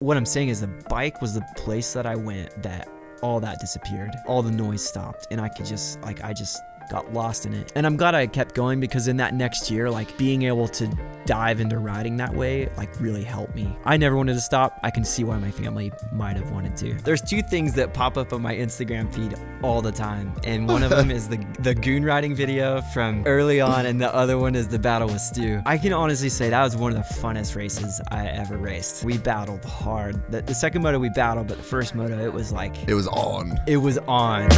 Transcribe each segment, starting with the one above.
What I'm saying is the bike was the place that I went that all that disappeared. All the noise stopped, and I could just, like, I just got lost in it. And I'm glad I kept going, because in that next year, like, being able to dive into riding that way, like, really helped me. I never wanted to stop. I can see why my family might have wanted to. There's two things that pop up on my Instagram feed all the time, and one of them is the goon riding video from early on, and the other one is the battle with Stu. I can honestly say that was one of the funnest races I ever raced. We battled hard. The second moto we battled, but the first moto, it was like... It was on. It was on.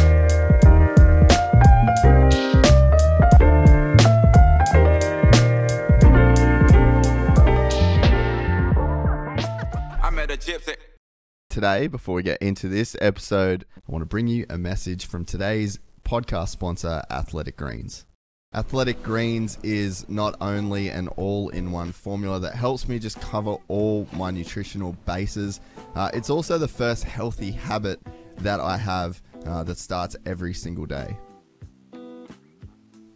Gypsy. Today, before we get into this episode, I want to bring you a message from today's podcast sponsor, Athletic Greens. Athletic Greens is not only an all-in-one formula that helps me just cover all my nutritional bases, it's also the first healthy habit that I have that starts every single day.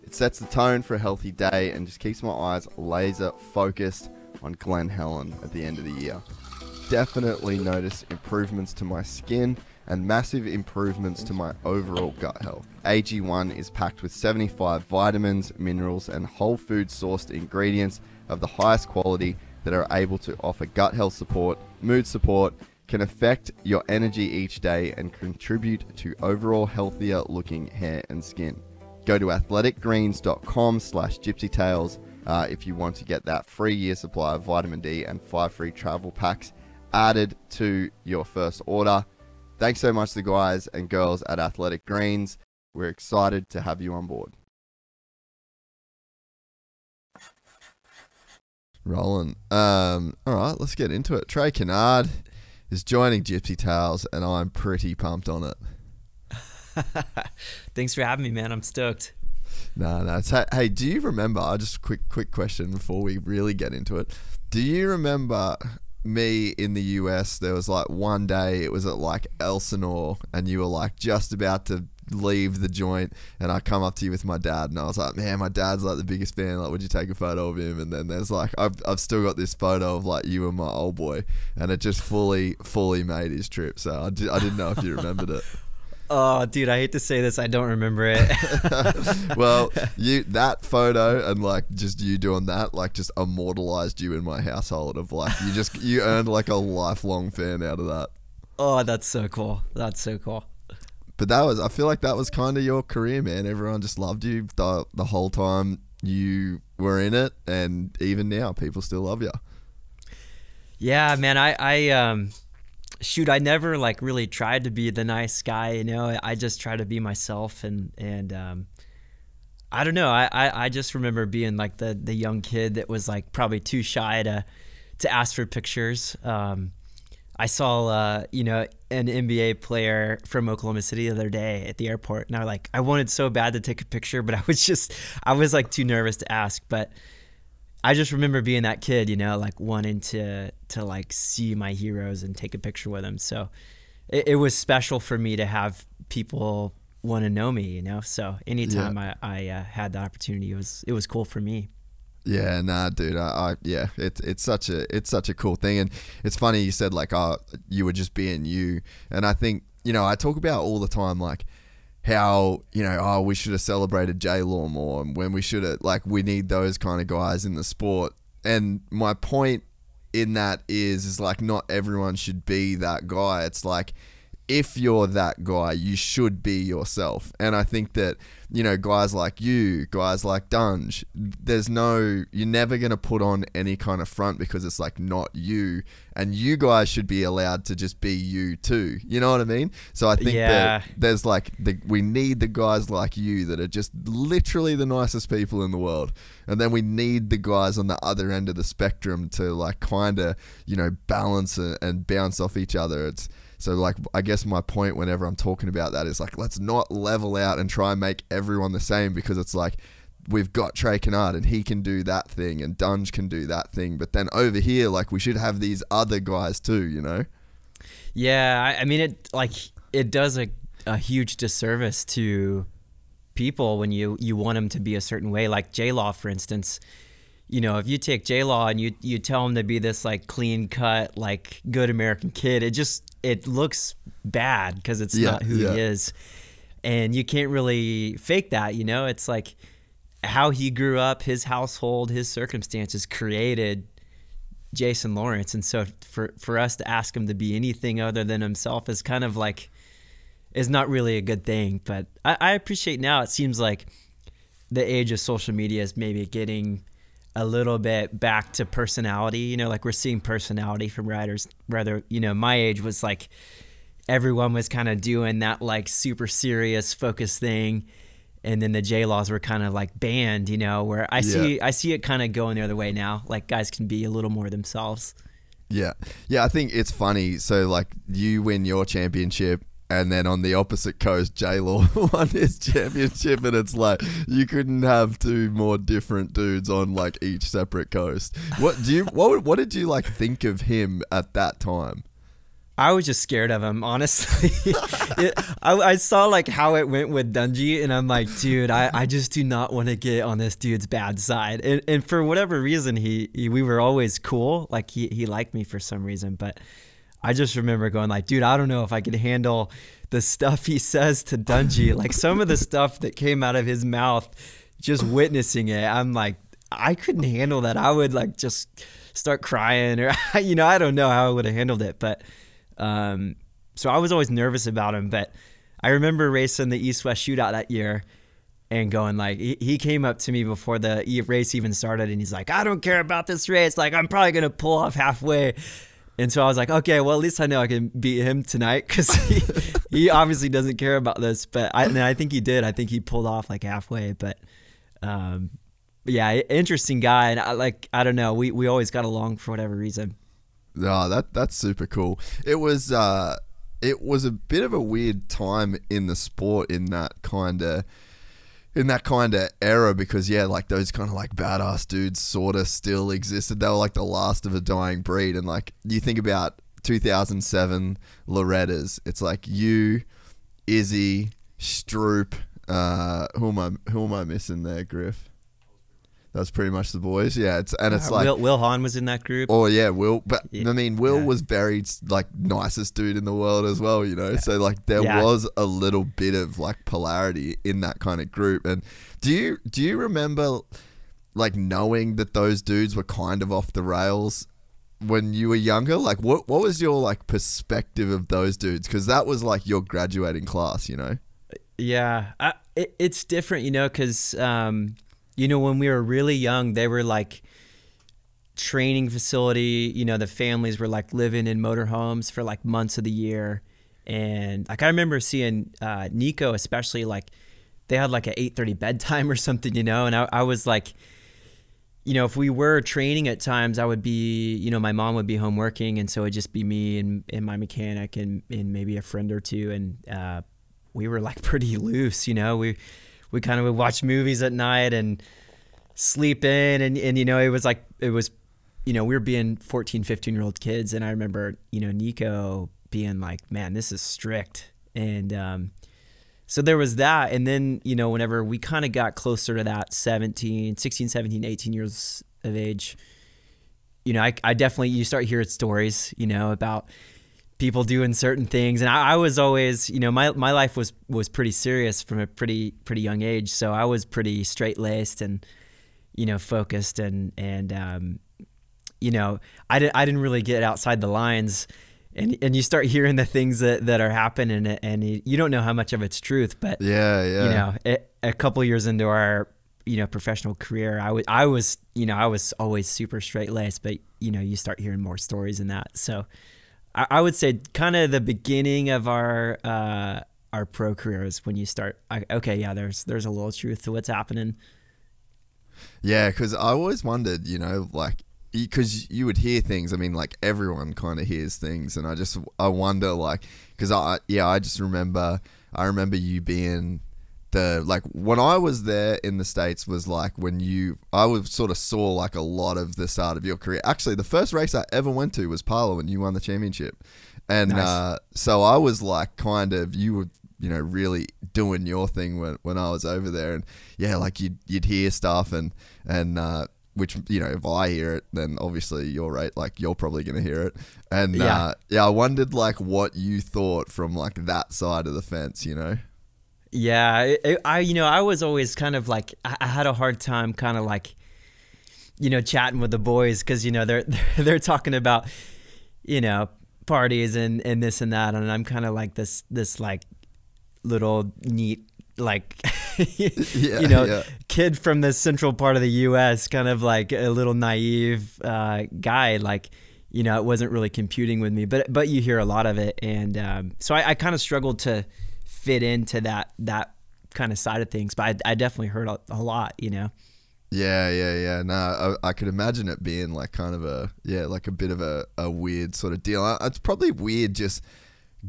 It sets the tone for a healthy day and just keeps my eyes laser focused on Glen Helen at the end of the year. Definitely notice improvements to my skin and massive improvements to my overall gut health. AG1 is packed with 75 vitamins, minerals, and whole food sourced ingredients of the highest quality that are able to offer gut health support, mood support, can affect your energy each day, and contribute to overall healthier looking hair and skin. Go to athleticgreens.com/gypsytales if you want to get that free year supply of vitamin D and 5 free travel packs added to your first order. Thanks so much to the guys and girls at Athletic Greens. We're excited to have you on board. Rolling. All right, let's get into it. Trey Canard is joining Gypsy Tales, and I'm pretty pumped on it. Thanks for having me, man. I'm stoked. No. Hey, do you remember, just a quick question before we really get into it. Do you remember me in the US? There was like one day, it was at like Elsinore, and you were like just about to leave the joint, and I come up to you with my dad, and I was like, man, my dad's like the biggest fan, like, would you take a photo of him? And then there's like, I've still got this photo of like you and my old boy, and it just fully made his trip. So I didn't know if you remembered it. Oh, dude, I hate to say this, I don't remember it. Well, that photo and like just you doing that, like, just immortalized you in my household of like, you earned like a lifelong fan out of that. Oh, that's so cool. That's so cool. But I feel like that was kind of your career, man. Everyone just loved you the whole time you were in it, and even now people still love you. Yeah, man, shoot, I never like really tried to be the nice guy, you know. I just tried to be myself, and I don't know. I just remember being like the young kid that was like probably too shy to ask for pictures. I saw an NBA player from Oklahoma City the other day at the airport, and I wanted so bad to take a picture, but I was like too nervous to ask. But I just remember being that kid, you know, like wanting to like see my heroes and take a picture with them. So it was special for me to have people want to know me, you know. So anytime I had the opportunity, it was cool for me. Yeah, nah, dude. It's such a cool thing, and it's funny you said like, you were just being you, and I think, you know, I talk about all the time like how, you know, we should have celebrated J Law more, and when we should have, like, we need those kind of guys in the sport. And my point in that is like, not everyone should be that guy. It's like, if you're that guy, you should be yourself. And I think that, you know, guys like you, guys like Dunge, you're never going to put on any kind of front, because it's like not you, and you guys should be allowed to just be you too. You know what I mean? So I think that there's like, we need the guys like you that are just literally the nicest people in the world. And then we need the guys on the other end of the spectrum to like kind of, you know, balance and bounce off each other. So like, I guess my point whenever I'm talking about that is like, let's not level out and try and make everyone the same, because it's like, we've got Trey Canard and he can do that thing, and Dunge can do that thing, but then over here, like, we should have these other guys too, you know? Yeah, I mean, it does a huge disservice to people when you want them to be a certain way. Like J Law, for instance, you know, if you take J-Law and you tell him to be this like clean cut, like good American kid, it looks bad because it's not who he is. And you can't really fake that, you know? It's like how he grew up, his household, his circumstances created Jason Lawrence. And so for us to ask him to be anything other than himself is kind of like, is not really a good thing. But I appreciate now, it seems like the age of social media is maybe getting a little bit back to personality, you know, like we're seeing personality from riders. Rather, you know, my age was like everyone was kind of doing that like super serious focus thing, and then the J-Laws were kind of like banned, you know, where I see it kind of going the other way now, like guys can be a little more themselves. Yeah, I think it's funny. So like you win your championship, and then on the opposite coast, J-Law won his championship, and it's like you couldn't have two more different dudes on like each separate coast. What did you like think of him at that time? I was just scared of him, honestly. I saw like how it went with Dungey, and I'm like, dude, I just do not want to get on this dude's bad side. And for whatever reason, we were always cool. Like he liked me for some reason, but I just remember going like, dude, I don't know if I could handle the stuff he says to Dungey. Like some of the stuff that came out of his mouth, just witnessing it, I'm like, I couldn't handle that. I would like just start crying, or, you know, I don't know how I would have handled it. But so I was always nervous about him. But I remember racing the East-West shootout that year and going like, he came up to me before the race even started, and he's like, I don't care about this race. Like, I'm probably going to pull off halfway. And so I was like, okay, well, at least I know I can beat him tonight, because he obviously doesn't care about this. But I think he did. I think he pulled off like halfway. But yeah, interesting guy. And I don't know. We always got along for whatever reason. No, that's super cool. It was a bit of a weird time in the sport in that kind of era, because like those kind of like badass dudes sort of still existed. They were like the last of a dying breed. And like you think about 2007 Lorettas, it's like you, Izzi, Stroupe, who am I missing there, Griff? That's pretty much the boys. Yeah, it's like Will Hahn was in that group. Oh yeah, Will. But I mean, Will was very like nicest dude in the world as well, you know. Yeah. So like there was a little bit of like polarity in that kind of group. And do you remember like knowing that those dudes were kind of off the rails when you were younger? Like what was your like perspective of those dudes? Because that was like your graduating class, you know. Yeah, it's different, you know, because you know, when we were really young, they were like training facility, you know, the families were like living in motorhomes for like months of the year. And like I remember seeing Nico especially, like they had like an 8:30 bedtime or something, you know. And I was like, you know, if we were training at times, I would be, you know, my mom would be home working, and so it'd just be me and my mechanic and maybe a friend or two. And we were like pretty loose, you know. We kind of would watch movies at night and sleep in, and you know, it was, you know, we were being 14, 15-year-old kids. And I remember, you know, Nico being like, man, this is strict. And so there was that. And then, you know, whenever we kind of got closer to that 16, 17, 18 years of age, you know, I definitely, you start hearing stories, you know, about people doing certain things. And I was always, you know, my life was pretty serious from a pretty young age. So I was pretty straight-laced and, you know, focused and you know, I didn't really get outside the lines. And you start hearing the things that are happening, and you don't know how much of it's truth. But yeah. You know, a couple of years into our, you know, professional career, I was always super straight-laced, but you know, you start hearing more stories in that. So I would say kind of the beginning of our pro career is when you start, okay, yeah, there's a little truth to what's happening. Yeah, because I always wondered, you know, like, because you would hear things. I mean, like everyone kind of hears things, and I wonder, like, because I just remember you being like when I was there in the States was like when I was sort of saw like a lot of the start of your career. Actually, the first race I ever went to was Parlour when you won the championship. And nice. So I was like kind of, you were, you know, really doing your thing when I was over there. And yeah, like you'd hear stuff and which, you know, if I hear it, then obviously you're right. Like, you're probably going to hear it. And Yeah. I wondered like what you thought from like that side of the fence, you know? Yeah, I was always kind of like, I had a hard time kind of like, chatting with the boys, because they're talking about, parties and this and that, and I'm kind of like this like little neat like kid from the central part of the U.S., kind of like a little naive guy, like it wasn't really computing with me, but you hear a lot of it, and so I kind of struggled to fit into that kind of side of things, but I definitely heard a lot. Yeah. No, I could imagine it being like kind of like a bit of a weird sort of deal. It's probably weird just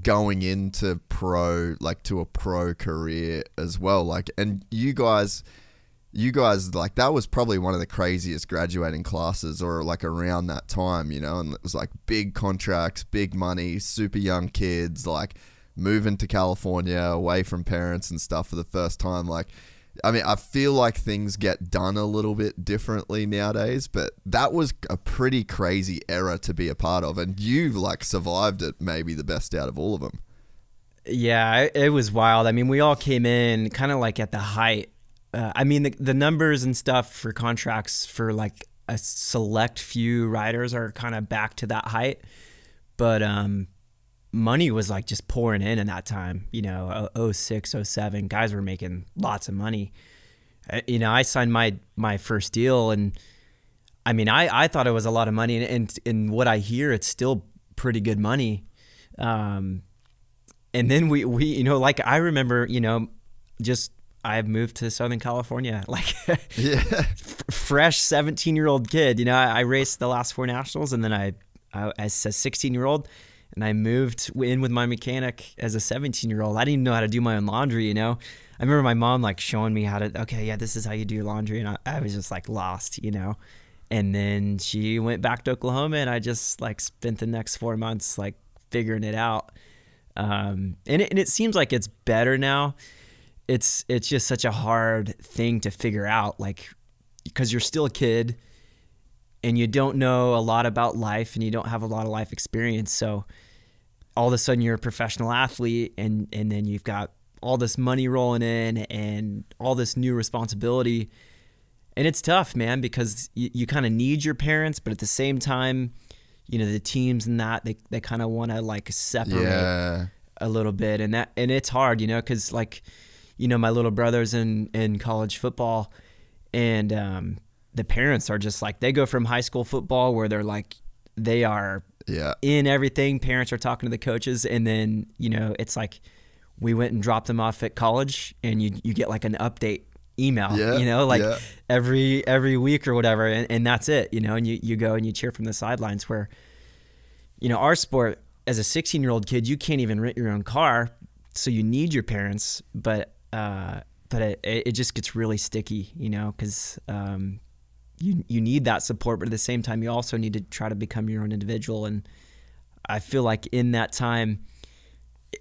going into to a pro career as well. Like, and you guys, like, that was probably one of the craziest graduating classes, or like around that time, and it was like big contracts, big money, super young kids, like moving to California away from parents and stuff for the first time. Like, I mean, I feel like things get done a little bit differently nowadays, but that was a pretty crazy era to be a part of, and you like survived it maybe the best out of all of them. Yeah, it was wild. I mean, we all came in kind of like at the height. I mean, the numbers and stuff for contracts for like a select few riders are kind of back to that height, but money was like just pouring in that time, 06, 07, guys were making lots of money. I signed my first deal, and I mean, I thought it was a lot of money, and what I hear, it's still pretty good money. And then we like, I remember, just I moved to Southern California, like yeah, fresh 17-year-old kid. I raced the last 4 nationals, and then I as a 16-year-old, and I moved in with my mechanic as a 17-year-old. I didn't even know how to do my own laundry, I remember my mom like showing me how to, okay, yeah, this is how you do your laundry. And I was just like lost, and then she went back to Oklahoma, and I just like spent the next 4 months like figuring it out. And it seems like it's better now. It's just such a hard thing to figure out, like, because you're still a kid and you don't know a lot about life, and you don't have a lot of life experience. So all of a sudden you're a professional athlete, and then you've got all this money rolling in and all this new responsibility. And it's tough, man, because you kind of need your parents, but at the same time, the teams and that, they kind of want to like separate a little bit. And it's hard, cause like, my little brother's in college football, and the parents are just like, they go from high school football where they're like, they are in everything. Parents are talking to the coaches. And then, it's like, we went and dropped them off at college, and you get like an update email, every week or whatever. And that's it, and you go and you cheer from the sidelines, where, our sport, as a 16-year-old kid, you can't even rent your own car. So you need your parents, but it just gets really sticky, cause, you need that support, but at the same time, you also need to try to become your own individual. And I feel like in that time,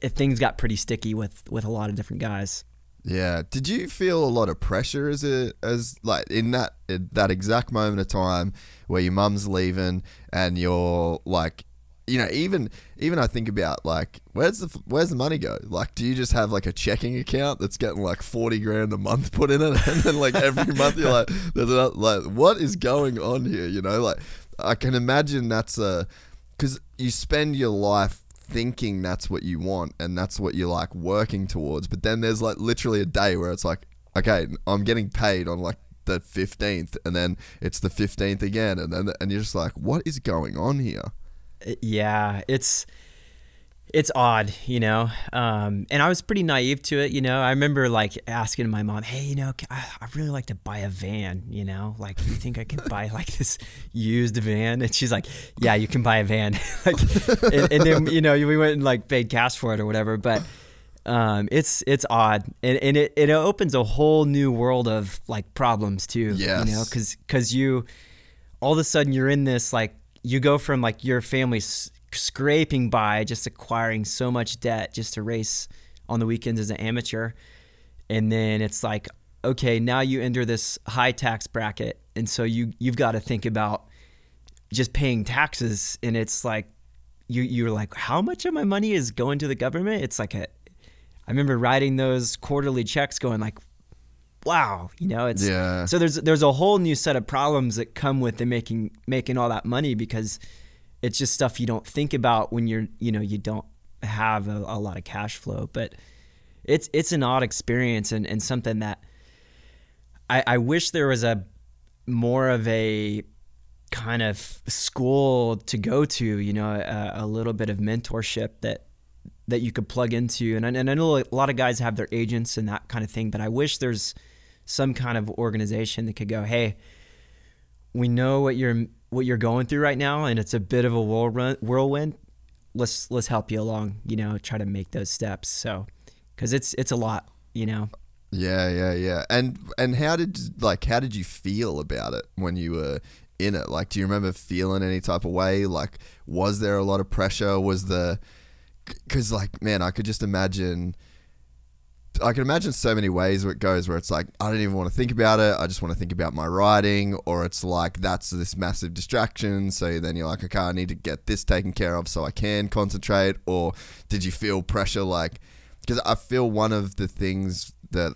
things got pretty sticky with a lot of different guys. Yeah. Did you feel a lot of pressure as like in that exact moment of time where your mum's leaving, and you're like, even I think about like, where's the money go? Like, do you just have like a checking account that's getting like 40 grand a month put in it, and then like every month you're like, there's another, like, what is going on here? Like, I can imagine that's because you spend your life thinking that's what you want, and that's what you're like working towards, but then there's like literally a day where it's like, okay, I'm getting paid on like the 15th, and then it's the 15th again, and you're just like, what is going on here? Yeah, it's odd, and I was pretty naive to it. I remember like asking my mom, hey, I'd really like to buy a van, like, do you think I can buy like this used van? And she's like, yeah, you can buy a van. Like, and then, we went and like paid cash for it or whatever. But it's odd. And it opens a whole new world of like problems too, yes. cause you, all of a sudden you're in this, like, you go from like your family scraping by, just acquiring so much debt just to race on the weekends as an amateur. And then it's like, okay, now you enter this high tax bracket, And so you've got to think about just paying taxes, and it's like you're like, how much of my money is going to the government? It's like I remember writing those quarterly checks going like, wow, you know, it's so there's a whole new set of problems that come with the making all that money, because it's just stuff you don't think about when you don't have a lot of cash flow. But it's an odd experience, and something that I wish there was more of a kind of school to go to, you know, a little bit of mentorship that you could plug into. And I know a lot of guys have their agents and that kind of thing, but I wish there's some kind of organization that could go, hey, we know what you're going through right now, and it's a bit of a whirlwind. Let's help you along, you know, try to make those steps. So, because it's a lot, you know. Yeah. And how did you feel about it when you were in it? Like, do you remember feeling any type of way? Like, was there a lot of pressure? Because like, man, I could imagine so many ways where it goes, where it's like, I don't even want to think about it. I just want to think about my riding. Or it's like, that's this massive distraction. So then you're like, okay, I need to get this taken care of so I can concentrate. Or did you feel pressure? Like, because I feel one of the things that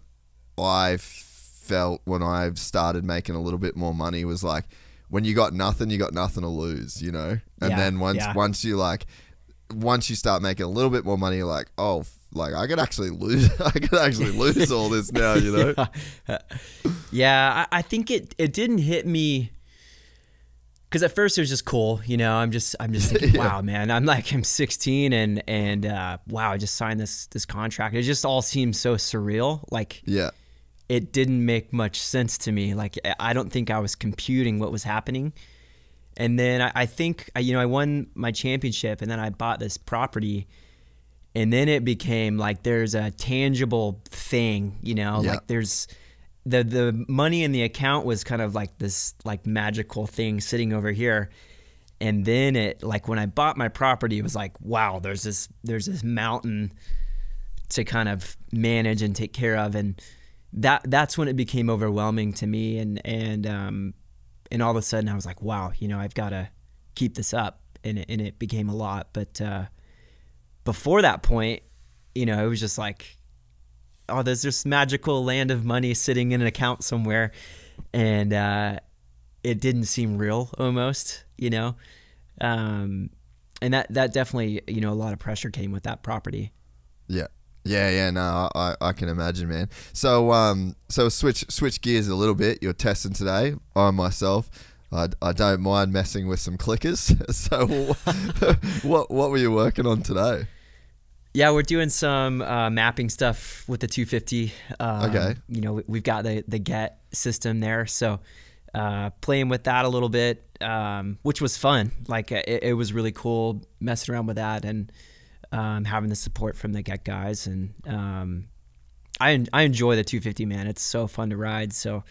I felt when I started making a little bit more money was like, when you got nothing to lose, you know? And then once you start making a little bit more money, you're like, oh, like I could actually lose all this now, you know? Yeah, I think it didn't hit me, because at first it was just cool, you know. I'm just thinking, wow, man, I'm 16 and wow, I just signed this contract. It just all seems so surreal. Like, it didn't make much sense to me. Like, I don't think I was computing what was happening. And then I think, you know, I won my championship, and then I bought this property, and then it became like there's a tangible thing, you know, like there's the money in the account was kind of like this like magical thing sitting over here. And then it, like, when I bought my property, it was like, wow, there's this mountain to kind of manage and take care of. And that's when it became overwhelming to me. And all of a sudden I was like, wow, you know, I've got to keep this up. And it became a lot. But before that point, you know, it was just like, oh, there's this magical land of money sitting in an account somewhere. And it didn't seem real almost, you know. And that definitely, you know, a lot of pressure came with that property. Yeah. No, I can imagine, man. So switch gears a little bit. You're testing today. I myself, I don't mind messing with some clickers. So what were you working on today? Yeah, we're doing some mapping stuff with the 250. Okay. You know, we've got the GET system there, so playing with that a little bit, which was fun. Like, it was really cool messing around with that, and having the support from the GET guys. And I enjoy the 250, man. It's so fun to ride. So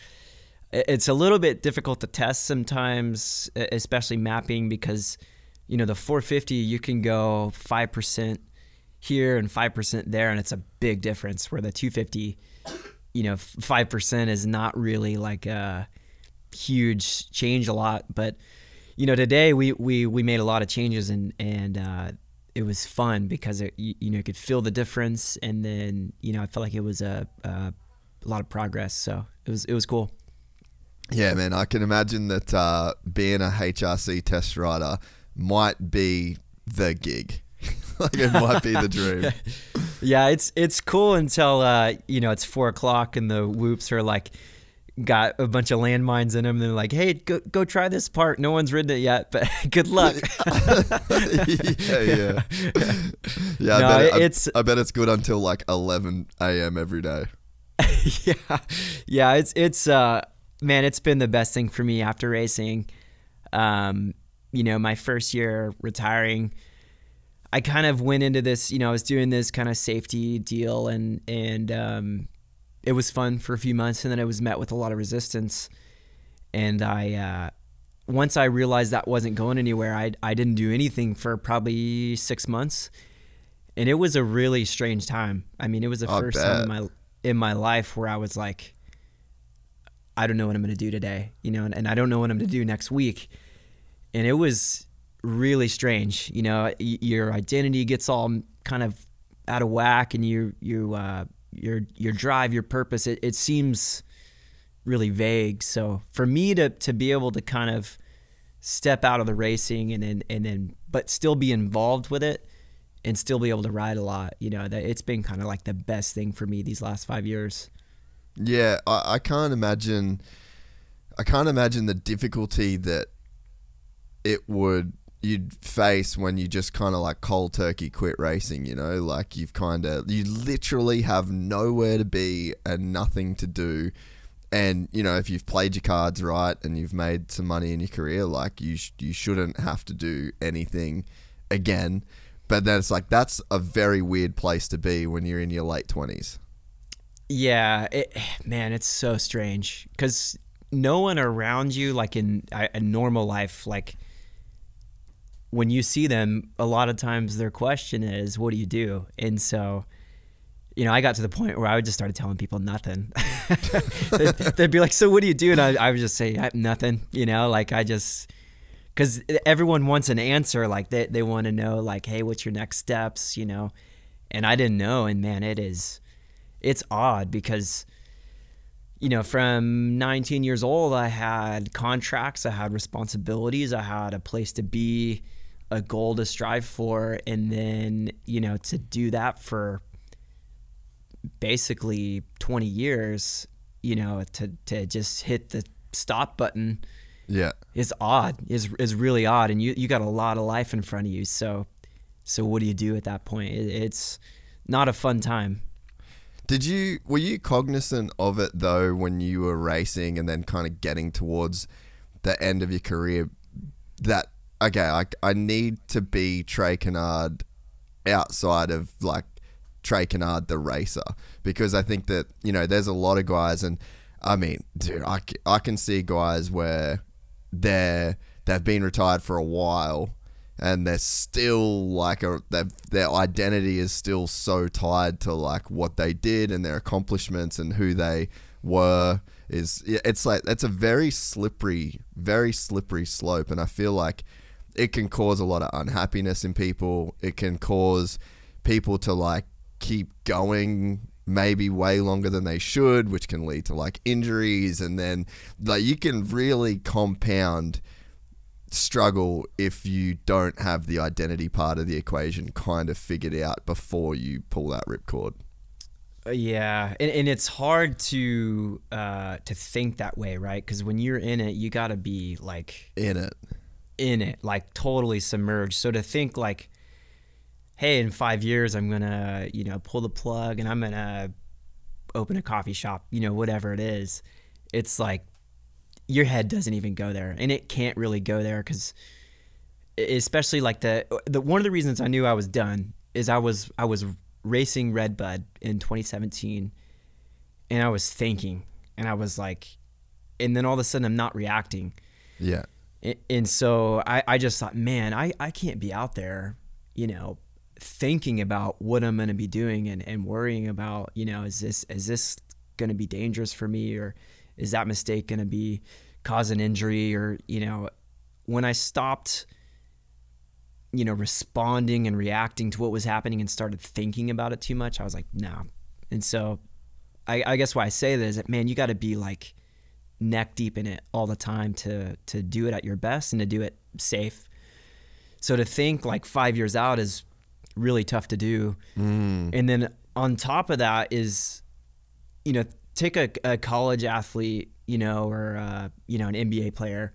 it's a little bit difficult to test sometimes, especially mapping, because, you know, the 450, you can go 5% here and 5% there, and it's a big difference, where the 250, you know, 5% is not really like a huge change a lot. But, you know, today we made a lot of changes, and it was fun because you know, you could feel the difference, and then, you know, I felt like it was a lot of progress. So it was cool. Yeah, man, I can imagine that being a HRC test rider might be the gig. Like, it might be the dream. Yeah, it's cool until you know, it's 4 o'clock and the whoops are like got a bunch of landmines in them, and they're like, hey, go try this part. No one's ridden it yet, but good luck. Yeah. No, I bet it's good until like 11 a.m. every day. Yeah, it's man, it's been the best thing for me after racing. You know, my first year retiring, I kind of went into this, you know, I was doing this kind of safety deal, and it was fun for a few months, and then it was met with a lot of resistance. And once I realized that wasn't going anywhere, I didn't do anything for probably 6 months, and it was a really strange time. I mean, it was the first time in my life where I was like, I don't know what I'm going to do today, you know, and I don't know what I'm going to do next week. And it was really strange, you know, your identity gets all kind of out of whack, and your drive, your purpose, it seems really vague. So for me to be able to kind of step out of the racing and then but still be involved with it and still be able to ride a lot, you know, that it's been kind of like the best thing for me these last 5 years. Yeah, I can't imagine the difficulty that you'd face when you just kind of like cold turkey quit racing, you know, like you literally have nowhere to be and nothing to do. And, you know, if you've played your cards right and you've made some money in your career, like you shouldn't have to do anything again. But then it's like, that's a very weird place to be when you're in your late 20s. Yeah, man, it's so strange because no one around you, like in a normal life, like when you see them, a lot of times their question is, what do you do? And so, you know, I got to the point where I would just start telling people nothing. They'd be like, so what do you do? And I would just say, nothing, you know, like because everyone wants an answer. Like they want to know like, hey, what's your next steps, you know? And I didn't know. And man, it's odd because, you know, from 19 years old, I had contracts, I had responsibilities, I had a place to be, a goal to strive for. And then, you know, to do that for basically 20 years, you know, to just hit the stop button, yeah, is odd, is really odd. And you got a lot of life in front of you. So what do you do at that point? It's not a fun time. Were you cognizant of it though when you were racing and then kind of getting towards the end of your career that, okay, I need to be Trey Canard outside of like Trey Canard the racer? Because I think that, you know, there's a lot of guys, and I mean, dude, I can see guys where they've been retired for a while and they're still like their identity is still so tied to like what they did and their accomplishments and who they were. It's like, it's a very slippery slope, and I feel like it can cause a lot of unhappiness in people. It can cause people to like keep going maybe way longer than they should, which can lead to like injuries, and then like you can really compound struggle if you don't have the identity part of the equation kind of figured out before you pull that ripcord. Yeah, and it's hard to think that way, right? Because when you're in it, you got to be like in it, like totally submerged. So to think like, hey, in 5 years, I'm gonna, you know, pull the plug and I'm gonna open a coffee shop, you know, whatever it is. It's like your head doesn't even go there, and it can't really go there because, especially like the one of the reasons I knew I was done is I was racing Redbud in 2017, and I was thinking, and I was like, and then all of a sudden I'm not reacting. Yeah. And so I just thought, man, I can't be out there, you know, thinking about what I'm going to be doing and worrying about, you know, is this going to be dangerous for me, or is that mistake going to be cause an injury? Or, you know, when I stopped, you know, responding and reacting to what was happening and started thinking about it too much, I was like, no. And so I guess why I say this is that, man, you got to be like neck deep in it all the time to do it at your best and to do it safe. So to think like 5 years out is really tough to do. And then on top of that is, you know, take a college athlete, you know, or, you know, an NBA player,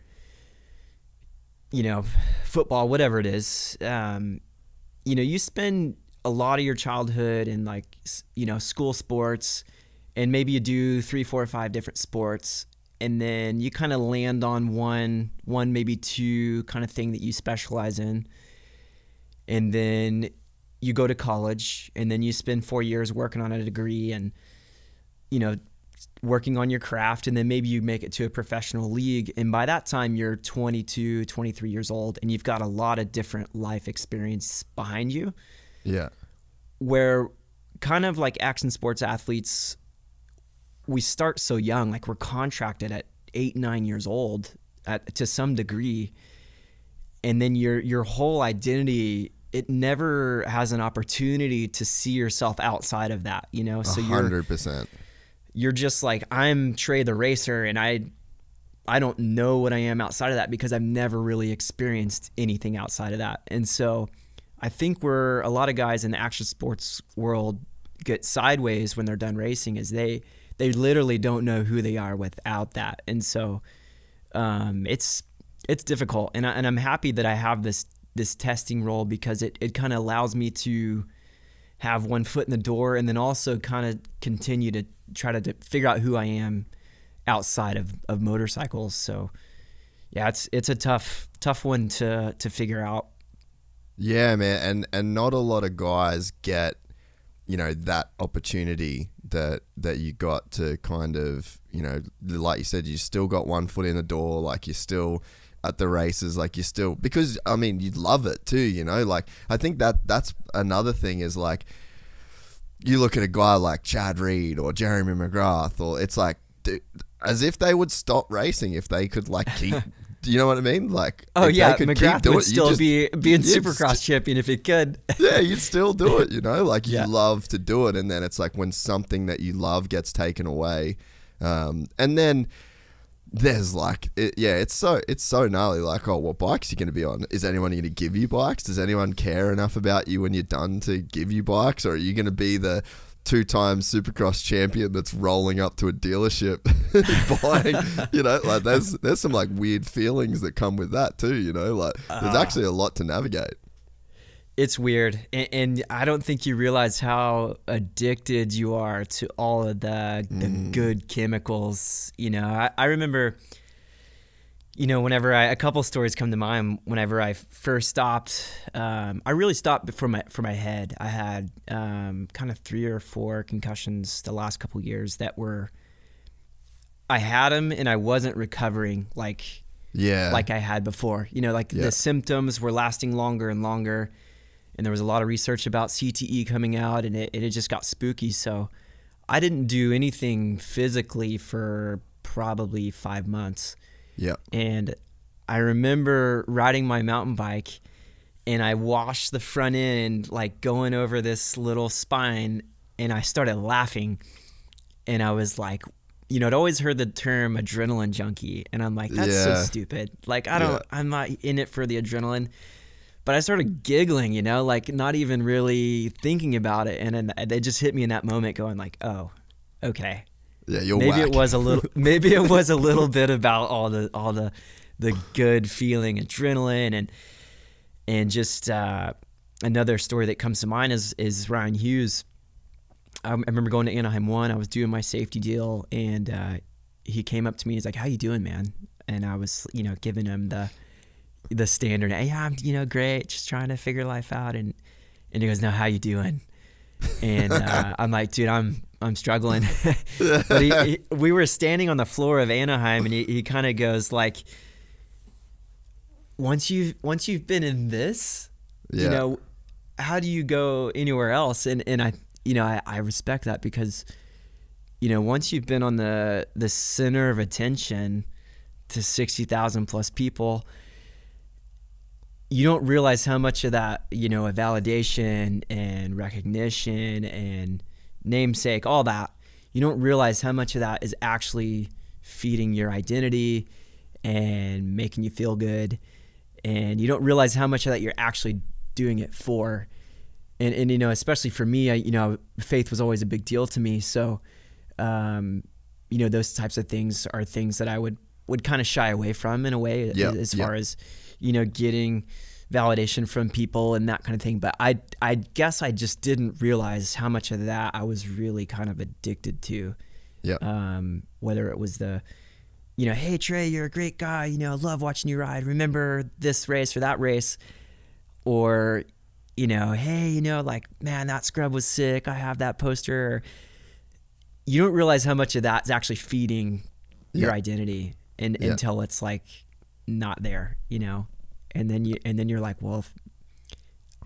you know, football, whatever it is. You know, you spend a lot of your childhood in like, you know, school sports, and maybe you do 3, 4, or 5 different sports. And then you kind of land on one, maybe two kind of thing that you specialize in. And then you go to college, and then you spend 4 years working on a degree and, you know, working on your craft. And then maybe you make it to a professional league. And by that time you're 22, 23 years old, and you've got a lot of different life experience behind you. Yeah. Where kind of like action sports athletes, we start so young, like we're contracted at 8, 9 years old to some degree. And then your whole identity, it never has an opportunity to see yourself outside of that, you know? So 100%. You're just like, I'm Trey the racer, and I don't know what I am outside of that because I've never really experienced anything outside of that. And so I think where a lot of guys in the action sports world get sideways when they're done racing is they literally don't know who they are without that. And so it's difficult. And I'm happy that I have this testing role because it kind of allows me to have one foot in the door and then also kind of continue to try to figure out who I am outside of motorcycles. So yeah, it's a tough one to figure out. Yeah, man. And not a lot of guys get, you know, that opportunity that you got to kind of, you know, like you said, you still got one foot in the door, like you're still at the races, like you still, because I mean, you love it too, you know, like I think that's another thing is like, you look at a guy like Chad Reed or Jeremy McGrath, or it's like, dude, as if they would stop racing if they could like keep, do you know what I mean? Like, oh yeah, McGrath would still be in Supercross champion if he could. Yeah, you'd still do it, you know, like you love to do it. And then it's like when something that you love gets taken away. And then there's like, it's so gnarly. Like, oh, what bikes are you going to be on? Is anyone going to give you bikes? Does anyone care enough about you when you're done to give you bikes? Or are you going to be the 2-time Supercross champion that's rolling up to a dealership buying, you know, like there's some like weird feelings that come with that too, you know, like there's actually a lot to navigate. It's weird. And I don't think you realize how addicted you are to all of the good chemicals. You know, I remember, you know, whenever a couple stories come to mind, whenever I first stopped, I really stopped for my head. I had kind of 3 or 4 concussions the last couple years that I had them and I wasn't recovering like I had before. You know, like the symptoms were lasting longer and longer. And there was a lot of research about CTE coming out, and it just got spooky. So I didn't do anything physically for probably 5 months. Yeah. And I remember riding my mountain bike, and I washed the front end, like going over this little spine, and I started laughing. And I was like, you know, I'd always heard the term adrenaline junkie, and I'm like, that's so stupid. Like, I'm not in it for the adrenaline. But I started giggling, you know, like not even really thinking about it. And then they just hit me in that moment going like, oh, okay. Yeah, you're maybe whack. Maybe it was a little bit about all the good feeling, adrenaline, and just another story that comes to mind is Ryan Hughes. I remember going to Anaheim 1. I was doing my safety deal, and he came up to me. He's like, "How you doing, man?" And I was, you know, giving him the standard, "Hey, I'm, you know, great, just trying to figure life out." And he goes, "No, how you doing?" And I'm like, "Dude, I'm struggling." But we were standing on the floor of Anaheim, and he kind of goes like, once you've been in this, you know, how do you go anywhere else? And I, you know, I respect that because, you know, once you've been on the center of attention to 60,000 plus people, you don't realize how much of that, you know, a validation and recognition and namesake, all that, you don't realize how much of that is actually feeding your identity and making you feel good. And you don't realize how much of that you're actually doing it for. And you know, especially for me, you know, faith was always a big deal to me. So, you know, those types of things are things that I would kind of shy away from in a way, as far as, you know, getting validation from people and that kind of thing. But I guess I just didn't realize how much of that I was really kind of addicted to. Yeah. Whether it was the, you know, "Hey Trey, you're a great guy, you know, I love watching you ride. Remember this race or that race?" Or, you know, "Hey, you know, like, man, that scrub was sick. I have that poster." You don't realize how much of that is actually feeding your identity until it's like not there, you know? And then you're like, well,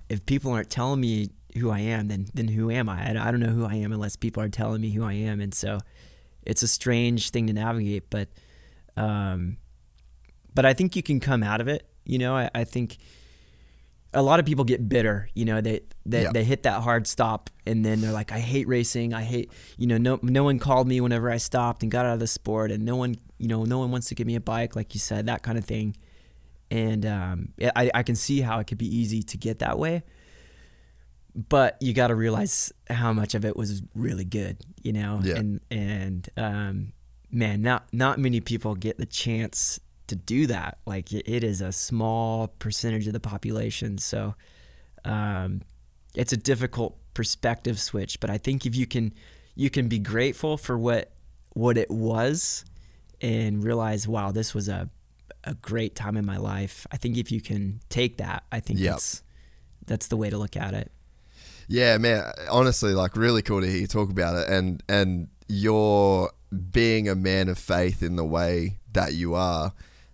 if people aren't telling me who I am, then who am I? I don't know who I am unless people are telling me who I am. And so it's a strange thing to navigate, but I think you can come out of it. You know, I think a lot of people get bitter, you know, they hit that hard stop and then they're like, I hate racing. I hate, you know, no one called me whenever I stopped and got out of the sport, and no one wants to give me a bike, like you said, that kind of thing. And I can see how it could be easy to get that way, but you got to realize how much of it was really good, you know? Yeah. And man, not many people get the chance to do that. Like, it is a small percentage of the population. So it's a difficult perspective switch, but I think if you can be grateful for what it was and realize, wow, this was a great time in my life. I think if you can take that, I think that's the way to look at it. Yeah, man, honestly, like, really cool to hear you talk about it, and you're being a man of faith in the way that you are.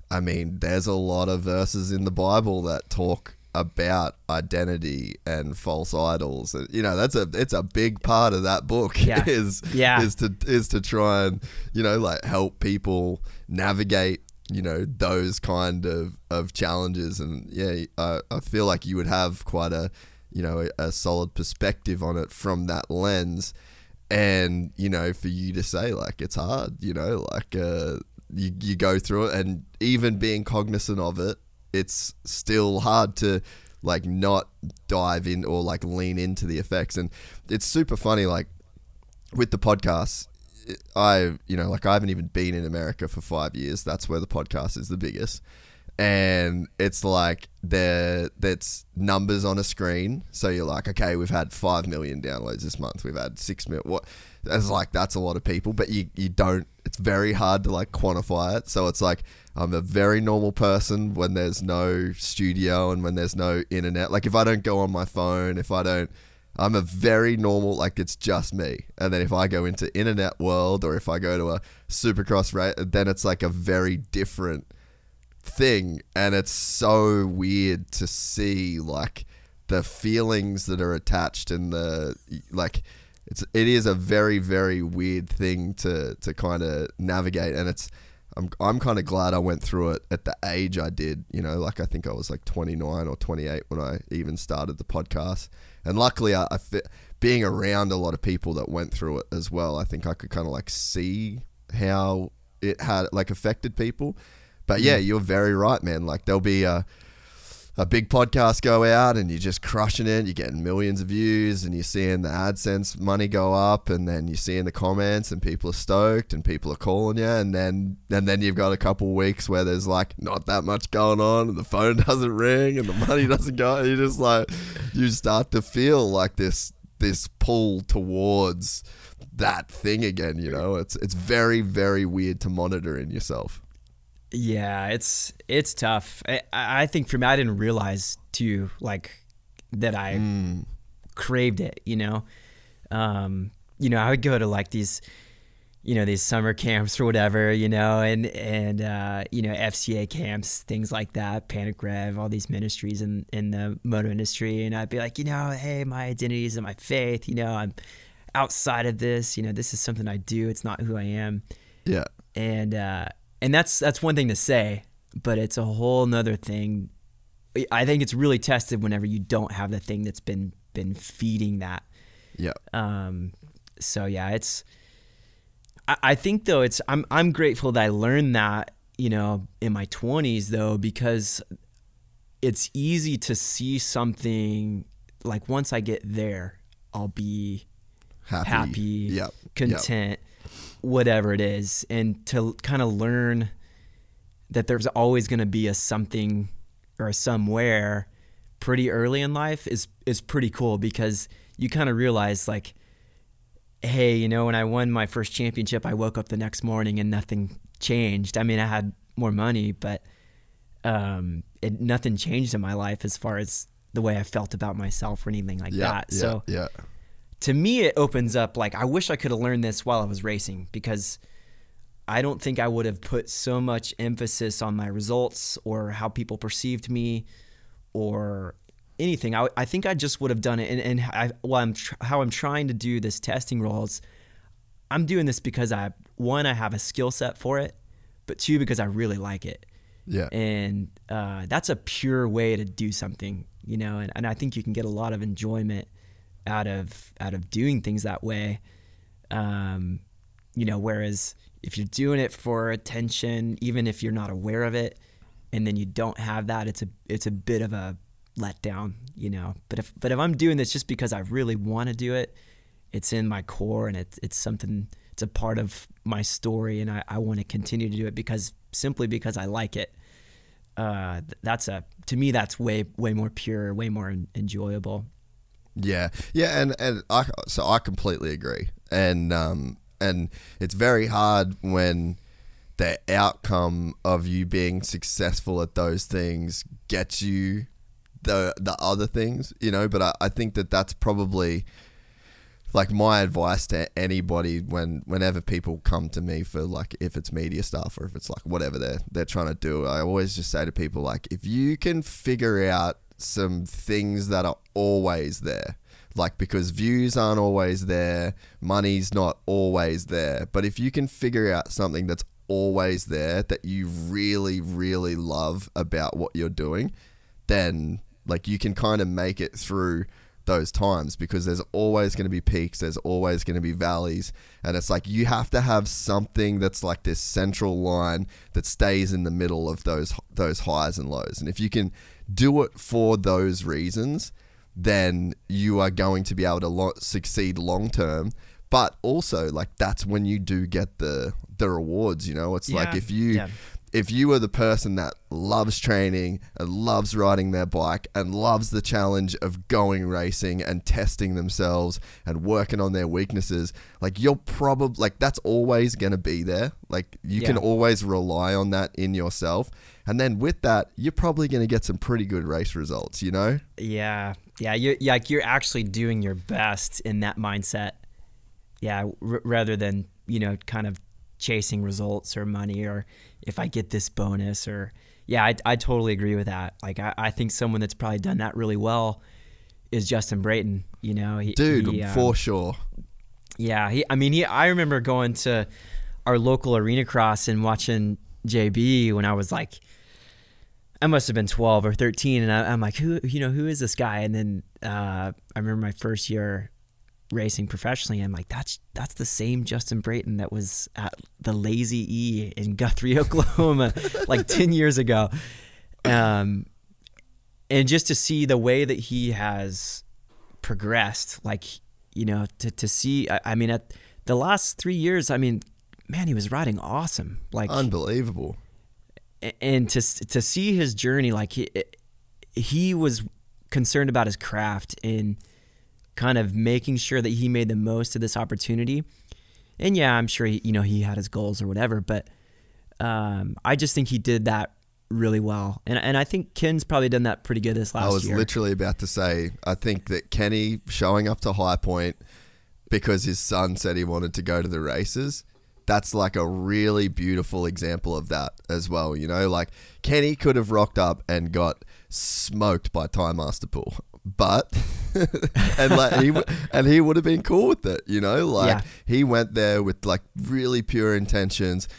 I mean, there's a lot of verses in the Bible that talk about identity and false idols. You know, it's a big part of that book. Yeah. is to try and, you know, like, help people navigate, you know, those kind of challenges. And yeah, I feel like you would have quite a, you know, a solid perspective on it from that lens. And, you know, for you to say, like, it's hard, you know, like, you go through it, and even being cognizant of it, it's still hard to, like, not dive in or, like, lean into the effects. And it's super funny, like, with the podcast, I haven't even been in America for 5 years. That's where the podcast is the biggest. And it's like that's numbers on a screen. So you're like, okay, we've had 5 million downloads this month. We've had 6 million. What? It's like, that's a lot of people, but you don't. It's very hard to, like, quantify it. So it's like, I'm a very normal person when there's no studio and when there's no internet. Like, if I don't go on my phone, I'm a very normal, like, it's just me. And then if I go into internet world, or if I go to a Supercross race, then it's like a very different thing. And it's so weird to see, like, the feelings that are attached, and the, like, it is a very, very weird thing to kind of navigate. And I'm kind of glad I went through it at the age I did, you know, like, I think I was like 29 or 28 when I even started the podcast. And luckily, being around a lot of people that went through it as well, I think I could kind of, like, see how it had, like, affected people. But yeah, you're very right, man. Like, there'll be a big podcast go out and you're just crushing it. You're getting millions of views and you're seeing the AdSense money go up, and then you're seeing the comments and people are stoked and people are calling you. And then you've got a couple of weeks where there's, like, not that much going on and the phone doesn't ring and the money doesn't go. You just, like, you start to feel like this pull towards that thing again, you know. It's very, very weird to monitor in yourself. Yeah, it's tough. I think for me, I didn't realize too, like, that I craved it, you know. You know, I would go to, like, these, you know, these summer camps or whatever, you know, and you know, FCA camps, things like that, Panic Rev, all these ministries in the moto industry, and I'd be like, you know, hey, my identity is in my faith, you know, I'm outside of this, you know, this is something I do, it's not who I am. Yeah. And that's one thing to say, but it's a whole nother thing. I think it's really tested whenever you don't have the thing that's been feeding that. Yeah. So yeah, I think though I'm grateful that I learned that, you know, in my 20s though, because it's easy to see something like, once I get there, I'll be happy, content. Whatever it is, and to kind of learn that there's always going to be a something or a somewhere pretty early in life is pretty cool, because you kind of realize, like, hey, you know, when I won my first championship, I woke up the next morning and nothing changed. I mean, I had more money, but nothing changed in my life as far as the way I felt about myself or anything like that. So to me, it opens up, like, I wish I could have learned this while I was racing, because I don't think I would have put so much emphasis on my results or how people perceived me or anything. I think I just would have done it. How I'm trying to do this testing role is, I'm doing this because I one, I have a skill set for it, but two, because I really like it. Yeah. And that's a pure way to do something, you know, and I think you can get a lot of enjoyment out of doing things that way. You know, whereas if you're doing it for attention, even if you're not aware of it, and then you don't have that, it's a bit of a letdown, you know. But if I'm doing this just because I really want to do it, it's in my core, and it's something, it's a part of my story, and I want to continue to do it simply because I like it. To me, that's way more pure, way more enjoyable. Yeah, and I completely agree, and it's very hard when the outcome of you being successful at those things gets you the other things, you know. But I think that's probably like my advice to anybody whenever people come to me for, like, if it's media stuff or if it's like whatever they're trying to do. I always just say to people, like, if you can figure out some things that are always there, like, because views aren't always there, money's not always there, but if you can figure out something that's always there that you really, really love about what you're doing, then, like, you can kind of make it through those times, because there's always going to be peaks, there's always going to be valleys, and it's like you have to have something that's like this central line that stays in the middle of those highs and lows. And if you can do it for those reasons, then you are going to be able to succeed long term. But also, like, that's when you do get the rewards, you know. It's like if you are the person that loves training and loves riding their bike and loves the challenge of going racing and testing themselves and working on their weaknesses, like, you're probably, like, that's always going to be there. Like, you can always rely on that in yourself. And then with that, you're probably going to get some pretty good race results, you know? Yeah. Yeah. You're actually doing your best in that mindset. Yeah. Rather than, you know, kind of chasing results or money, or if I get this bonus, or I totally agree with that. Like, I think someone that's probably done that really well is Justin Brayton, you know. For sure. Yeah. I remember going to our local arena cross and watching JB when I was like, I must have been 12 or 13. And I'm like, who is this guy? And then I remember my first year racing professionally, and I'm like, that's the same Justin Brayton that was at the Lazy E in Guthrie, Oklahoma, like 10 years ago. And just to see the way that he has progressed, like, you know, to see, I mean, at the last 3 years, I mean, man, he was riding awesome, like unbelievable. And to see his journey, like he was concerned about his craft and kind of making sure that he made the most of this opportunity. And yeah, I'm sure he had his goals or whatever, but I just think he did that really well. And I think Ken's probably done that pretty good this last year. I was literally about to say, I think that Kenny showing up to High Point because his son said he wanted to go to the races, that's like a really beautiful example of that as well. You know, like, Kenny could have rocked up and got smoked by Ty Masterpool, but and he would have been cool with it, you know. Like, he went there with like really pure intentions,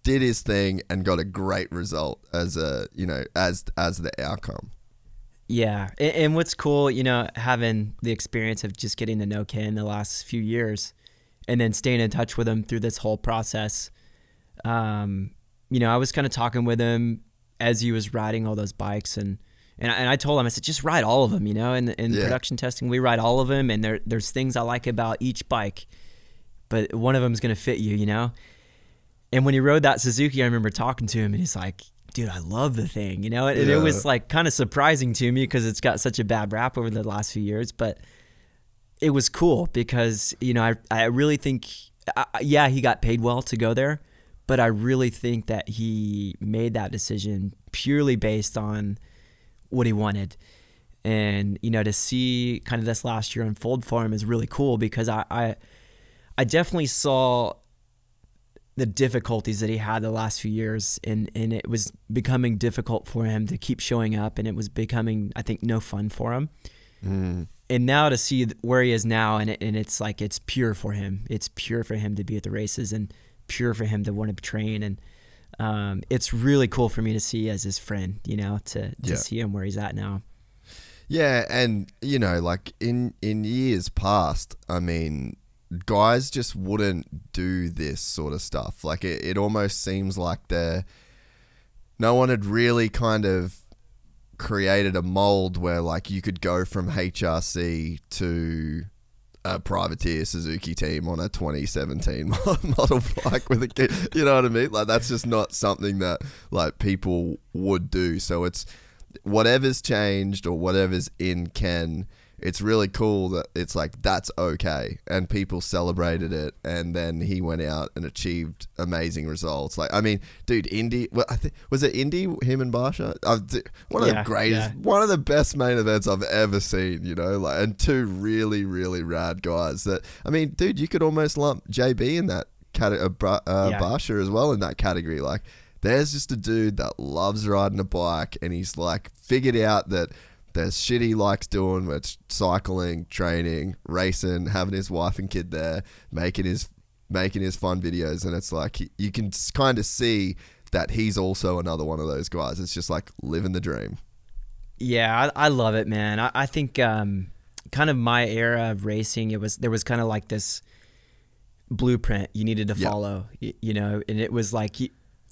did his thing, and got a great result as the outcome. Yeah, and what's cool, you know, having the experience of just getting to know Ken the last few years, and then staying in touch with him through this whole process. You know, I was kind of talking with him as he was riding all those bikes, and I told him, I said, just ride all of them, you know. In production testing, we ride all of them, and there's things I like about each bike, but one of them is going to fit you, you know. And when he rode that Suzuki, I remember talking to him, and he's like, dude, I love the thing, you know. And it was like kind of surprising to me because it's got such a bad rap over the last few years, but it was cool because, you know, I really think, he got paid well to go there, but I really think that he made that decision purely based on what he wanted. And, you know, to see kind of this last year unfold for him is really cool because I definitely saw the difficulties that he had the last few years, and it was becoming difficult for him to keep showing up, and it was becoming, I think, no fun for him. And now to see where he is now, and it's like, it's pure for him. It's pure for him to be at the races and pure for him to want to train. And it's really cool for me to see as his friend, you know, to see him where he's at now. Yeah, and you know, like in years past, I mean, guys just wouldn't do this sort of stuff. Like it almost seems like no one had really kind of created a mold where like you could go from HRC to a privateer Suzuki team on a 2017 model bike with a kid. You know what I mean? Like that's just not something that like people would do. So it's whatever's changed or whatever's in Ken, it's really cool that it's like that's okay, and people celebrated it, and then he went out and achieved amazing results. Like I mean, dude, Indy, well, was it Indy, him and Barsha? One of the greatest, one of the best main events I've ever seen. You know, like, and two really really rad guys. That I mean, dude, you could almost lump JB in that category, Barsha as well in that category. Like, there's just a dude that loves riding a bike, and he's like figured out that there's shit he likes doing, which cycling, training, racing, having his wife and kid there, making his fun videos, and it's like you can kind of see that he's also another one of those guys. It's just like living the dream. Yeah, I love it, man. I think kind of my era of racing, there was kind of like this blueprint you needed to follow, you know, and it was like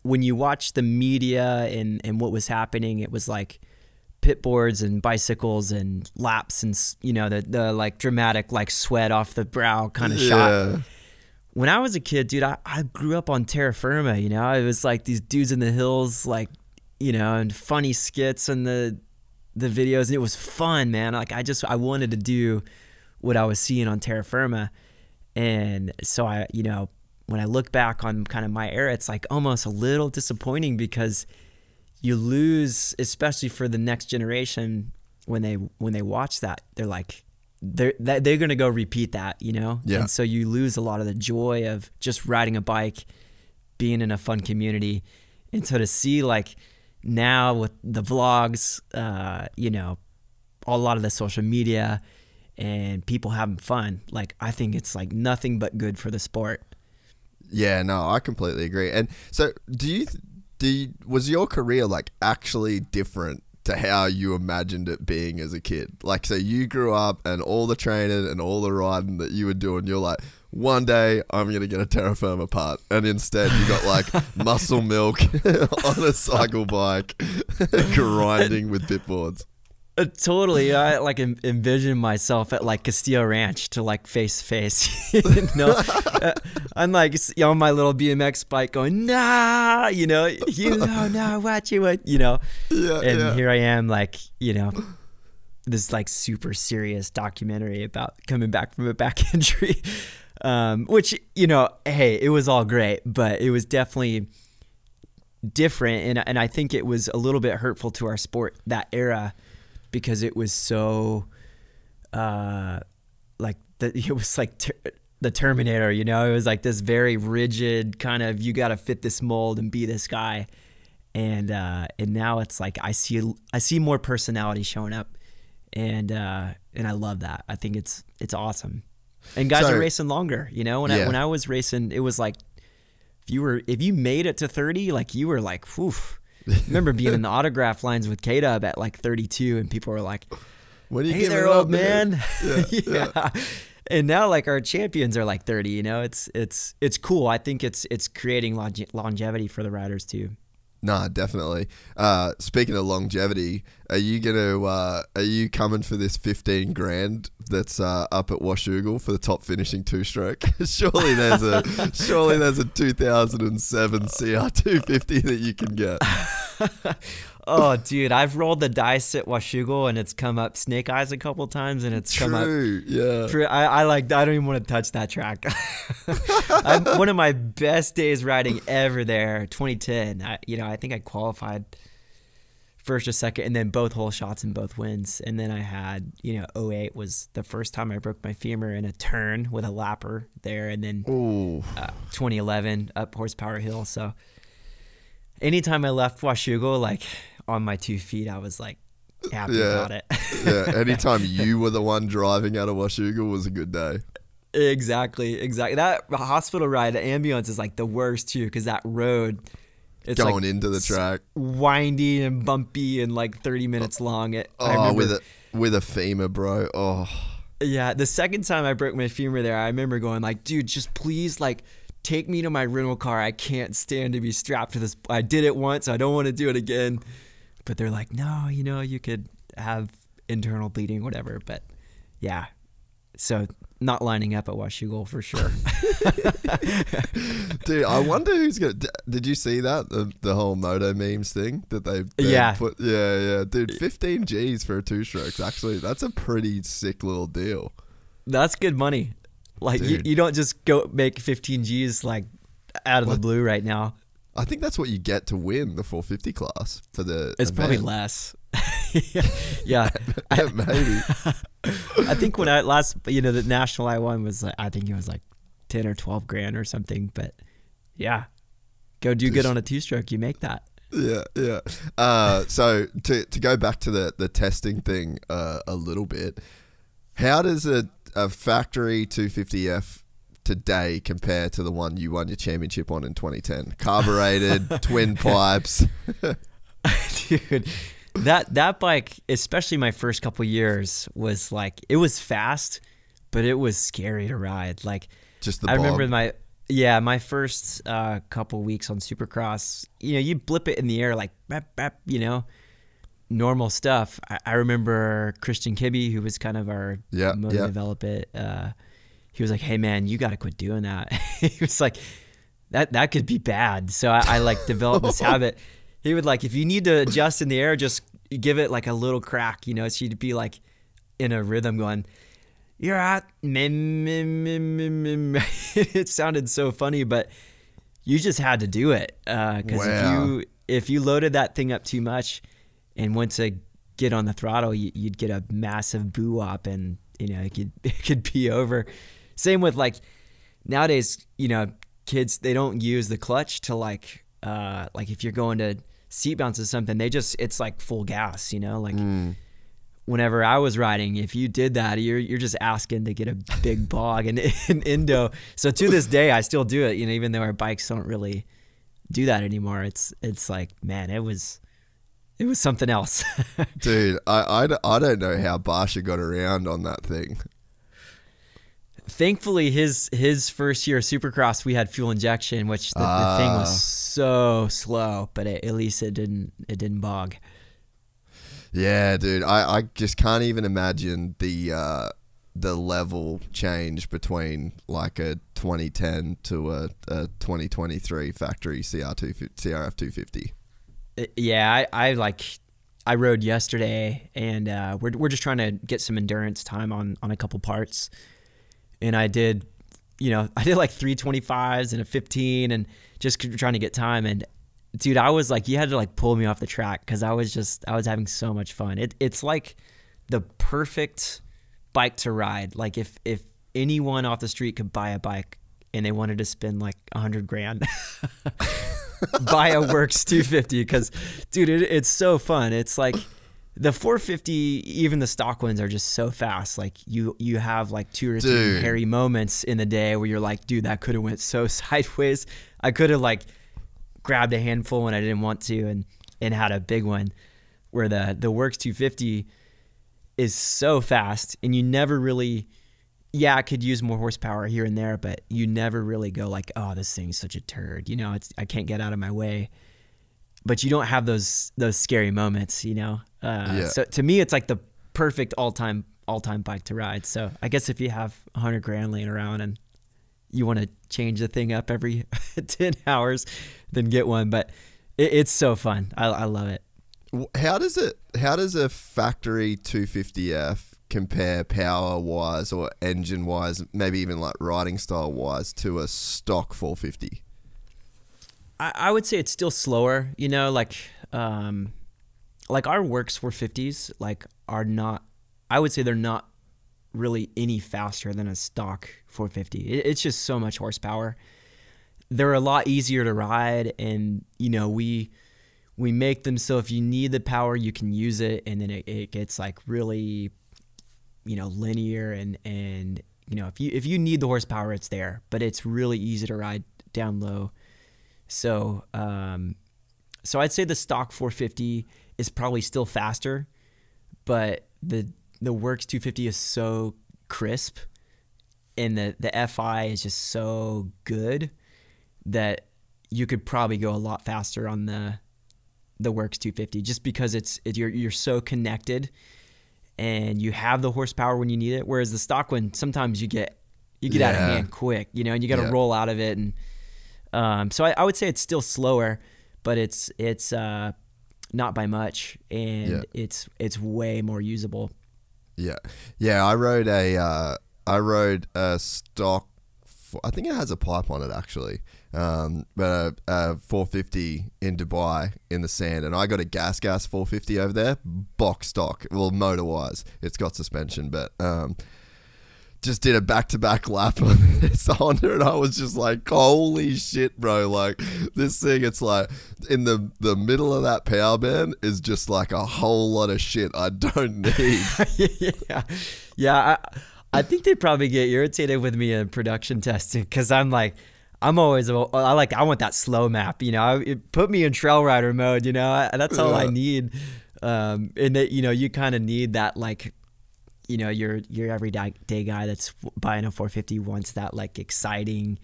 when you watch the media and what was happening, it was like pit boards and bicycles and laps and, you know, the like dramatic like sweat off the brow kind of shot. When I was a kid, dude, I grew up on terra firma, you know. It was like these dudes in the hills, like, you know, and funny skits and the videos, and it was fun, man. Like I wanted to do what I was seeing on terra firma. And so I, you know, when I look back on kind of my era, it's like almost a little disappointing because you lose, especially for the next generation, when they watch that, they're like, they're going to go repeat that, you know? Yeah. And so you lose a lot of the joy of just riding a bike, being in a fun community. And so to see like now with the vlogs, you know, a lot of the social media and people having fun, like I think it's like nothing but good for the sport. Yeah, no, I completely agree. And so was your career like actually different to how you imagined it being as a kid? Like, so you grew up and all the training and all the riding that you were doing, you're like, one day I'm going to get a terra firma part. And instead you got like muscle milk on a cycle bike, grinding with pit boards. Totally. I like envision myself at like Castillo Ranch to like face to face, you know. I'm like on my little BMX bike going, nah, you know, watch it, what, you know. Yeah, and here I am, like, you know, this like super serious documentary about coming back from a back injury, which, you know, hey, it was all great, but it was definitely different, and I think it was a little bit hurtful to our sport that era. Because it was so, like it was like the Terminator, you know. It was like this very rigid kind of, you got to fit this mold and be this guy, and now it's like I see more personality showing up, and I love that. I think it's awesome, and guys are racing longer, you know. When I was racing, it was like if you made it to 30, like you were like, whew. I remember being in the autograph lines with K-Dub at like 32, and people were like, "What are you, hey there, old man?" Yeah. And now like our champions are like 30. You know, it's cool. I think it's creating longevity for the riders too. Nah, definitely. Speaking of longevity, are you coming for this 15 grand that's up at Washougal for the top finishing two-stroke? Surely there's a 2007 CR250 that you can get. Oh, dude, I've rolled the dice at Washougal and it's come up snake eyes a couple times, and it's come up. Yeah. I don't even want to touch that track. One of my best days riding ever there, 2010. I think I qualified first or second, and then both hole shots and both wins. And then I had, 08 was the first time I broke my femur in a turn with a lapper there, and then 2011 up Horsepower Hill. So anytime I left Washougal, like on my 2 feet, I was like happy about it. Yeah. Anytime you were the one driving out of Washougal was a good day. Exactly. That hospital ride, the ambulance is like the worst too, because that road, it's Going like into the track, windy and bumpy and like 30 minutes long. I remember, with a femur, bro. Oh, yeah. The second time I broke my femur there, I remember going like, dude, just please like take me to my rental car. I can't stand to be strapped to this. I did it once. I don't want to do it again. But they're like, no, you know, you could have internal bleeding, whatever. But yeah, so not lining up at Washougal for sure. Dude, I wonder who's gonna. Did you see that the whole moto memes thing that they put? Yeah, dude, 15 G's for a 2-strokes. Actually, that's a pretty sick little deal. That's good money. Like you don't just go make 15 G's like out of the blue right now. I think that's what you get to win the 450 class for the. It's probably less. Yeah, maybe. I think when I last, the national I won was like, I think it was like 10 or 12 grand or something. But yeah, go do good on a 2-stroke, you make that. Yeah. So to go back to the testing thing a little bit, how does a factory 250F today compare to the one you won your championship on in 2010? Carbureted, twin pipes. Dude, that bike, especially my first couple years, was like, it was fast, but it was scary to ride. Like, just the I remember my first couple weeks on Supercross, you blip it in the air like bap, bap, normal stuff. I remember Christian Kibbe, who was kind of our motor develop it. He was like, hey man, you got to quit doing that. He was like, that could be bad. So I like developed this habit. He would like, if you need to adjust in the air, just give it like a little crack, so you'd be like in a rhythm going, you're at mim, mim, mim, mim, mim. It sounded so funny, but you just had to do it. Cause if you loaded that thing up too much and went to get on the throttle, you'd get a massive boo-wop and, it could be over. Same with like nowadays, kids, they don't use the clutch to like if you're going to seat bounce or something, it's like full gas, whenever I was riding, if you did that, you're just asking to get a big bog and Indo. So to this day, I still do it, even though our bikes don't really do that anymore. It's like, man, it was something else. Dude, I don't know how Barsha got around on that thing. Thankfully, his first year of Supercross, we had fuel injection, which the thing was so slow, but at least it didn't bog. Yeah, dude, I just can't even imagine the level change between like a 2010 to a 2023 factory CRF 250. Yeah, I rode yesterday, and we're just trying to get some endurance time on a couple parts. And I did like 325s and a 15 and just trying to get time. And dude, I was like, you had to like pull me off the track because I was having so much fun. It's like the perfect bike to ride. Like if anyone off the street could buy a bike and they wanted to spend like $100 grand, buy a Works 250 because dude, it's so fun. It's like, the 450, even the stock ones are just so fast. Like you have like 2 or 3 hairy moments in the day where you're like, dude, that could have went so sideways. I could have like grabbed a handful when I didn't want to and had a big one. Where the Works 250 is so fast and you never really, it could use more horsepower here and there, but you never really go like, oh, this thing's such a turd. I can't get out of my way. But you don't have those scary moments, So to me, it's like the perfect all-time bike to ride. So I guess if you have $100 grand laying around and you want to change the thing up every 10 hours, then get one. But it's so fun. I love it. How does a factory 250F compare power-wise or engine-wise, maybe even like riding style-wise, to a stock 450? I would say it's still slower, like our Works 450s are not, I would say they're not really any faster than a stock 450. It's just so much horsepower. They're a lot easier to ride, and we make them so if you need the power, you can use it, and then it gets like really, linear and you know, if you need the horsepower, it's there, but it's really easy to ride down low. So, so I'd say the stock 450 is probably still faster, but the Works 250 is so crisp, and the FI is just so good that you could probably go a lot faster on the Works 250, just because you're so connected and you have the horsepower when you need it. Whereas the stock one, sometimes you get out of hand quick, you know, and you got to roll out of it. And so I would say it's still slower, but it's not by much, and it's way more usable. Yeah. I rode a stock. I think it has a pipe on it actually, but a 450 in Dubai in the sand, and I got a gas 450 over there, box stock. Well, motor wise, it's got suspension, but just did a back-to-back lap on this Honda, and I was just like, holy shit, bro. Like, this thing, it's like, in the middle of that power band is just like a whole lot of shit I don't need. Yeah. I think they probably get irritated with me in production testing, because I'm like, I want that slow map, you know. It put me in trail rider mode, you know. That's all I need. And that, you know, you kind of need that, like, you know, your everyday guy that's buying a 450 wants that, like, exciting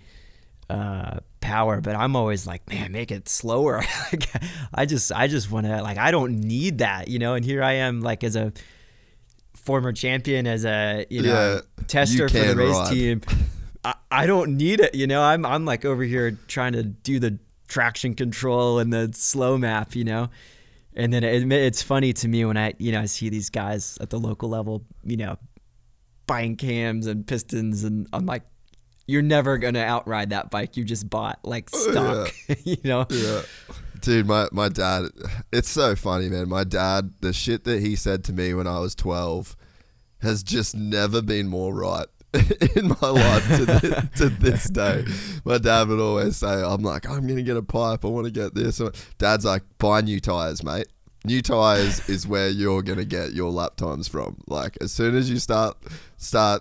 power. But I'm always like, man, make it slower. I just want to, like, I don't need that, you know. And here I am, like, as a former champion, as a, you know, tester for the race team. I don't need it, you know. I'm like over here trying to do the traction control and the slow map, you know. And then it's funny to me when I see these guys at the local level, you know, buying cams and pistons, and I'm like, you're never gonna outride that bike you just bought, like, stock. You know. Yeah. Dude, my dad, it's so funny, man. My dad, the shit that he said to me when I was 12 has just never been more right in my life to this day. My dad would always say, I'm like, I'm going to get a pipe, I want to get this. Dad's like, buy new tires, mate. New tires is where you're going to get your lap times from. Like, as soon as you start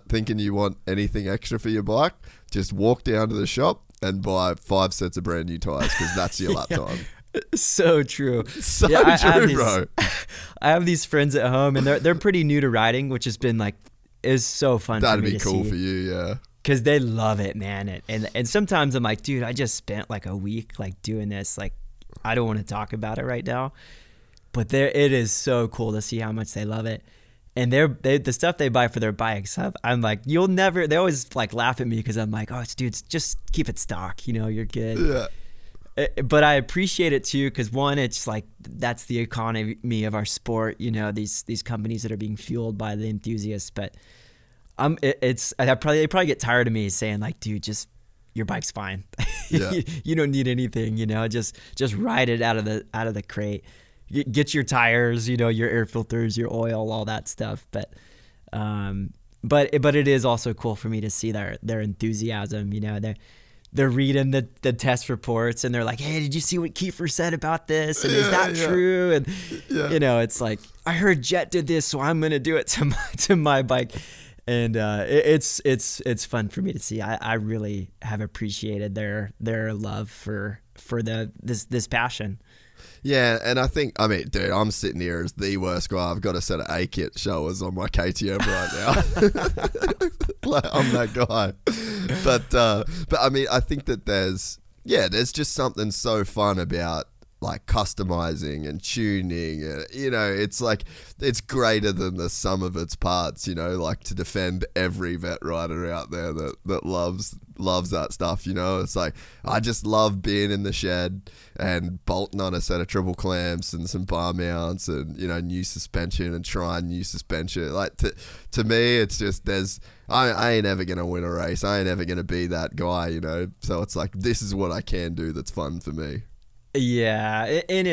thinking you want anything extra for your bike, just walk down to the shop and buy 5 sets of brand new tires, because that's your lap time. So true. So true, bro. I have these friends at home, and they're pretty new to riding, which has been, like, is so fun. That'd for me be to cool see. for you, yeah. Because they love it, man. And sometimes I'm like, dude, I just spent like a week, like, doing this. Like, I don't want to talk about it right now, but it is so cool to see how much they love it. And the stuff they buy for their bikes, I'm like, you'll never. They always, like, laugh at me because I'm like, oh, dude, just keep it stock. You know, you're good. Yeah. But I appreciate it too, because one, it's like, that's the economy of our sport. You know, these companies that are being fueled by the enthusiasts. But they probably get tired of me saying, like, dude, just, your bike's fine. Yeah. You don't need anything, you know. Just ride it out of the crate. Get your tires, you know, your air filters, your oil, all that stuff. But it is also cool for me to see their enthusiasm. You know, they're reading the test reports, and they're like, hey, did you see what Kiefer said about this? And is that true? And you know, it's like, I heard Jett did this, so I'm gonna do it to my bike. And it's fun for me to see. I really have appreciated their love for this passion. Yeah, and I think, I mean, dude, I'm sitting here as the worst guy. I've got a set of A-kit showers on my KTM right now. Like, I'm that guy. But I mean, I think that there's just something so fun about, like, customizing and tuning, and, you know, it's like, it's greater than the sum of its parts, you know, like, to defend every vet rider out there that loves that stuff, you know. It's like, I just love being in the shed and bolting on a set of triple clamps and some bar mounts and, you know, new suspension and trying new suspension. Like, to me, it's just, I ain't ever gonna win a race, I ain't ever gonna be that guy, you know. So it's like, this is what I can do that's fun for me. Yeah, and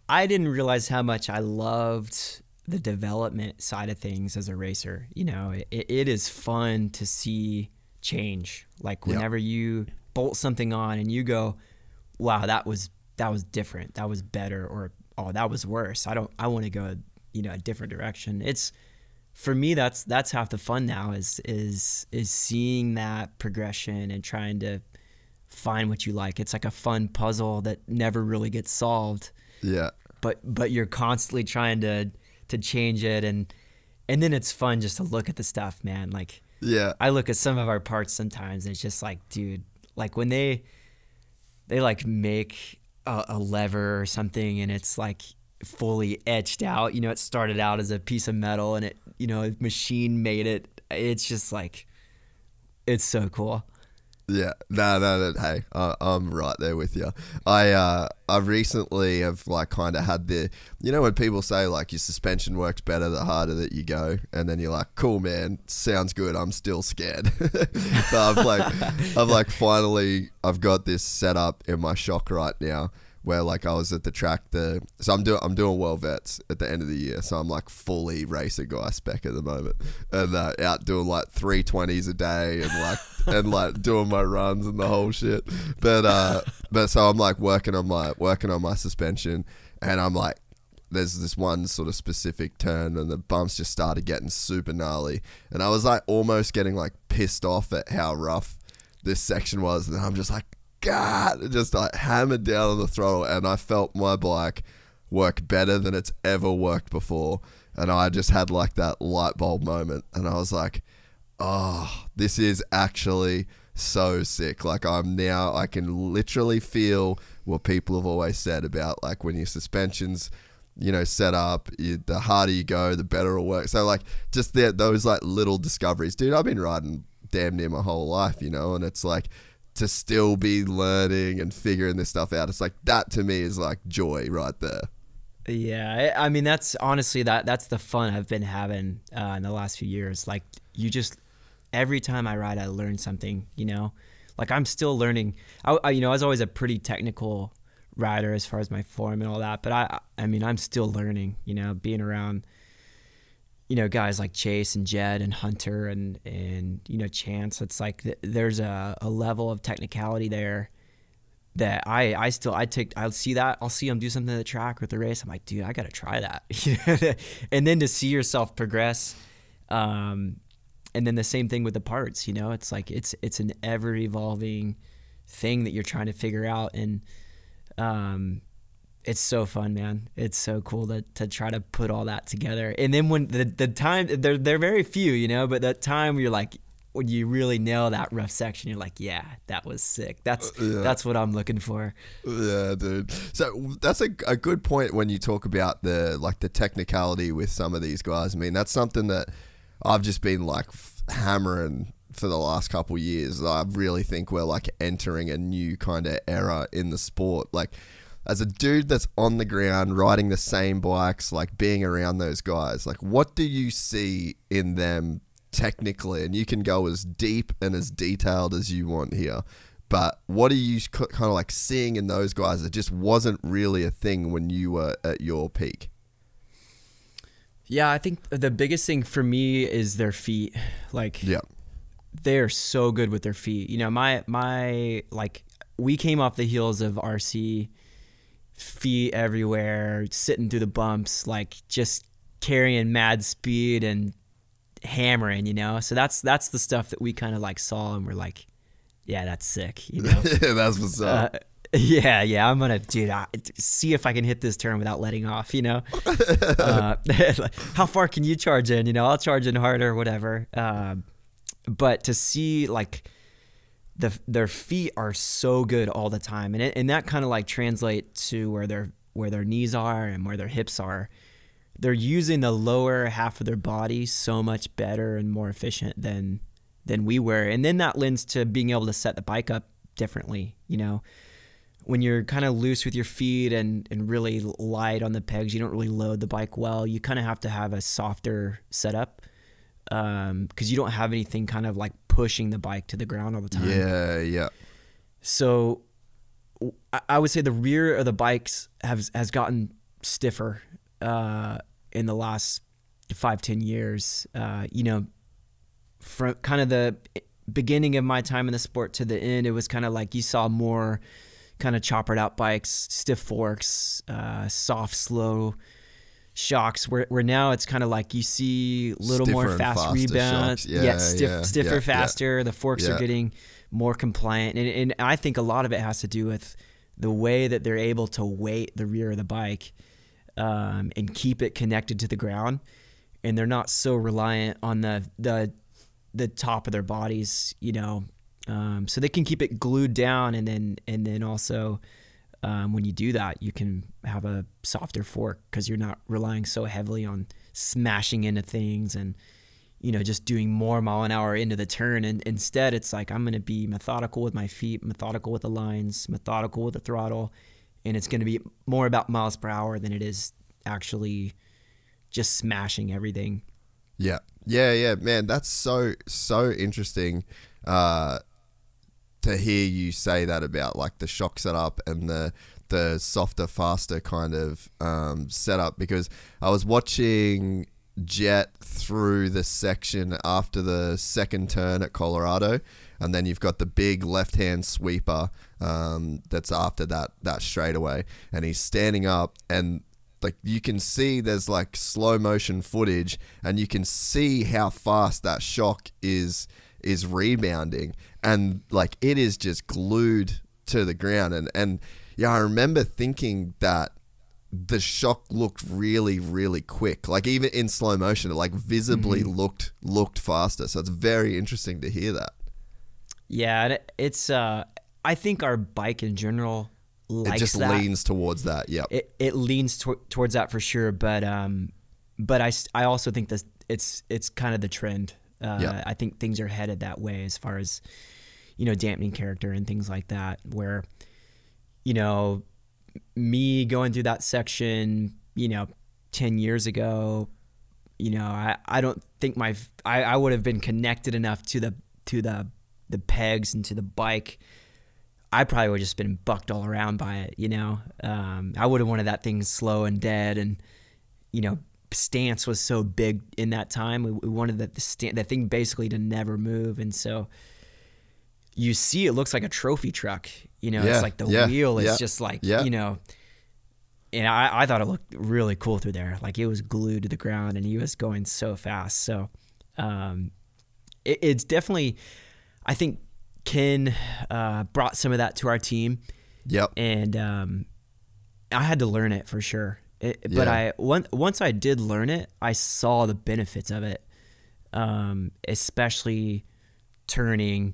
I didn't realize how much I loved the development side of things as a racer. You know, it is fun to see change. Like, whenever you bolt something on and you go, wow, that was different, that was better, or, oh, that was worse, I want to go, you know, a different direction. It's for me, that's half the fun now is seeing that progression and trying to find what you like. It's like a fun puzzle that never really gets solved. Yeah. But you're constantly trying to change it, and then it's fun just to look at the stuff, man. Like, yeah, I look at some of our parts sometimes and it's just like, dude, like when they like make a lever or something and it's like fully etched out, you know, it started out as a piece of metal and it, you know, a machine made it. It's just like, it's so cool. Yeah, no. Hey, I'm right there with you. I recently have like kind of had the, you know, when people say like your suspension works better the harder that you go, and then you're like, cool, man, sounds good. I'm still scared. So I've finally got this set up in my shock right now. Where like I was at the track, so I'm doing World Vets at the end of the year, so I'm like fully racer guy spec at the moment, and out doing like 320s a day and like doing my runs and the whole shit. But so I'm like working on my suspension, and I'm like, there's this one sort of specific turn, and the bumps just started getting super gnarly, and I was like almost getting like pissed off at how rough this section was, and I'm just like, God, just like hammered down on the throttle, and I felt my bike work better than it's ever worked before. And I just had like that light bulb moment, and I was like, oh, this is actually so sick. Like I can literally feel what people have always said about like when your suspension's, you know, set up, the harder you go, the better it'll work. So like just those like little discoveries, dude, I've been riding damn near my whole life, you know, and it's like, to still be learning and figuring this stuff out, it's like that to me is like joy right there. Yeah, I mean that's honestly that's the fun I've been having in the last few years. Like you just, every time I ride, I learn something. You know, like I'm still learning. I you know, I was always a pretty technical rider as far as my form and all that, but I mean I'm still learning. You know, being around, you know, guys like Chase and Jett and Hunter and you know, Chance. It's like there's a level of technicality there that I'll see that. I'll see them do something at the track or at the race. I'm like, dude, I got to try that. And then to see yourself progress. And then the same thing with the parts, you know, it's like, it's an ever evolving thing that you're trying to figure out. And, it's so fun, man. It's so cool to try to put all that together. And then when the time, they're very few, you know, but that time where you're like, when you really nail that rough section, you're like, yeah, that was sick. That's what I'm looking for. Yeah, dude. So that's a good point when you talk about the technicality with some of these guys. I mean, that's something that I've just been like hammering for the last couple of years. I really think we're like entering a new kind of era in the sport. Like, as a dude that's on the ground riding the same bikes, like being around those guys, like what do you see in them technically? And you can go as deep and as detailed as you want here, but what are you kind of like seeing in those guys that just wasn't really a thing when you were at your peak? Yeah, I think the biggest thing for me is their feet. Like, yeah, they're so good with their feet. You know, my like, we came off the heels of RC, feet everywhere, sitting through the bumps, like just carrying mad speed and hammering, you know. So that's the stuff that we kind of like saw and we're like, yeah, that's sick, you know. Yeah, that's what's up. Yeah, I'm gonna, dude, see if I can hit this turn without letting off, you know. How far can you charge in? You know, I'll charge in harder, whatever. But to see like their feet are so good all the time, and that kind of like translate to where their knees are and where their hips are. They're using the lower half of their body so much better and more efficient than we were, and then that lends to being able to set the bike up differently. You know, when you're kind of loose with your feet and really light on the pegs, you don't really load the bike well. You kind of have to have a softer setup because you don't have anything kind of like pushing the bike to the ground all the time. Yeah. So I would say the rear of the bikes has gotten stiffer in the last 5-10 years. You know, from kind of the beginning of my time in the sport to the end, it was kind of like you saw more kind of choppered out bikes, stiff forks, soft, slow shocks where now it's kind of like you see a little Stiffer more and fast faster rebounds. shocks. Stiffer, faster. The forks Yeah. are getting more compliant. And I think a lot of it has to do with the way that they're able to weight the rear of the bike and keep it connected to the ground. And they're not so reliant on the top of their bodies, you know, so they can keep it glued down. And then also when you do that, you can have a softer fork because you're not relying so heavily on smashing into things and, you know, just doing more mile an hour into the turn. And instead it's like, I'm going to be methodical with my feet, methodical with the lines, methodical with the throttle. And it's going to be more about miles per hour than it is actually just smashing everything. Yeah, man, that's so interesting to hear you say that about like the shock setup and the softer, faster kind of setup, because I was watching Jett through the section after the second turn at Colorado, and then you've got the big left-hand sweeper that's after that straightaway, and he's standing up, and like you can see there's like slow motion footage, and you can see how fast that shock is rebounding, and like it is just glued to the ground. And yeah, I remember thinking that the shock looked really, really quick. Like even in slow motion, it like visibly looked faster. So it's very interesting to hear that. Yeah, and it's I think our bike in general likes it just that. leans towards that. Yeah, it leans towards that for sure. But I also think that it's kind of the trend. I think things are headed that way as far as, you know, dampening character and things like that, where, you know, me going through that section, you know, 10 years ago, you know, I don't think I would have been connected enough to the pegs and to the bike. I probably would have just been bucked all around by it, you know. I would have wanted that thing slow and dead, and, you know, stance was so big in that time. We wanted that that thing basically to never move. And so you see it looks like a trophy truck, you know. It's like the wheel is just like, you know, and I thought it looked really cool through there. Like it was glued to the ground and he was going so fast. So it's definitely, I think Ken brought some of that to our team. Yep. And I had to learn it for sure. But once I did learn it, I saw the benefits of it, especially turning.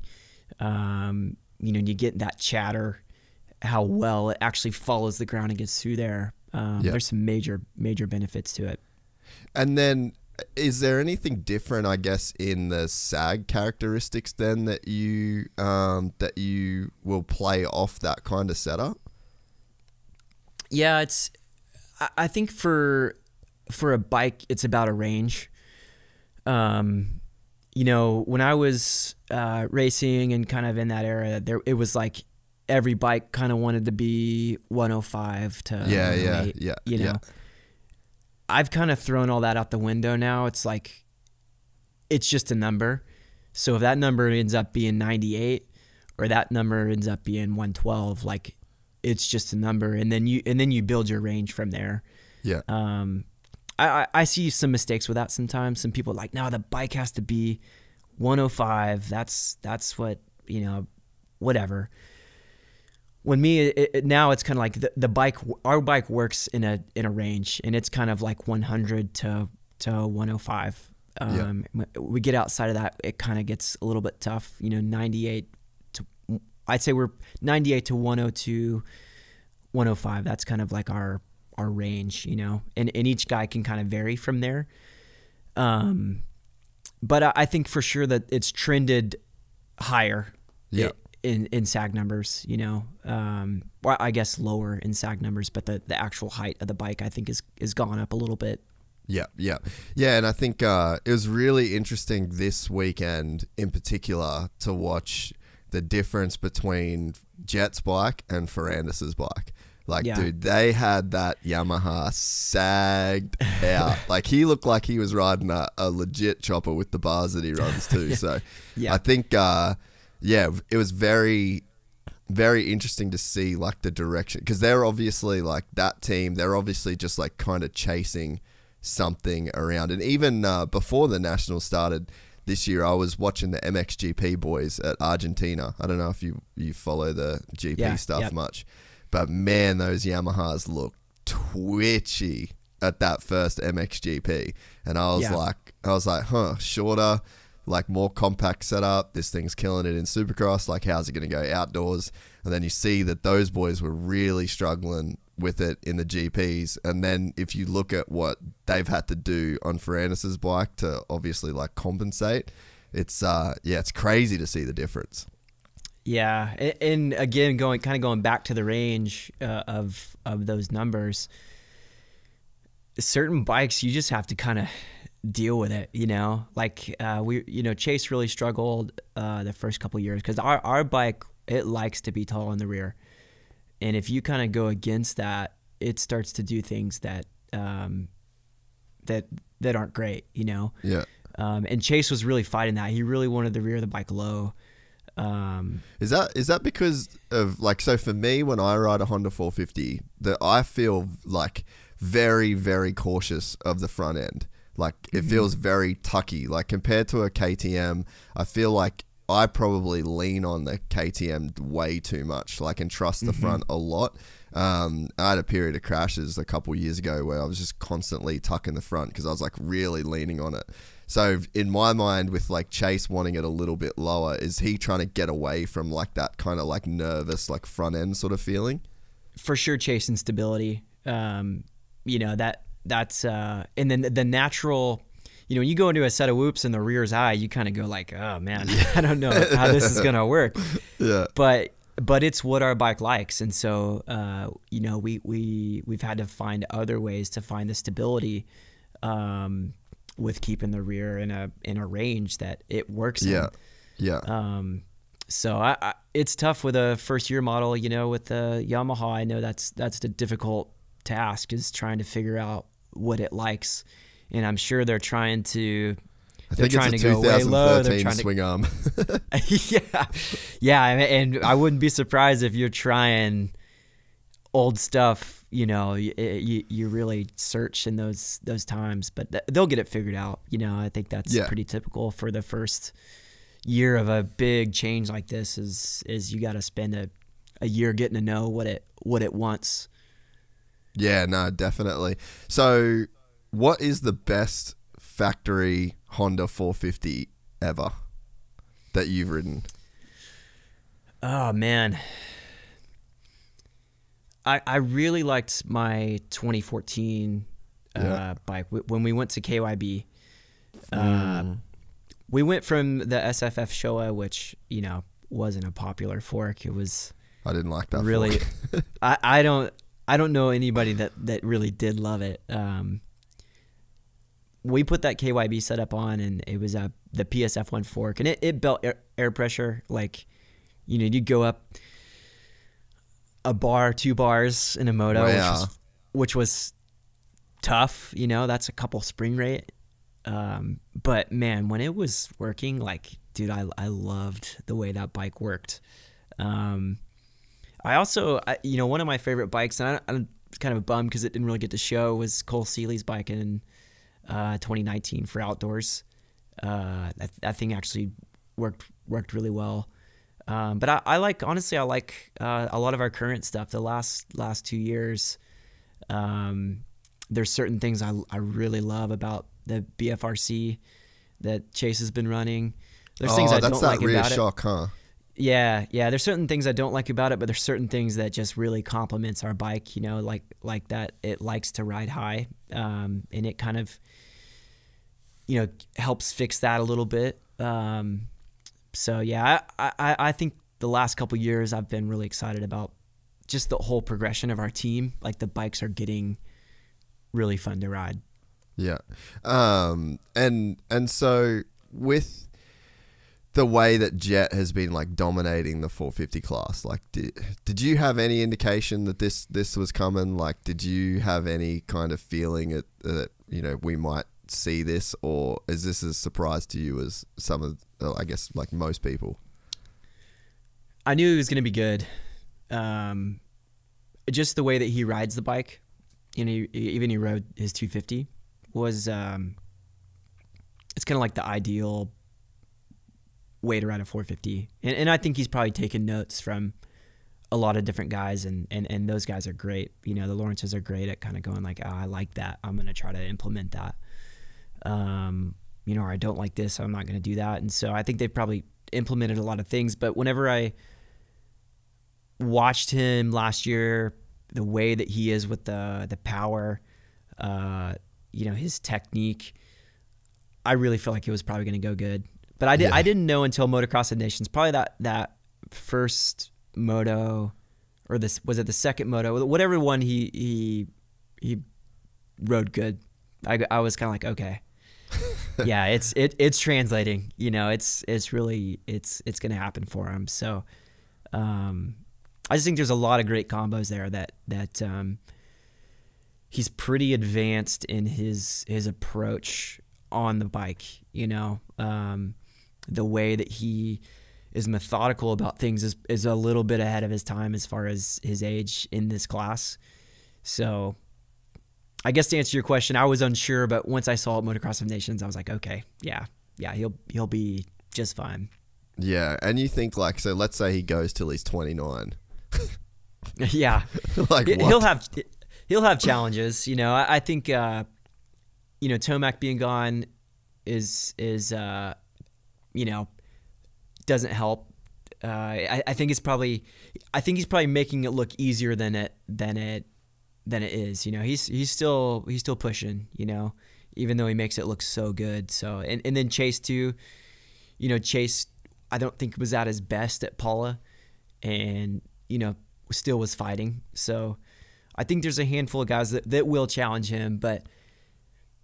You know, you get that chatter, how well it actually follows the ground and gets through there. There's some major benefits to it. And then, is there anything different, I guess, in the sag characteristics then that you will play off that kind of setup? Yeah, I think for a bike, it's about a range. You know, when I was racing and kind of in that era, it was like every bike kind of wanted to be 105 to 108, you know. I've kind of thrown all that out the window now. It's like, it's just a number. So if that number ends up being 98 or that number ends up being 112, like it's just a number. And then you build your range from there. Yeah. I see some mistakes with that sometimes. Some people are like, no, the bike has to be 105. That's what, you know, whatever. When now it's kind of like the bike, our bike works in a range, and it's kind of like 100 to 105. We get outside of that, it kind of gets a little bit tough. You know, 98 to, I'd say we're 98 to 102, 105. That's kind of like our range, you know, and each guy can kind of vary from there. But I think for sure that it's trended higher. Yeah. In sag numbers, you know, well, I guess lower in sag numbers, but the actual height of the bike, I think, is gone up a little bit. Yeah. And I think it was really interesting this weekend in particular to watch the difference between Jett's bike and Ferrandis's bike. Like, dude, they had that Yamaha sagged out. Like, he looked like he was riding a legit chopper with the bars that he runs too. So I think... it was very, very interesting to see like the direction, because they're obviously like that team. They're obviously just like kind of chasing something around. And even before the Nationals started this year, I was watching the MXGP boys at Argentina. I don't know if you follow the GP stuff much, but man, those Yamahas look twitchy at that first MXGP. And I was like, huh, shorter, like more compact setup. This thing's killing it in Supercross. Like, how's it going to go outdoors? And then you see that those boys were really struggling with it in the GPs. And then if you look at what they've had to do on Ferrandis's bike to obviously like compensate, it's it's crazy to see the difference. Yeah, and again, going back to the range of those numbers, certain bikes you just have to kind of deal with it, you know. Like Chase really struggled the first couple years because our bike, it likes to be tall in the rear, and if you kind of go against that, it starts to do things that that aren't great, you know. Yeah. And Chase was really fighting that. He really wanted the rear of the bike low. Is that because of like, so for me, when I ride a Honda 450, that I feel like very, very cautious of the front end. Like it feels very tucky. Like compared to a KTM, I feel like I probably lean on the KTM way too much, like, and trust the front a lot. I had a period of crashes a couple years ago where I was just constantly tucking the front because I was like really leaning on it. So in my mind, with like Chase wanting it a little bit lower, is he trying to get away from like that kind of like nervous, like front end sort of feeling? For sure, chasing stability. That's and then the natural, you know, when you go into a set of whoops and the rear's high, you kind of go like, oh man, I don't know how this is gonna work. Yeah. But it's what our bike likes, and so we've had to find other ways to find the stability with keeping the rear in a range that it works in. Yeah. So it's tough with a first year model, you know, with the Yamaha. I know that's the difficult task, is trying to figure out what it likes, and I'm sure they're trying to. I think it's a 2013 swing arm. yeah, and I wouldn't be surprised if you're trying old stuff. You know, you really search in those times, but they'll get it figured out. You know, I think that's pretty typical for the first year of a big change like this. Is you got to spend a year getting to know what it wants. Yeah, no, definitely. So, what is the best factory Honda 450 ever that you've ridden? Oh man, I really liked my 2014 bike when we went to KYB. We went from the SFF Showa, which, you know, wasn't a popular fork. It was. I didn't like that. Really, fork. I don't know anybody that really did love it. We put that KYB setup on, and it was the PSF1 fork, and it built air pressure. Like, you know, you'd go up a bar, 2 bars in a moto, which was tough. You know, that's a couple spring rate. But man, when it was working, like, dude, I loved the way that bike worked. I also, one of my favorite bikes, and I'm kind of bummed because it didn't really get to show, was Cole Seeley's bike in 2019 for outdoors. That thing actually worked really well. But I like a lot of our current stuff. The last 2 years, there's certain things I really love about the BFRC that Chase has been running. There's things I don't like about it. That's that rear shock, huh? Yeah. There's certain things I don't like about it, but there's certain things that just really complements our bike. You know, like that it likes to ride high, and it kind of, you know, helps fix that a little bit. So yeah, I think the last couple of years I've been really excited about just the whole progression of our team. Like, the bikes are getting really fun to ride. Yeah. And so with the way that Jett has been like dominating the 450 class, like did you have any indication that this was coming? Like, did you have any kind of feeling that you know, we might see this, or is this as surprise to you as some of, I guess, like most people? I knew he was going to be good. Just the way that he rides the bike, you know, he rode his 250 it's kind of like the ideal weight around a 450. And I think he's probably taken notes from a lot of different guys, and those guys are great. You know, the Lawrences are great at kind of going like, oh, I like that, I'm going to try to implement that. You know, or I don't like this, I'm not going to do that. And so I think they've probably implemented a lot of things. But whenever I watched him last year, the way that he is with the power, you know, his technique, I really feel like it was probably going to go good. But I didn't know until Motocross of Nations, probably that first moto, or was it the second moto, whatever one he rode good. I was kind of like, okay, yeah, it's translating. You know, it's really going to happen for him. So I just think there's a lot of great combos there that he's pretty advanced in his approach on the bike. You know, the way that he is methodical about things is a little bit ahead of his time as far as his age in this class. So I guess to answer your question, I was unsure, but once I saw Motocross of Nations, I was like, okay, yeah, he'll be just fine. Yeah, and you think like, so let's say he goes till he's 29. Yeah, like he'll have challenges. You know, I think you know, Tomac being gone is you know, doesn't help. I think he's probably making it look easier than it is. You know, he's still pushing, you know, even though he makes it look so good. So and then Chase too, you know, Chase I don't think was at his best at Paula, and you know, still was fighting. So I think there's a handful of guys that will challenge him, but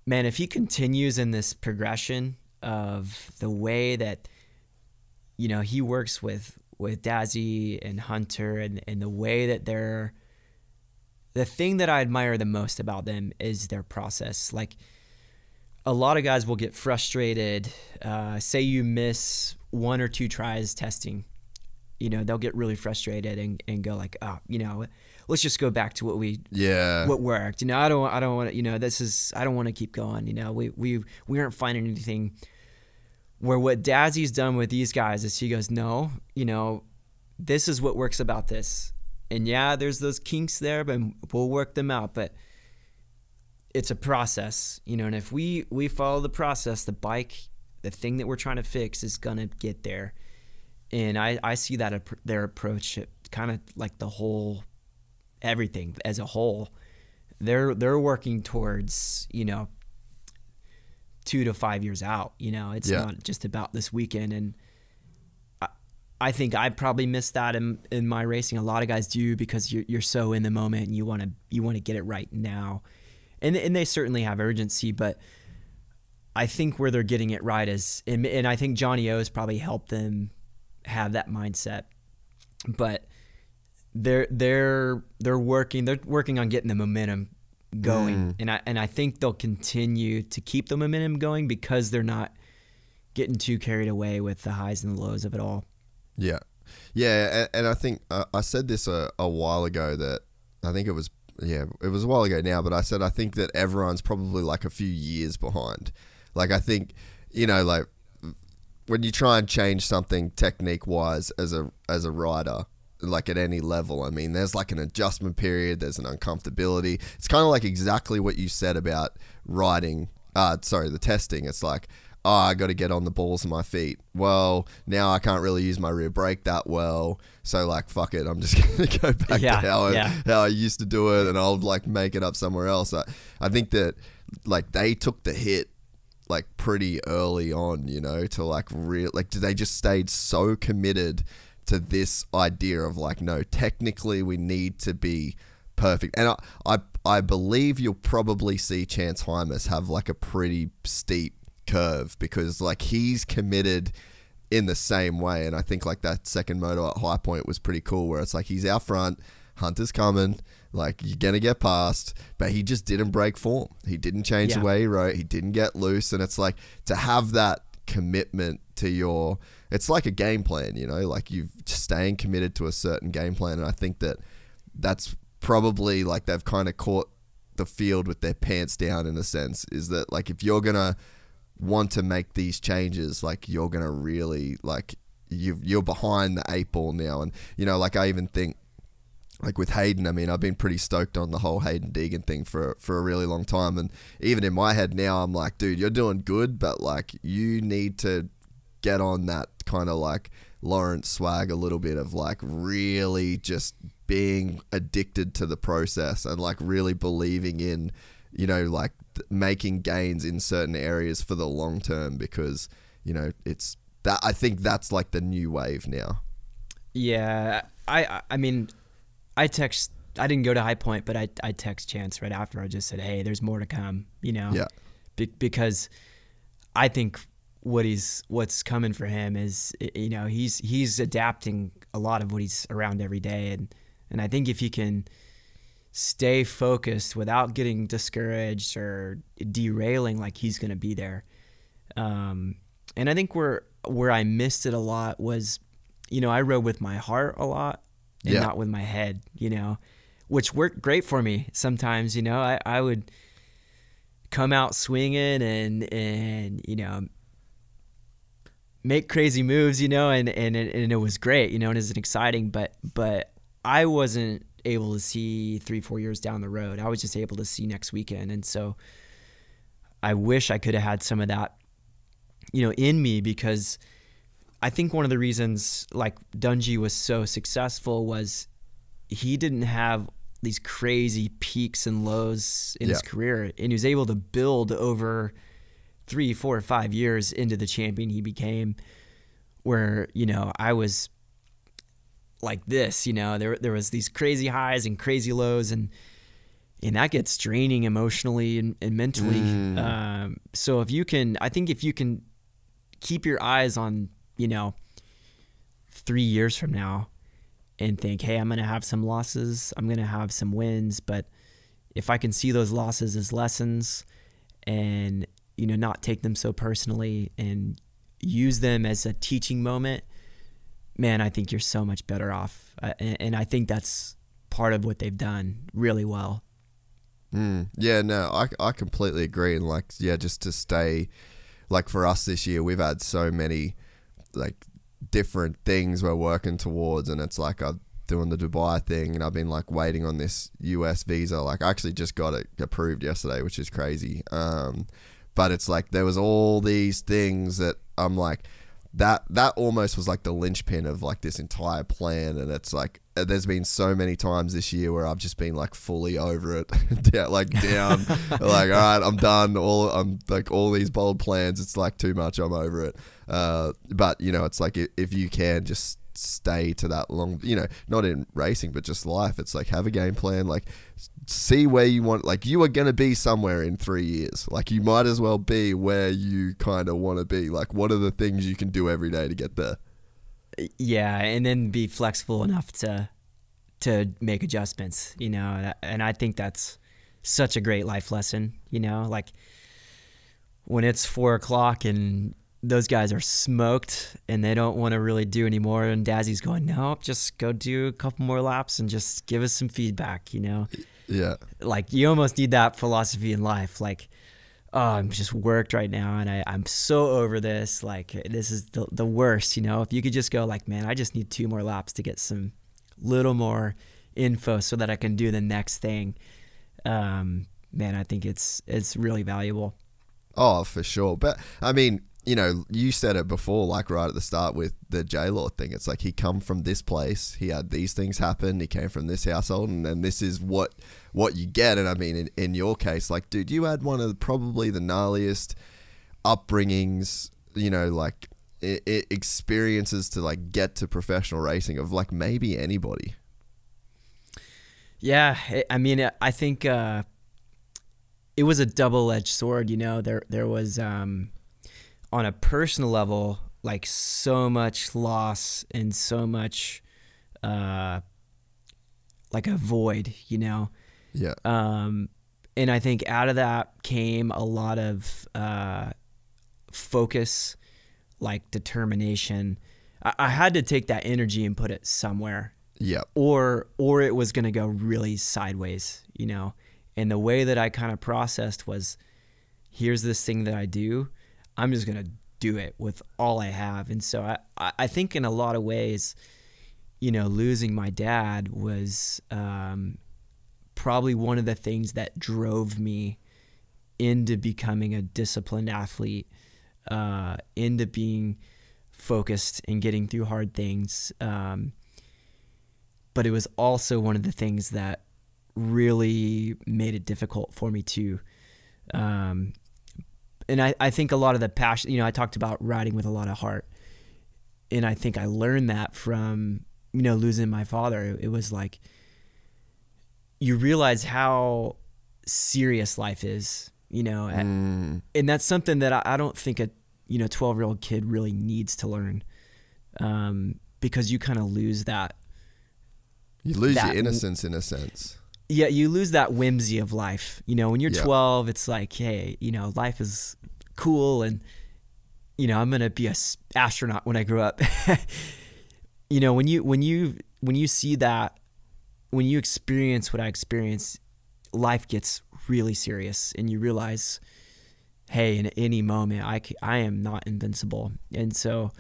man, if he continues in this progression of the way that, you know, he works with Dazzy and Hunter, and the way that the thing that I admire the most about them is their process. Like, a lot of guys will get frustrated. Say you miss 1 or 2 tries testing, you know, they'll get really frustrated and go like, oh, you know, let's just go back to what worked. You know, I don't want to, you know, I don't want to keep going. You know, we aren't finding anything. Where what Dazzy's done with these guys is he goes, no, you know, this is what works about this. And yeah, there's those kinks there, but we'll work them out. But it's a process, you know, and if we follow the process, the bike, the thing that we're trying to fix is going to get there. And I see that their approach, kind of like the whole, everything as a whole, they're working towards, you know, 2 to 5 years out. You know, it's not just about this weekend. And I think I probably missed that in my racing. A lot of guys do, because you're so in the moment and you want to get it right now. And they certainly have urgency, but I think where they're getting it right is, and I think Johnny O has probably helped them have that mindset. But they're working on getting the momentum going, and I think they'll continue to keep the momentum going because they're not getting too carried away with the highs and the lows of it all. Yeah, and I think I said this a while ago, that I think it was a while ago now, but I said I think that everyone's probably like a few years behind. Like, I think, you know, like when you try and change something technique wise as a rider, like at any level, I mean, there's like an adjustment period, there's an uncomfortability. It's kind of like exactly what you said about riding, the testing. It's like, oh, I got to get on the balls of my feet. Well, now I can't really use my rear brake that well, so like, fuck it, I'm just going to go back to how I used to do it, and I'll like make it up somewhere else. I think that like they took the hit like pretty early on, you know, to like they just stayed so committed to this idea of like, no, technically we need to be perfect. And I believe you'll probably see Chance Hymas have like a pretty steep curve, because like he's committed in the same way. And I think like that second moto at High Point was pretty cool, where it's like he's out front, Hunter's coming, like you're gonna get past, but he just didn't break form. He didn't change the way he rode. He didn't get loose. And it's like, to have that commitment to it's like a game plan, you know, like you've staying committed to a certain game plan. And I think that that's probably like they've kind of caught the field with their pants down in a sense, is that like if you're gonna want to make these changes, like you're gonna really like you're behind the 8 ball now. And you know, like I even think like with Hayden, I mean, I've been pretty stoked on the whole Hayden Deegan thing for a really long time, and even in my head now I'm like, dude, you're doing good, but like you need to get on that kind of like Lawrence swag a little bit of like really just being addicted to the process and like really believing in, you know, like making gains in certain areas for the long term, because you know it's that, I think that's like the new wave now. Yeah, I mean, I didn't go to High Point, but I text Chance right after. I just said, hey, there's more to come, you know. Yeah. Because I think what's coming for him is, you know, he's adapting a lot of what he's around every day, and I think if he can stay focused without getting discouraged or derailing, like he's going to be there. And I think where I missed it a lot was, you know, I rode with my heart a lot and not with my head, you know, which worked great for me sometimes. You know, I would come out swinging and you know, make crazy moves, you know, and it was great, you know, and it's exciting, but I wasn't able to see 3-4 years down the road. I was just able to see next weekend. And so I wish I could have had some of that, you know, in me, because I think one of the reasons like Dungey was so successful was he didn't have these crazy peaks and lows in his career, and he was able to build over 3, 4, 5 years into the champion he became, where, you know, I was like this, you know, there was these crazy highs and crazy lows, and that gets draining emotionally and mentally. So I think if you can keep your eyes on, you know, 3 years from now and think, hey, I'm going to have some losses, I'm going to have some wins, but if I can see those losses as lessons and, you know, not take them so personally and use them as a teaching moment, man, I think you're so much better off. And I think that's part of what they've done really well. Yeah, no, I completely agree. And like, yeah, just to stay, like for us this year, we've had so many like different things we're working towards, and it's like I'm doing the Dubai thing, and I've been like waiting on this US visa. Like I actually just got it approved yesterday, which is crazy. But it's like there was all these things that I'm like, that almost was like the linchpin of like this entire plan. And it's like there's been so many times this year where I've just been like fully over it, down like all right, I'm done. I'm like all these bold plans, it's like too much, I'm over it. But you know, it's like if you can just stay to that long, you know, not in racing but just life, it's like have a game plan, like see where you want, like you are going to be somewhere in 3 years, like you might as well be where you kind of want to be. Like what are the things you can do every day to get there? Yeah, and then be flexible enough to make adjustments, you know, and I think that's such a great life lesson, you know, like when it's 4 o'clock and those guys are smoked and they don't want to really do anymore, and Dazzy's going, no, just go do a couple more laps and just give us some feedback, you know. Yeah, like you almost need that philosophy in life, like, oh, I'm just worked right now and I'm so over this, like this is the worst, you know. If you could just go like, man, I just need 2 more laps to get some little more info so that I can do the next thing, man, I think it's really valuable. Oh, for sure. But I mean, you know, you said it before, like right at the start with the J-Law thing. It's like he come from this place, he had these things happen, he came from this household, and then this is what you get. And I mean, in your case, like, dude, you had one of probably the gnarliest upbringings, you know, like experiences to like get to professional racing of like maybe anybody. Yeah, I mean, I think it was a double-edged sword, you know. There was on a personal level, like so much loss and so much like a void, you know. Yeah. And I think out of that came a lot of focus, like determination. I had to take that energy and put it somewhere. Yeah. Or it was going to go really sideways, you know. And the way that I kind of processed was, here's this thing that I do. I'm just going to do it with all I have. And so I think in a lot of ways, you know, losing my dad was probably one of the things that drove me into becoming a disciplined athlete, into being focused and getting through hard things. But it was also one of the things that really made it difficult for me too. And I think a lot of the passion, you know, I talked about riding with a lot of heart, and I think I learned that from, you know, losing my father. It was like, you realize how serious life is, you know, and that's something that I don't think a, you know, 12-year-old kid really needs to learn, because you kind of lose that. You lose your innocence in a sense. Yeah, you lose that whimsy of life. You know, when you're 12, it's like, hey, you know, life is cool, and, you know, I'm gonna be a astronaut when I grow up. You know, when you see that, when you experience what I experienced, life gets really serious, and you realize, hey, in any moment, I am not invincible, and so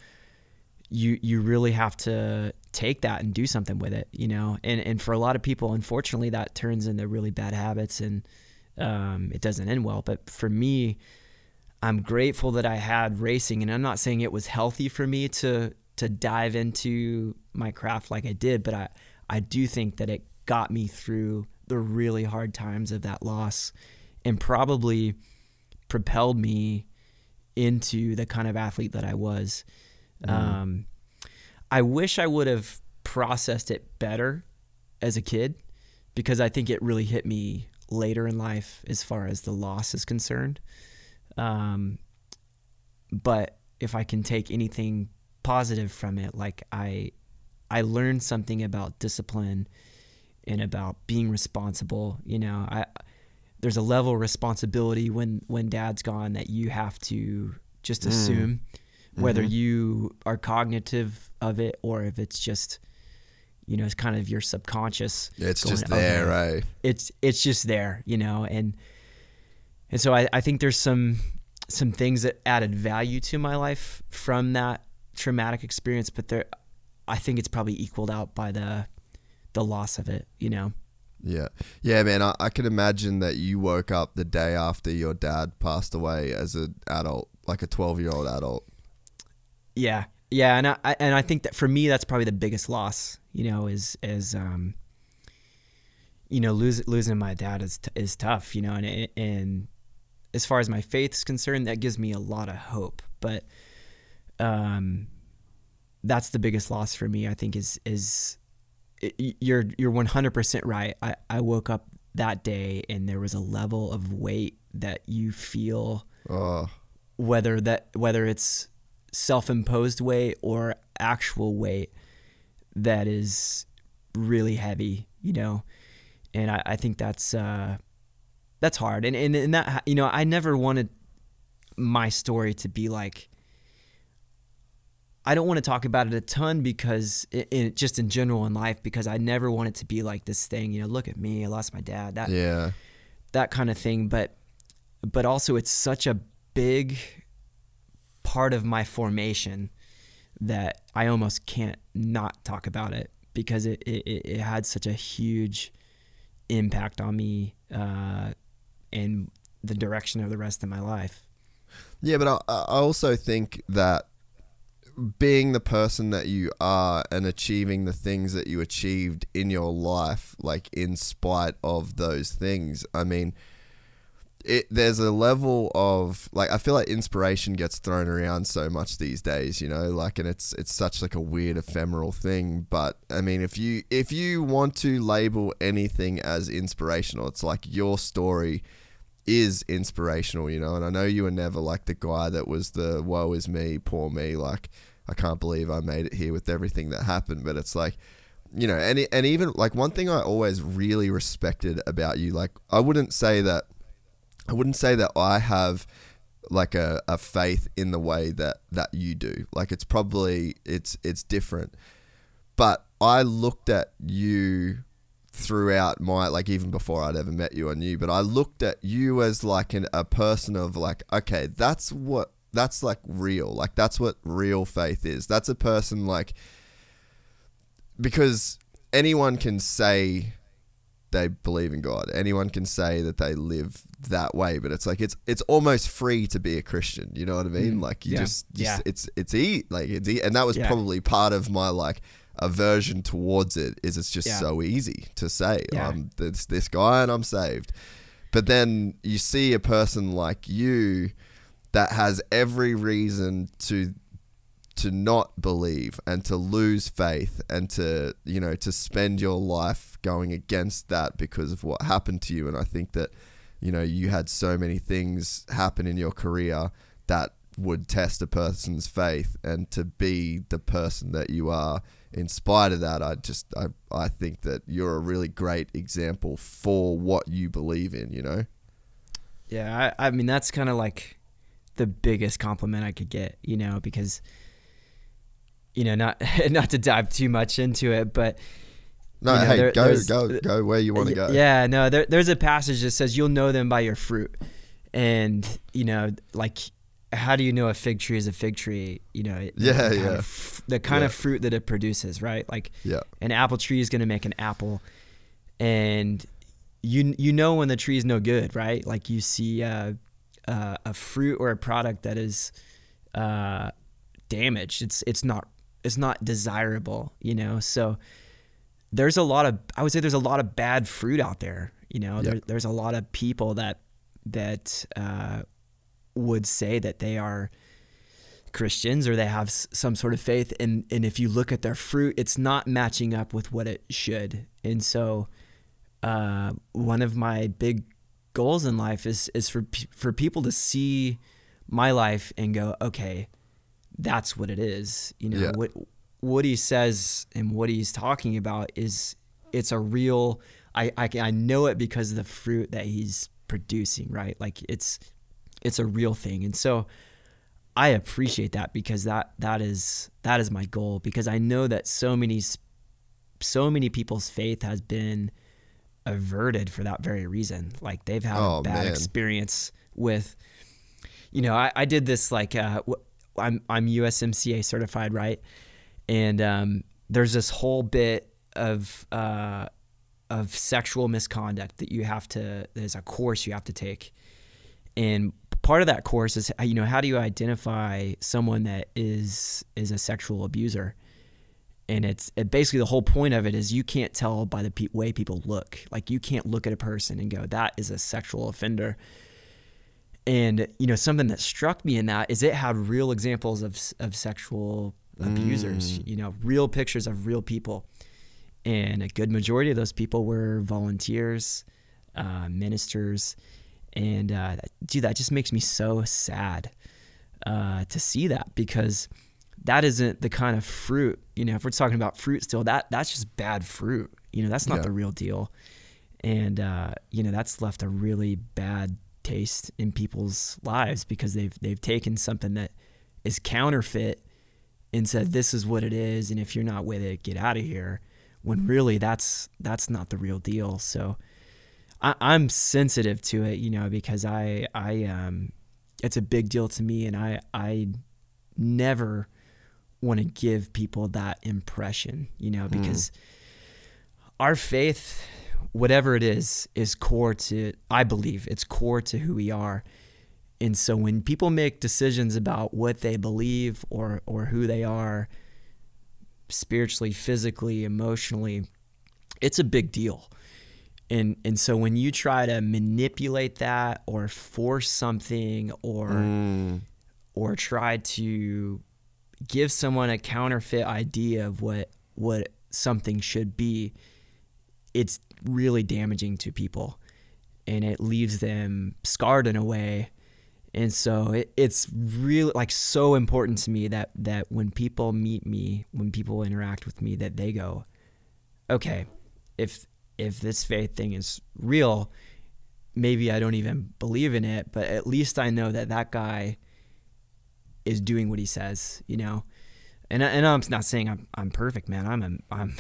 you really have to take that and do something with it, you know. And for a lot of people, unfortunately, that turns into really bad habits, and it doesn't end well. But for me, I'm grateful that I had racing, and I'm not saying it was healthy for me to dive into my craft like I did, but I do think that it got me through the really hard times of that loss, and probably propelled me into the kind of athlete that I was. I wish I would have processed it better as a kid, because I think it really hit me later in life as far as the loss is concerned. But if I can take anything positive from it, like I learned something about discipline and about being responsible. You know, there's a level of responsibility when dad's gone that you have to just assume, whether you are cognitive of it or if it's just, you know, it's kind of your subconscious. It's going, just there, right? It's just there, you know, and so I think there's some things that added value to my life from that traumatic experience, but I think it's probably equaled out by the loss of it, you know? Yeah, man. I can imagine that you woke up the day after your dad passed away as an adult, like a 12-year-old adult. Yeah, and I think that for me, that's probably the biggest loss, you know, is you know, losing my dad is tough, you know, and as far as my faith is concerned, that gives me a lot of hope, but that's the biggest loss for me, I think, is you're 100% right. I woke up that day and there was a level of weight that you feel, whether it's self-imposed weight or actual weight, that is really heavy, you know. And I think that's hard. And that, you know, I never wanted my story to be like, I don't want to talk about it a ton because just in general in life, because I never want it to be like this thing, you know, look at me, I lost my dad, that kind of thing. But also it's such a big part of my formation that I almost can't not talk about it, because it had such a huge impact on me and the direction of the rest of my life. Yeah, but I also think that being the person that you are and achieving the things that you achieved in your life, like in spite of those things, I mean, there's a level of, like, I feel like inspiration gets thrown around so much these days, you know, like, and it's such like a weird ephemeral thing. But I mean, if you want to label anything as inspirational, it's like your story is inspirational, you know. And I know you were never like the guy that was the woe is me, poor me, like, I can't believe I made it here with everything that happened. But it's like, you know, and even like one thing I always really respected about you, like, I wouldn't say that I have like a faith in the way that you do. Like, it's probably, it's different. But I looked at you throughout my, like, even before I'd ever met you, I knew, but I looked at you as like a person of like, okay, that's like real, like that's what real faith is. That's a person, like, because anyone can say they believe in God, anyone can say that they live that way, but it's like it's almost free to be a Christian, you know what I mean? Like you just it's easy, and that was probably part of my like aversion towards it, is it's just so easy to say, I'm this guy and I'm saved. But then you see a person like you that has every reason to not believe and to lose faith and to, you know, to spend your life going against that because of what happened to you. And I think that, you know, you had so many things happen in your career that would test a person's faith, and to be the person that you are in spite of that, I think that you're a really great example for what you believe in, you know? Yeah, I mean, that's kind of like the biggest compliment I could get, you know, because, you know, not to dive too much into it, but no, you know, hey, go where you want to go. Yeah, no, there's a passage that says you'll know them by your fruit, and you know, like, how do you know a fig tree is a fig tree? You know, the kind of fruit that it produces, right? Like, an apple tree is going to make an apple, and you know when the tree is no good, right? Like you see a fruit or a product that is damaged. It's not desirable, you know. So there's a lot of bad fruit out there, you know. There's a lot of people that would say that they are Christians or they have some sort of faith, and if you look at their fruit, it's not matching up with what it should. And so one of my big goals in life is for people to see my life and go, okay, that's what it is. You know, what he says and what he's talking about is, it's a real, I know it because of the fruit that he's producing, right? Like it's a real thing. And so I appreciate that, because that is my goal, because I know that so many people's faith has been averted for that very reason. Like they've had a bad experience with, you know, I did this, like, I'm USMCA certified, right? And there's this whole bit of sexual misconduct that there's a course you have to take. And part of that course is, you know, how do you identify someone that is a sexual abuser? And it's basically, the whole point of it is you can't tell by the way people look. Like you can't look at a person and go, that is a sexual offender. And, you know, something that struck me in that is it had real examples of sexual abusers, you know, real pictures of real people. And a good majority of those people were volunteers, ministers. And dude, that just makes me so sad to see that, because that isn't the kind of fruit, you know, if we're talking about fruit still, that's just bad fruit. You know, that's not the real deal. And, you know, that's left a really bad taste in people's lives, because they've taken something that is counterfeit and said, this is what it is, and if you're not with it, get out of here, when really that's not the real deal. So I'm sensitive to it, you know, because I it's a big deal to me, and I never want to give people that impression, you know, because our faith, whatever it is core to, I believe it's core to who we are. And so when people make decisions about what they believe or who they are spiritually, physically, emotionally, it's a big deal. And so when you try to manipulate that or force something or try to give someone a counterfeit idea of what something should be, it's really damaging to people, and it leaves them scarred in a way. And so it's really, like, so important to me that when people meet me, when people interact with me, that they go, okay, if this faith thing is real, maybe I don't even believe in it, but at least I know that guy is doing what he says, you know? And I'm not saying I'm perfect, man. I'm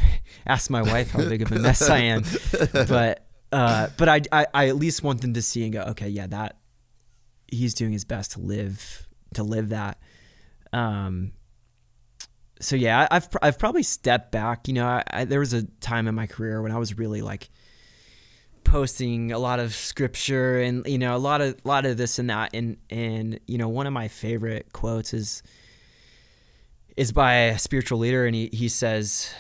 ask my wife how big of a mess I am, but I at least want them to see and go, okay, yeah, that he's doing his best to live that. So yeah, I've probably stepped back. You know, there was a time in my career when I was really like posting a lot of scripture and, you know, a lot of this and that, and you know, one of my favorite quotes is by a spiritual leader, and he says,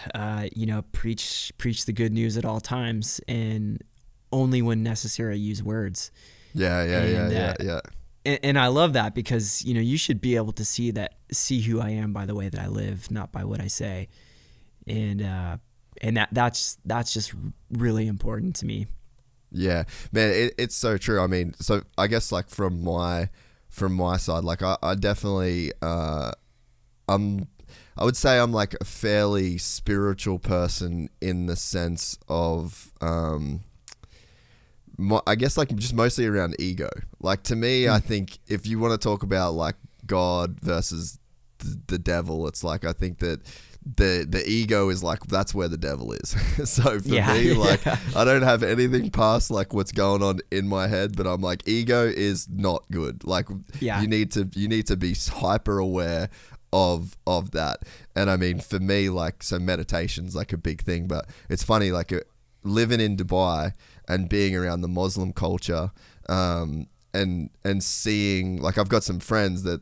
you know, preach the good news at all times, and only when necessary use words. Yeah. And I love that, because, you know, you should be able to see who I am by the way that I live, not by what I say, and that's just really important to me. Yeah, man, it's so true. I mean, so I guess like from my side, like I definitely I would say I'm like a fairly spiritual person in the sense of I guess like just mostly around ego. Like to me, I think if you want to talk about like God versus the devil, it's like I think that the ego is like that's where the devil is. So for me, like I don't have anything past like what's going on in my head, but I'm like ego is not good. Like you need to be hyper aware of that. And I mean for me, like, so meditation's like a big thing, but it's funny, like living in Dubai and being around the Muslim culture, and seeing, like, I've got some friends that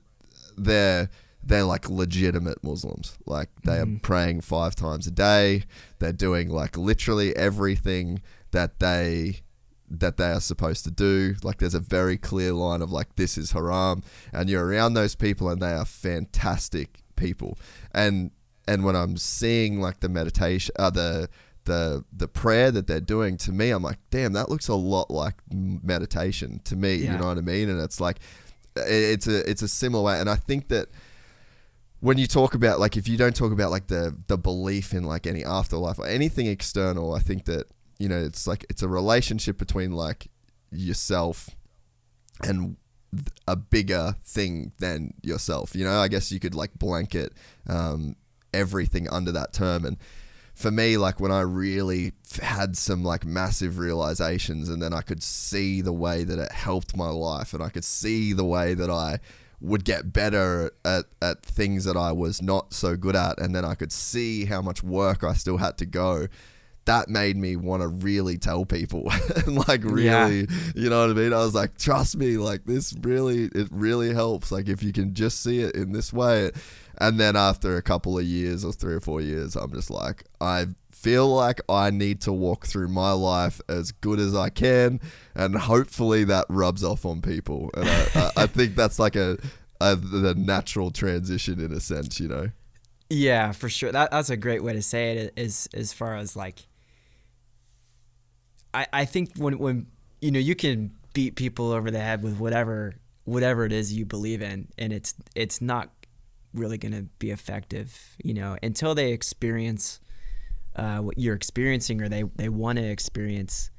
they're like legitimate Muslims. Like they are praying 5 times a day. They're doing like literally everything that they are supposed to do. Like there's a very clear line of like, this is haram, and you're around those people and they are fantastic people. And when I'm seeing like the meditation, the prayer that they're doing, to me, I'm like, damn, that looks a lot like meditation to me. You know what I mean? And it's like, it's a similar way. And I think that when you talk about, like, if you don't talk about like the belief in like any afterlife or anything external, I think that, you know, it's like, it's a relationship between like yourself and a bigger thing than yourself. You know, I guess you could like blanket everything under that term. And for me, like when I really had some like massive realizations, and then I could see the way that it helped my life, and I could see the way that I would get better at things that I was not so good at, and then I could see how much work I still had to go. That made me want to really tell people and like really, you know what I mean? I was like, trust me, like it really helps. Like if you can just see it in this way. And then after a couple of years or 3 or 4 years, I'm just like, I feel like I need to walk through my life as good as I can, and hopefully that rubs off on people. And I think that's like the natural transition in a sense, you know? Yeah, for sure. That's a great way to say it, is as far as like, I think when you know, you can beat people over the head with whatever it is you believe in, and it's not really going to be effective, you know, until they experience what you're experiencing, or they want to experience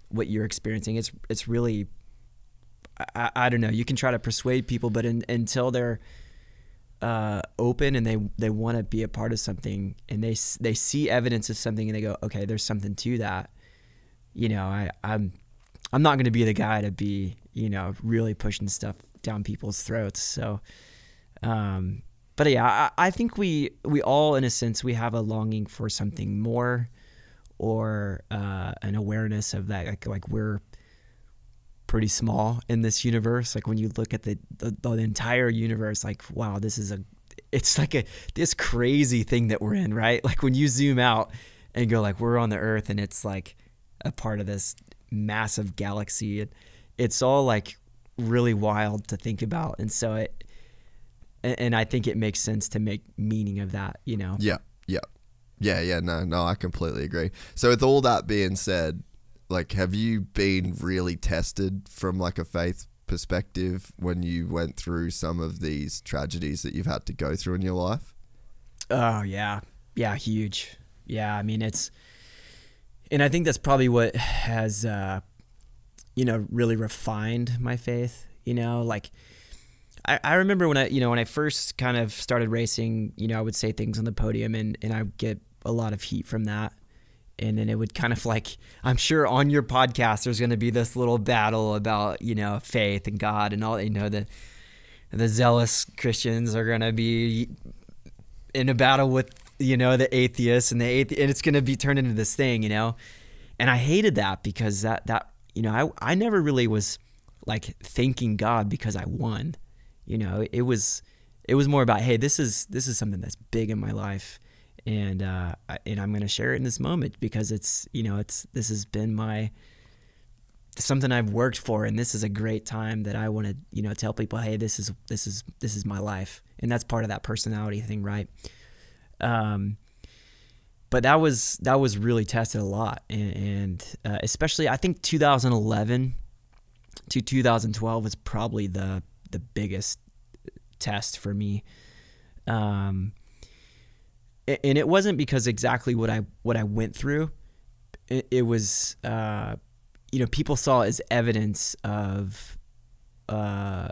what you're experiencing. It's really, I don't know, you can try to persuade people, but until they're open and they want to be a part of something, and they see evidence of something and they go, okay, there's something to that, you know, I'm not going to be the guy to be, you know, really pushing stuff down people's throats. So but yeah, I think we all, in a sense, we have a longing for something more, or an awareness of that, like we're pretty small in this universe. Like when you look at the entire universe, like, wow, it's like this crazy thing that we're in, right? Like when you zoom out and go like, we're on the Earth, and it's like a part of this massive galaxy. It's all like really wild to think about. And so and I think it makes sense to make meaning of that, you know? Yeah. No, I completely agree. So with all that being said, like, have you been really tested from like a faith perspective when you went through some of these tragedies that you've had to go through in your life? Oh yeah. Yeah. Huge. Yeah. I mean, and I think that's probably what has, you know, really refined my faith, you know, like, I remember when I first kind of started racing, I would say things on the podium and I would get a lot of heat from that. And then it would kind of like, I'm sure on your podcast, there's going to be this little battle about, faith and God and all, the zealous Christians are going to be in a battle with, the atheists and and it's going to be turned into this thing, and I hated that because I never really was like thanking God because I won, it was more about, hey, this is something that's big in my life. And I'm going to share it in this moment because this has been something I've worked for, and this is a great time that I want to, tell people, hey, this is my life. And that's part of that personality thing. Right. But that was really tested a lot. And especially I think 2011 to 2012 was probably the biggest test for me. And it wasn't because exactly what I went through. It was, people saw it as evidence of a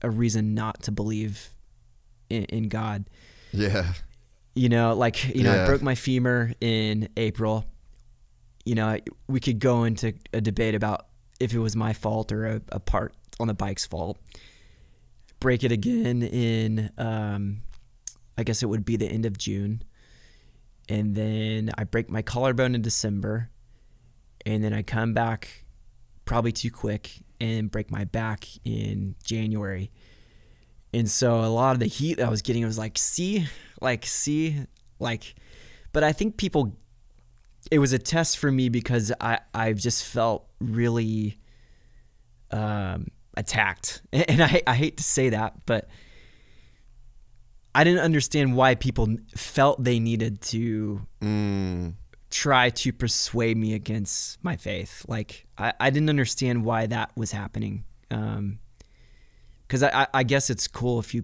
reason not to believe in God. Yeah. I broke my femur in April. We could go into a debate about if it was my fault or a part on the bike's fault. Break it again in, I guess it would be the end of June. And then I break my collarbone in December. And then I come back probably too quick and break my back in January. And so a lot of the heat that I was getting, I was like, but I think it was a test for me because I just felt really attacked. And I hate to say that, but I didn't understand why people felt they needed to try to persuade me against my faith. Like I didn't understand why that was happening. Because I guess it's cool if you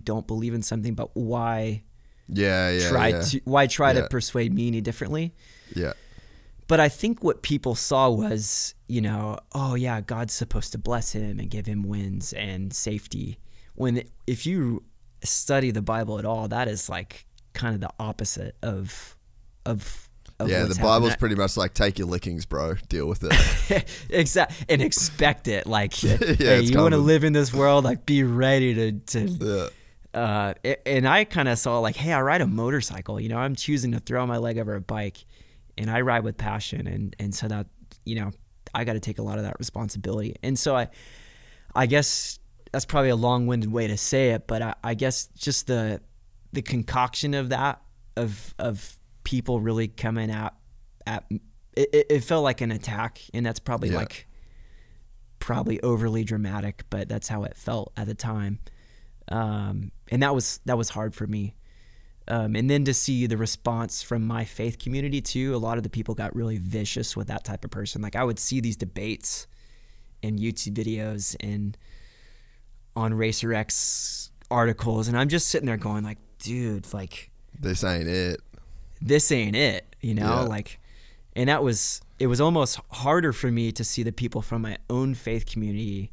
don't believe in something, but why? Why try to persuade me any differently? Yeah. But I think what people saw was, oh yeah, God's supposed to bless him and give him wins and safety. If you study the Bible at all, that is like kind of the opposite of the Bible's pretty much like, take your lickings, bro, deal with it. Exactly. And expect it. Like, hey, you want to live in this world, like be ready to and I kind of saw like, hey, I ride a motorcycle, I'm choosing to throw my leg over a bike and I ride with passion. And so that, I got to take a lot of that responsibility. And so I guess that's probably a long-winded way to say it, but I guess just the concoction of that, of people really coming at it felt like an attack, and that's probably probably overly dramatic, but that's how it felt at the time. And that was hard for me. And then to see the response from my faith community too, a lot of the people got really vicious with that type of person. Like I would see these debates in YouTube videos and on Racer X articles, and I'm just sitting there going like, dude, like this ain't it. Like, and it was almost harder for me to see the people from my own faith community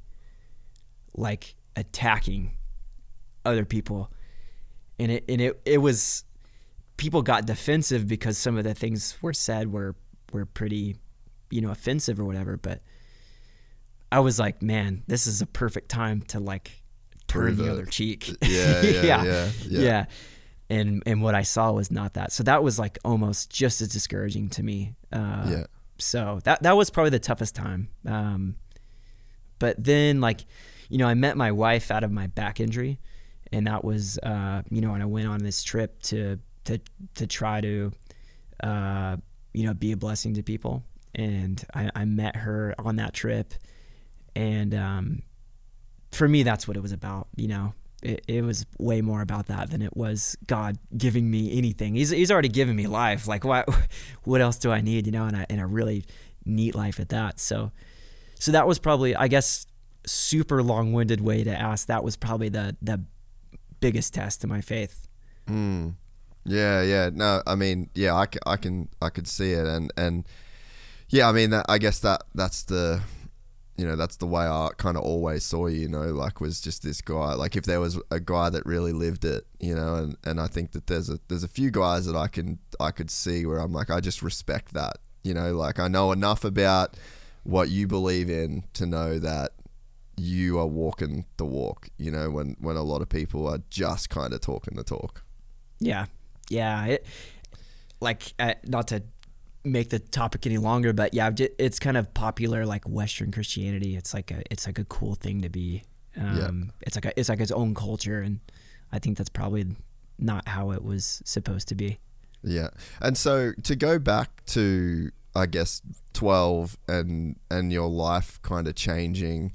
like attacking other people. And it was, people got defensive because some of the things were said were pretty, offensive or whatever. But I was like, man, this is a perfect time to like turn the other cheek. Yeah. And what I saw was not that. So that was like almost just as discouraging to me. So that was probably the toughest time. But then like, I met my wife out of my back injury, and that was, when I went on this trip to try to, be a blessing to people. And I met her on that trip, and for me, that's what it was about. It was way more about that than it was God giving me anything. He's already given me life. Like what else do I need? And a really neat life at that. So that was probably, I guess, super long-winded way to ask. That was probably the biggest test to my faith. Yeah. No, I mean, yeah, I could see it, and yeah, I mean, I guess that's the you know, that's the way I kind of always saw you, you know, like was just this guy. Like if there was a guy that really lived it, you know, and I think that there's a few guys that I could see where I'm like, I just respect that, you know, like I know enough about what you believe in to know that you are walking the walk, you know, when a lot of people are just kind of talking the talk. Yeah. Not to make the topic any longer, but yeah, it's kind of popular, like Western Christianity. It's like a cool thing to be. It's like its own culture, and I think that's probably not how it was supposed to be. Yeah, and so to go back to, I guess, 12 and your life kind of changing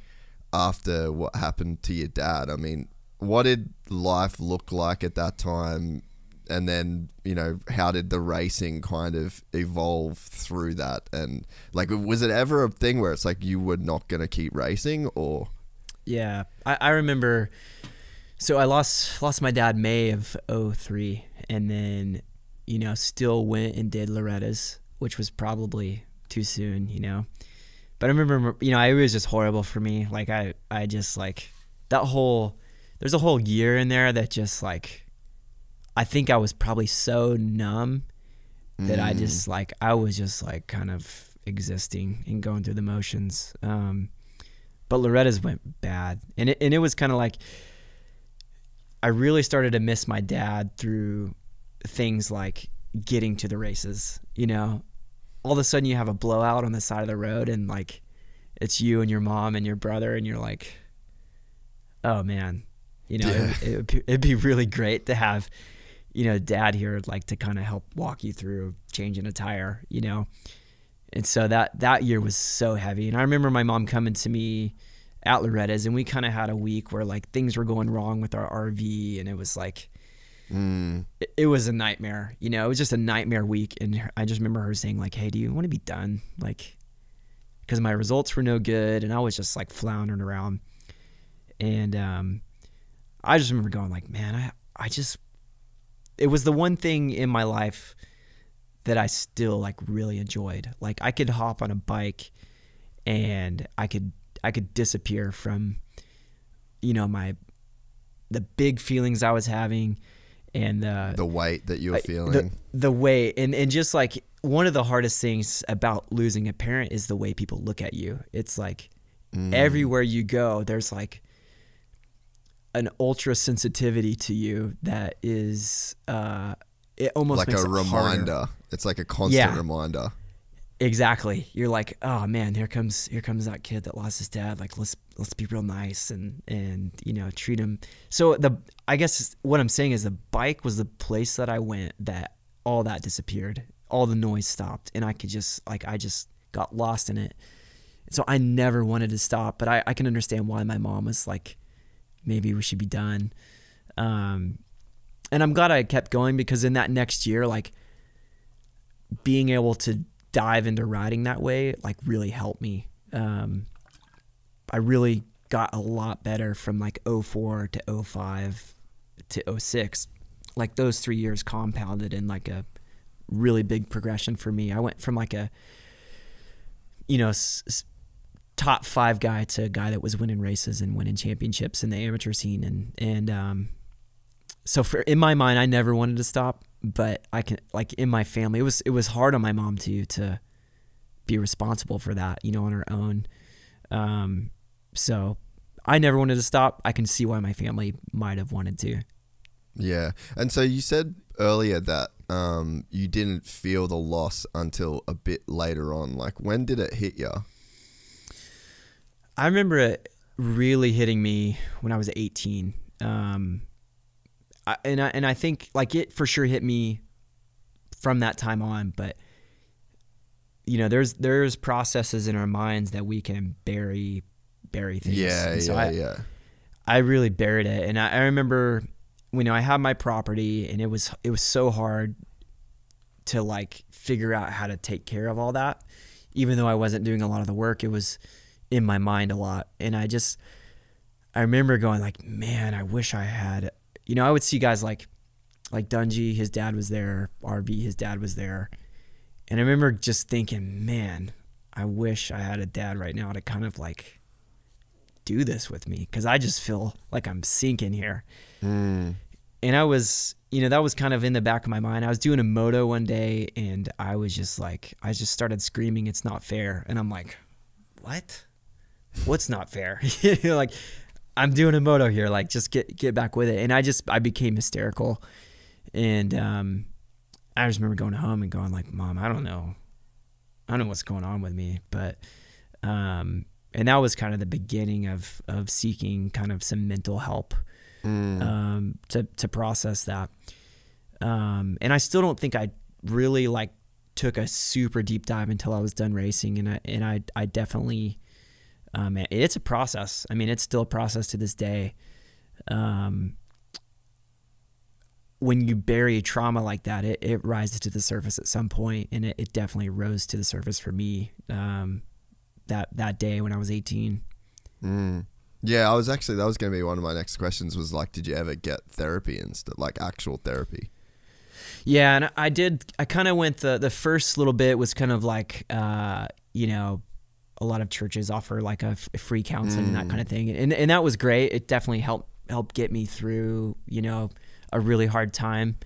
after what happened to your dad. I mean, what did life look like at that time? And then, you know, how did the racing kind of evolve through that? And like, was it ever a thing where it's like you were not going to keep racing, or? Yeah, I remember. So I lost my dad May of 2003, and then, you know, still went and did Loretta's, which was probably too soon, you know. But I remember, you know, it was just horrible for me. Like I just like there's a whole year in there that just like, I think I was probably so numb that I was just like kind of existing and going through the motions. But Loretta's went bad. And it was kind of like, I really started to miss my dad through things like getting to the races, you know. All of a sudden you have a blowout on the side of the road, and like it's you and your mom and your brother, and you're like, oh man, you know, Yeah. it'd be really great to have, you know, dad here, like to kind of help walk you through changing a tire, you know. And so that year was so heavy. And I remember my mom coming to me at Loretta's, and we kind of had a week where like things were going wrong with our RV, and it was like, it was a nightmare, you know. It was just a nightmare week. And I just remember her saying like, hey, do you want to be done? Like, because my results were no good, and I was just like floundering around. And I just remember going like, man, it was the one thing in my life that I still like really enjoyed. Like I could hop on a bike and I could disappear from, you know, the big feelings I was having, and the weight that you were feeling, the weight. And just like one of the hardest things about losing a parent is the way people look at you. It's like everywhere you go, there's like an ultra sensitivity to you that is it almost like makes a it reminder harder. It's like a constant reminder. Exactly. You're like, oh man, here comes that kid that lost his dad. Like let's be real nice and you know, treat him. So I guess what I'm saying is the bike was the place that I went that all that disappeared. All the noise stopped, and I just got lost in it. So I never wanted to stop, but I can understand why my mom was like, maybe we should be done. And I'm glad I kept going, because in that next year, like being able to dive into riding that way, like really helped me. I really got a lot better from like 04 to 05 to 06. Like those 3 years compounded in like a really big progression for me. I went from like a, you know, top 5 guy to a guy that was winning races and winning championships in the amateur scene. And so in my mind, I never wanted to stop, but I can, like in my family, it was hard on my mom to be responsible for that, you know, on her own. So I never wanted to stop. I can see why my family might have wanted to. Yeah. And so you said earlier that you didn't feel the loss until a bit later on. Like, when did it hit you? I remember it really hitting me when I was 18. I think like it for sure hit me from that time on, but you know, there's processes in our minds that we can bury things. Yeah. I really buried it. And I remember, you know, I had my property, and it was so hard to like figure out how to take care of all that. Even though I wasn't doing a lot of the work, it was in my mind a lot. And I remember going like, man, I wish I had, you know, I would see guys like Dungy, his dad was there, RV, his dad was there. And I remember just thinking, man, I wish I had a dad right now to kind of like do this with me, because I just feel like I'm sinking here. And I was, you know, that was kind of in the back of my mind. I was doing a moto one day, and I was just like, I just started screaming, "It's not fair." And I'm like, what? What's not fair? You know, like, I'm doing a moto here. Like, just get back with it. And I became hysterical. And I just remember going home and going like, "Mom, I don't know what's going on with me." But and that was kind of the beginning of seeking kind of some mental help to process that. And I still don't think I really like took a super deep dive until I was done racing. And I definitely, it's a process. I mean, it's still a process to this day. When you bury trauma like that, it rises to the surface at some point, and it definitely rose to the surface for me that day when I was 18. Yeah, that was going to be one of my next questions, was like, did you ever get therapy and stuff, like actual therapy? Yeah, and I did. I kind of went the first little bit was kind of like, you know, a lot of churches offer like a free counseling and that kind of thing, and that was great. It definitely helped get me through, you know, a really hard time.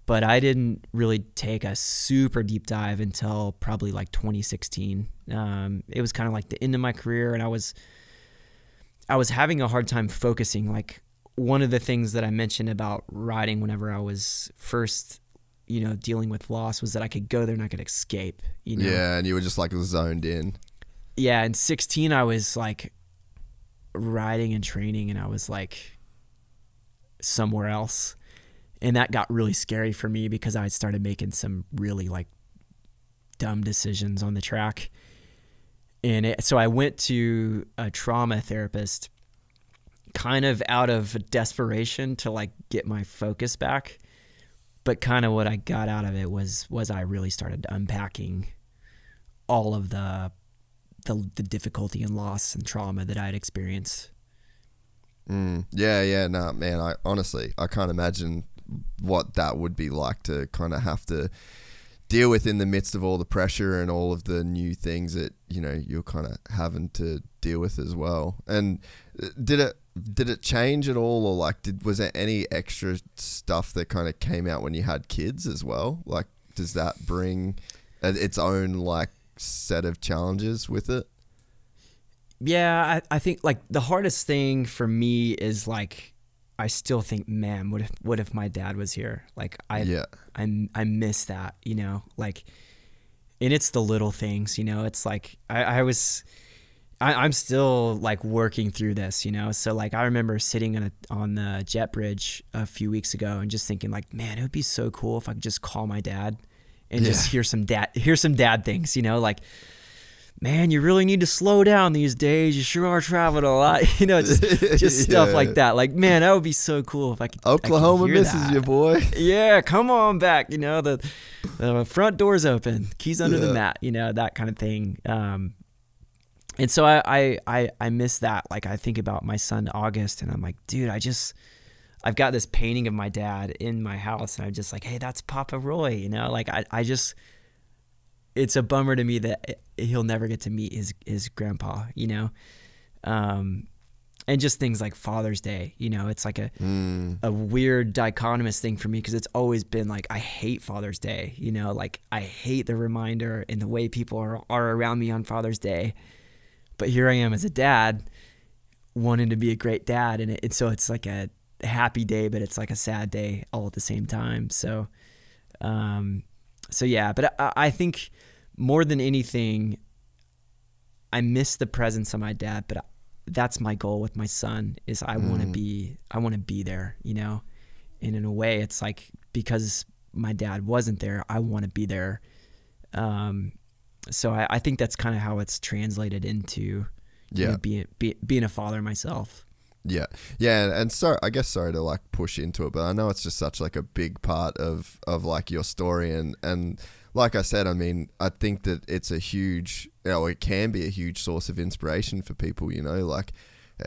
But I didn't really take a super deep dive until probably like 2016. It was kind of like the end of my career, and I was having a hard time focusing. Like, one of the things that I mentioned about riding whenever I was first, you know, dealing with loss, was that I could go there and I could escape, you know? Yeah, and you were just like zoned in. Yeah, in 16 I was like riding and training, and I was like somewhere else. And that got really scary for me, because I started making some really like dumb decisions on the track. And so I went to a trauma therapist kind of out of desperation to like get my focus back. But kind of what I got out of it was I really started unpacking all of the difficulty and loss and trauma that I had experienced. Yeah, no, man, I honestly can't imagine what that would be like to kind of have to deal with in the midst of all the pressure and all of the new things that, you know, you're kind of having to deal with as well. And did it change at all, or like was there any extra stuff that kind of came out when you had kids as well? Like, does that bring its own like set of challenges with it? Yeah, I think like the hardest thing for me is like, I still think, man, what if my dad was here? Like, I miss that, you know, like, and it's the little things, you know. It's like I'm still like working through this, you know. So like, I remember sitting on the jet bridge a few weeks ago and just thinking like, man, it would be so cool if I could just call my dad and just hear some dad things, you know, like, man, you really need to slow down these days. You sure are traveling a lot. You know, just stuff like that. Like, man, that would be so cool if I could. Oklahoma misses you, boy. Yeah, come on back. You know, the front door's open, keys under the mat. You know, that kind of thing. And so I miss that. Like, I think about my son August, and I'm like, dude, I've got this painting of my dad in my house, and I'm just like, hey, that's Papa Roy. You know, like I just. It's a bummer to me that he'll never get to meet his grandpa, you know? And just things like Father's Day, you know, it's like a weird dichotomous thing for me, because it's always been like, I hate Father's Day, you know, like I hate the reminder and the way people are around me on Father's Day. But here I am as a dad wanting to be a great dad. And so it's like a happy day, but it's like a sad day all at the same time. So yeah, but I think more than anything, I miss the presence of my dad, but that's my goal with my son, is I want to be there, you know? And in a way, it's like, because my dad wasn't there, I want to be there. So I think that's kind of how it's translated into you know, being a father myself. Yeah. And so I guess, sorry to like push into it, but I know it's just such like a big part of like your story. And like I said, I mean, I think that it's a huge, you know, it can be a huge source of inspiration for people, you know, like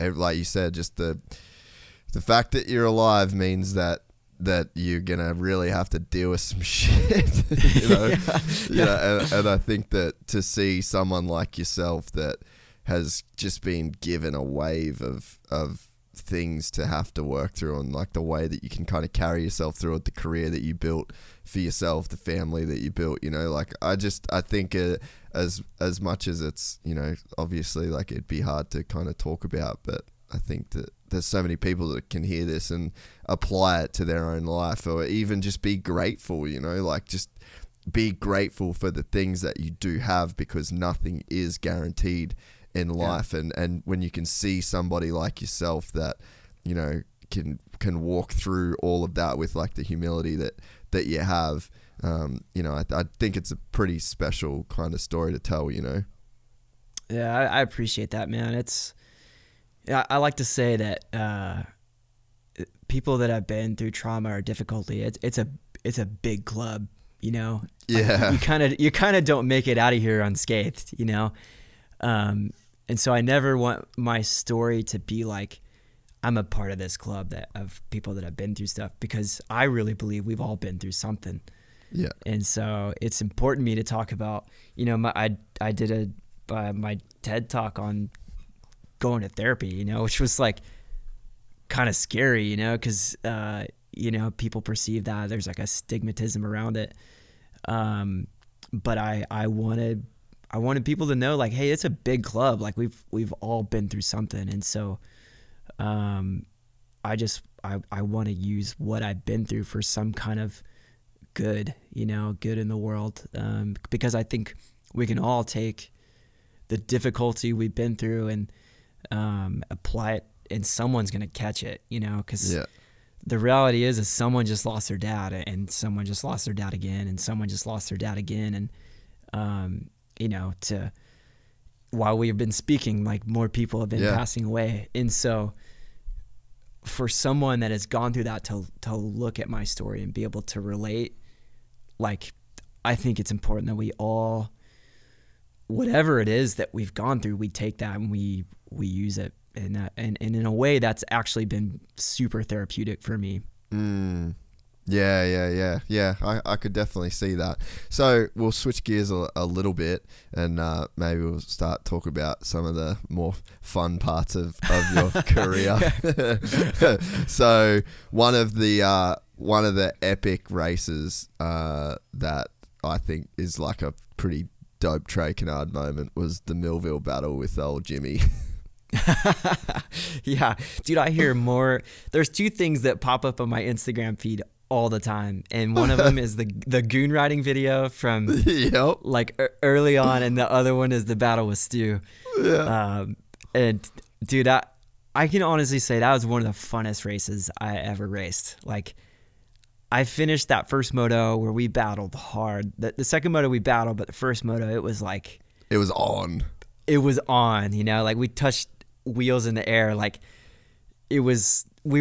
you said, just the fact that you're alive means that that you're gonna really have to deal with some shit, and I think that to see someone like yourself that has just been given a wave of things to have to work through, and like the way that you can kind of carry yourself through it, the career that you built for yourself, the family that you built, like I think as much as it's, obviously like it'd be hard to kind of talk about, but I think that there's so many people that can hear this and apply it to their own life, or even just be grateful, like just be grateful for the things that you do have, because nothing is guaranteed in life. And when you can see somebody like yourself that, can walk through all of that with like the humility that you have, I think it's a pretty special kind of story to tell, Yeah, I appreciate that, man. I like to say that people that have been through trauma or difficulty, it's a big club, Yeah. You kind of don't make it out of here unscathed, And so I never want my story to be like I'm a part of this club of people that have been through stuff, because I really believe we've all been through something. Yeah. And so it's important to me to talk about, I did my TED talk on going to therapy, which was like kind of scary, because, people perceive that there's like a stigmatism around it. But I wanted people to know, like, hey, it's a big club. Like we've all been through something. And so, I want to use what I've been through for some kind of good, good in the world. Because I think we can all take the difficulty we've been through and, apply it, and someone's going to catch it, because the reality is someone just lost their dad, and someone just lost their dad again, and someone just lost their dad again. And, while we've been speaking, like more people have been passing away. And so for someone that has gone through that to look at my story and be able to relate, like, I think it's important that we all, whatever it is that we've gone through, we take that and we use it, and in a way that's actually been super therapeutic for me. Yeah. I could definitely see that. So we'll switch gears a little bit, and maybe we'll start talking about some of the more fun parts of your career. So one of the epic races that I think is like a pretty dope Trey Canard moment was the Millville battle with old Jimmy. Yeah, dude, I hear more. There's two things that pop up on my Instagram feed all the time, and one of them is the goon riding video from like early on, and the other one is the battle with Stu. And dude, I can honestly say that was one of the funnest races I ever raced. Like, I finished that first moto where we battled hard. The second moto we battled, but the first moto, it was like, it was on, like we touched wheels in the air. Like we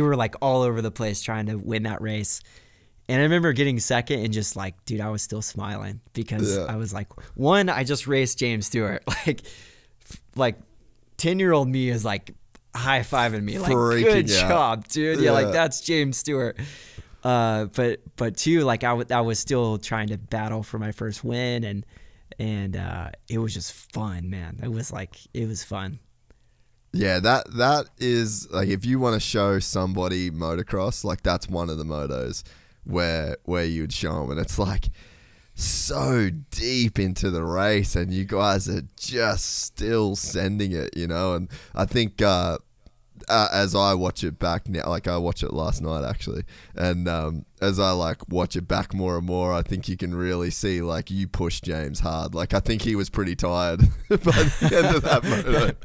were like all over the place trying to win that race. And I remember getting second and just like, dude, I was still smiling because I was like, one, I just raced James Stewart. Like 10-year-old me is like high-fiving me, like, good job, dude. Yeah, like that's James Stewart. But two, like I was still trying to battle for my first win, and it was just fun, man. It was fun. Yeah, that is like, if you want to show somebody motocross, like that's one of the motos where you'd show them, and it's like so deep into the race, and you guys are just still sending it, and I think as I watch it back now, like I watched it last night actually, and as I like watch it back more and more, I think you can really see like you pushed James hard. Like I think he was pretty tired by the end of that moto.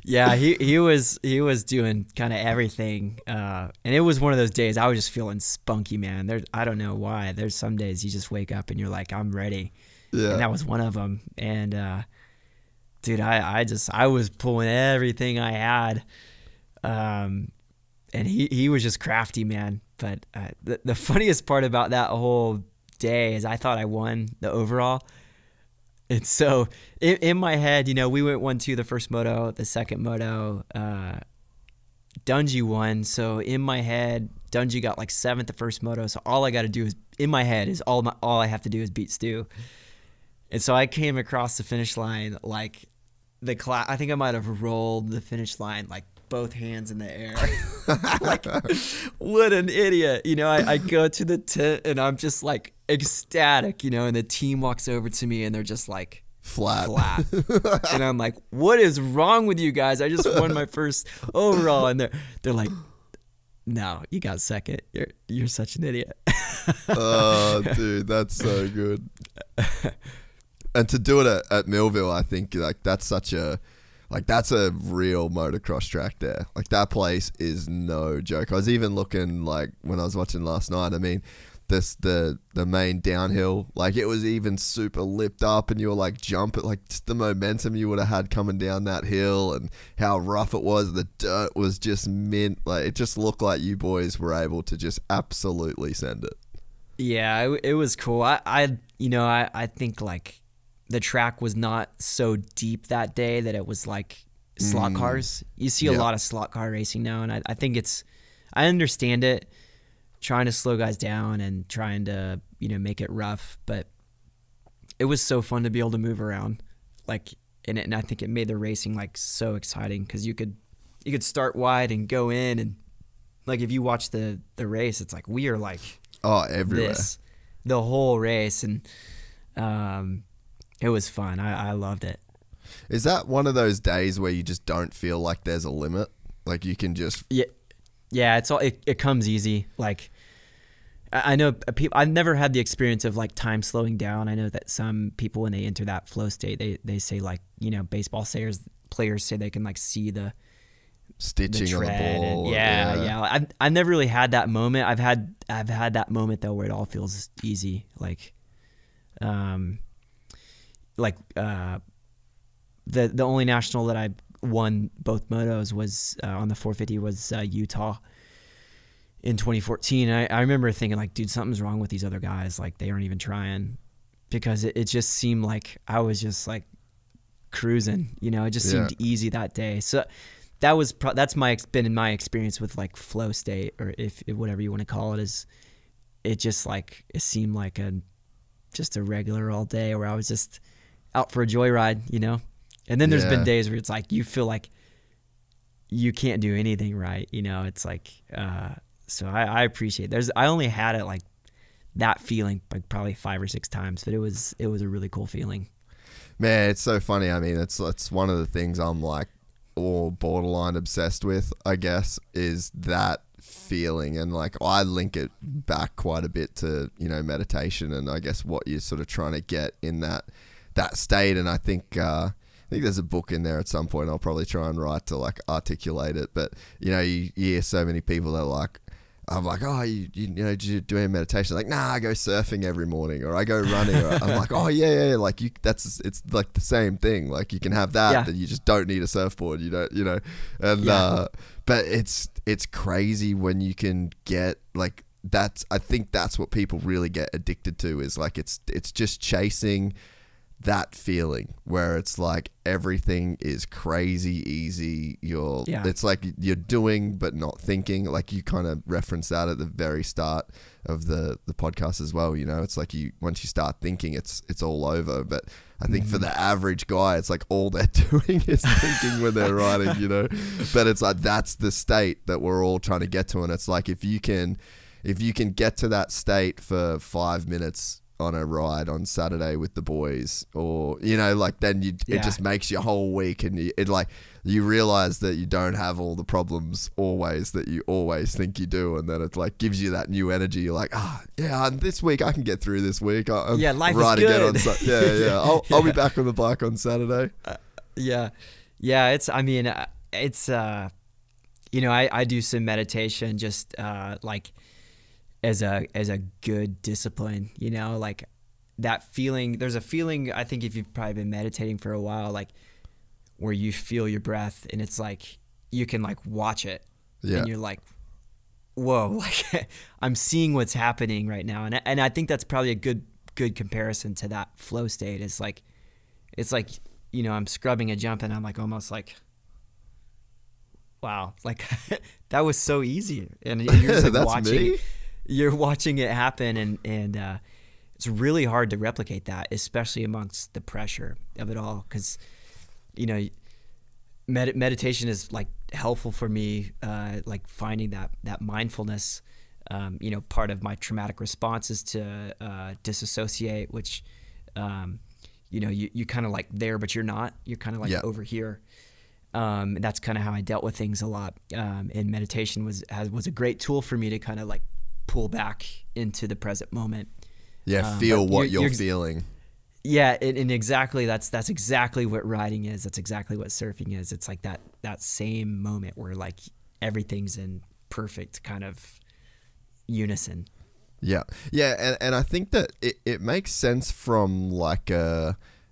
Yeah, he was doing kind of everything, and it was one of those days I was just feeling spunky, man. I don't know why. There's some days you just wake up and you're like, I'm ready, and that was one of them. And dude, I was pulling everything I had, and he was just crafty, man. But the funniest part about that whole day is I thought I won the overall. And so in my head, we went 1-2 the first moto, the second moto, Dungy won. So in my head, Dungy got like 7th the first moto. So all I got to do is, in my head, is all I have to do is beat Stu. And so I came across the finish line like I think I might have rolled the finish line like both hands in the air. Like, what an idiot. You know, I go to the tent and I'm just like ecstatic, you know, and the team walks over to me and they're just like flat. And I'm like, what is wrong with you guys? I just won my first overall. And they're like, no, you got second. You're such an idiot. Oh, dude, that's so good. And to do it at Millville, I think like that's a real motocross track there. Like that place is no joke. I was even looking like when I was watching last night. I mean, the main downhill, like it was even super lipped up, and you were like jumping, like just the momentum you would have had coming down that hill, and how rough it was. The dirt was just mint. Like it just looked like you boys were able to just absolutely send it. Yeah, it was cool. I think like the track was not so deep that day that it was like slot cars. You see a lot of slot car racing now, and I think I understand it, trying to slow guys down and trying to, you know, make it rough, but it was so fun to be able to move around like in it, and I think it made the racing like so exciting because you could start wide and go in, and like if you watch the race, it's like we are like everywhere the whole race, and it was fun. I loved it. Is that one of those days where you just don't feel like there's a limit? Like you can just... Yeah, it comes easy. Like I know people, I've never had the experience of like time slowing down. I know that some people, when they enter that flow state, they say like, you know, baseball players say they can like see the stitching on the ball. Yeah. I've never really had that moment. I've had that moment though where it all feels easy. The only national that I won both motos was on the 450 was Utah in 2014. I remember thinking like, dude, something's wrong with these other guys. Like they aren't even trying, because it just seemed like I was just like cruising, you know, it just seemed easy that day. So that's been in my experience with like flow state, or if whatever you want to call it, is it just like, it seemed like just a regular all day where I was just out for a joyride, you know? And then there's been days where it's like, you feel like you can't do anything right. You know, it's like, so I appreciate it. I only had it like that feeling like probably 5 or 6 times, but it was a really cool feeling. Man, it's so funny. I mean, it's one of the things I'm like all borderline obsessed with, I guess, is that feeling. And like I link it back quite a bit to, you know, meditation, and I guess what you're sort of trying to get in that state. And I think there's a book in there at some point I'll probably try and write to like articulate it. But you know, you hear so many people that are like, I'm like, oh, you know, do you do any meditation? Like, nah, I go surfing every morning, or I go running. Or I'm like, oh yeah, like it's like the same thing. Like you can have that you just don't need a surfboard. You don't, you know, and but it's crazy when you can get like that's. I think that's what people really get addicted to, is like it's just chasing that feeling where it's like everything is crazy easy. It's like you're doing but not thinking. Like you kind of referenced that at the very start of the podcast as well. You know, it's like once you start thinking, it's all over. But I think for the average guy, it's like all they're doing is thinking when they're riding. You know, but it's like that's the state that we're all trying to get to, and it's like if you can get to that state for 5 minutes on a ride on Saturday with the boys, or you know, like then it just makes your whole week, and you realize that you don't have all the problems always that you always think you do, and then it like gives you that new energy. You're like, this week I can get through this week. Life is good. I'll be back on the bike on Saturday. It's you know, I do some meditation just like as a good discipline, you know, like that feeling. There's a feeling, I think, if you've probably been meditating for a while, like where you feel your breath, and it's like you can like watch it, and you're like, whoa, like I'm seeing what's happening right now. And I think that's probably a good comparison to that flow state. It's like, you know, I'm scrubbing a jump and I'm like almost like wow, like that was so easy. And you're just like That's watching, me? you're watching it happen. And it's really hard to replicate that, especially amongst the pressure of it all. Cause you know, meditation is like helpful for me, like finding that mindfulness. You know, part of my traumatic response is to disassociate, which, you know, you kind of like there, but you're not. You're kind of like over here. And that's kind of how I dealt with things a lot. And meditation was a great tool for me to kind of like pull back into the present moment. Yeah, feel what you're feeling. Yeah, and exactly that's exactly what riding is. That's exactly what surfing is. It's like that same moment where like everything's in perfect kind of unison. Yeah, and I think that it makes sense from like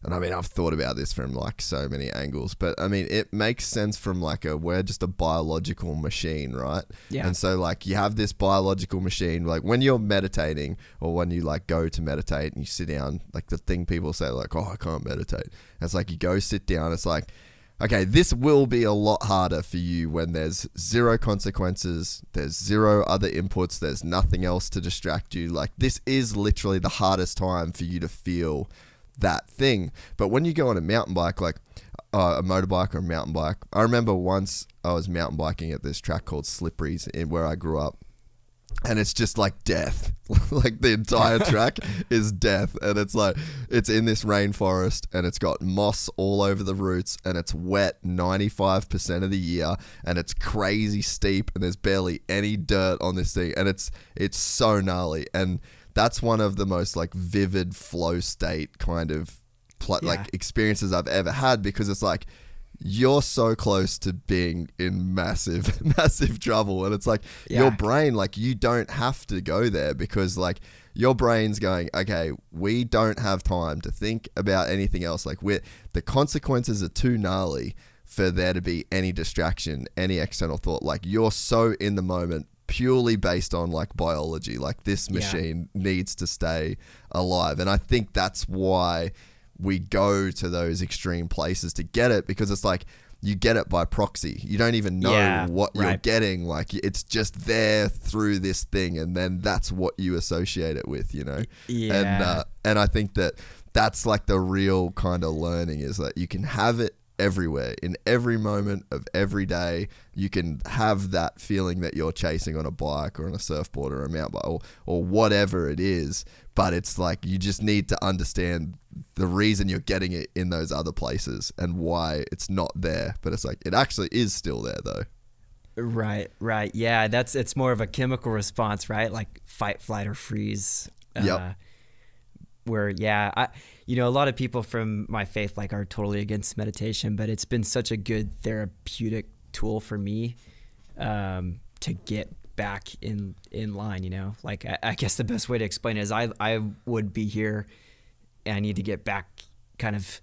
and I mean, I've thought about this from like so many angles, but I mean, it makes sense from like we're just a biological machine, right? Yeah. And so like you have this biological machine, like when you're meditating or when you like go to meditate and you sit down, like the thing people say like, oh, I can't meditate. It's like you go sit down. It's like, okay, this will be a lot harder for you when there's zero consequences, there's zero other inputs, there's nothing else to distract you. Like this is literally the hardest time for you to feel that thing. But when you go on a mountain bike, like a motorbike or a mountain bike, I remember once I was mountain biking at this track called Slippery's in where I grew up, and it's just like death. Like the entire track is death, and it's like it's in this rainforest and it's got moss all over the roots and it's wet 95% of the year and it's crazy steep and there's barely any dirt on this thing, and it's so gnarly. And that's one of the most like vivid flow state kind of like experiences I've ever had, because it's like you're so close to being in massive trouble, and it's like your brain, like you don't have to go there because like your brain's going, okay, we don't have time to think about anything else. Like the consequences are too gnarly for there to be any distraction, any external thought. Like you're so in the moment, purely based on like biology. Like this machine needs to stay alive, and I think that's why we go to those extreme places to get it, because it's like you get it by proxy. You don't even know what you're getting. Like it's just there through this thing, and then that's what you associate it with, you know? Yeah. And I think that that's like the real kind of learning, is that you can have it everywhere, in every moment of every day. You can have that feeling that you're chasing on a bike or on a surfboard or a mountain bike or whatever it is, but it's like you just need to understand the reason you're getting it in those other places and why it's not there. But it's like it actually is still there though. Right. Yeah, it's more of a chemical response, right? Like fight, flight, or freeze. Where a lot of people from my faith like are totally against meditation, but it's been such a good therapeutic tool for me to get back in line, you know? Like I guess the best way to explain it is I would be here and I need to get back, kind of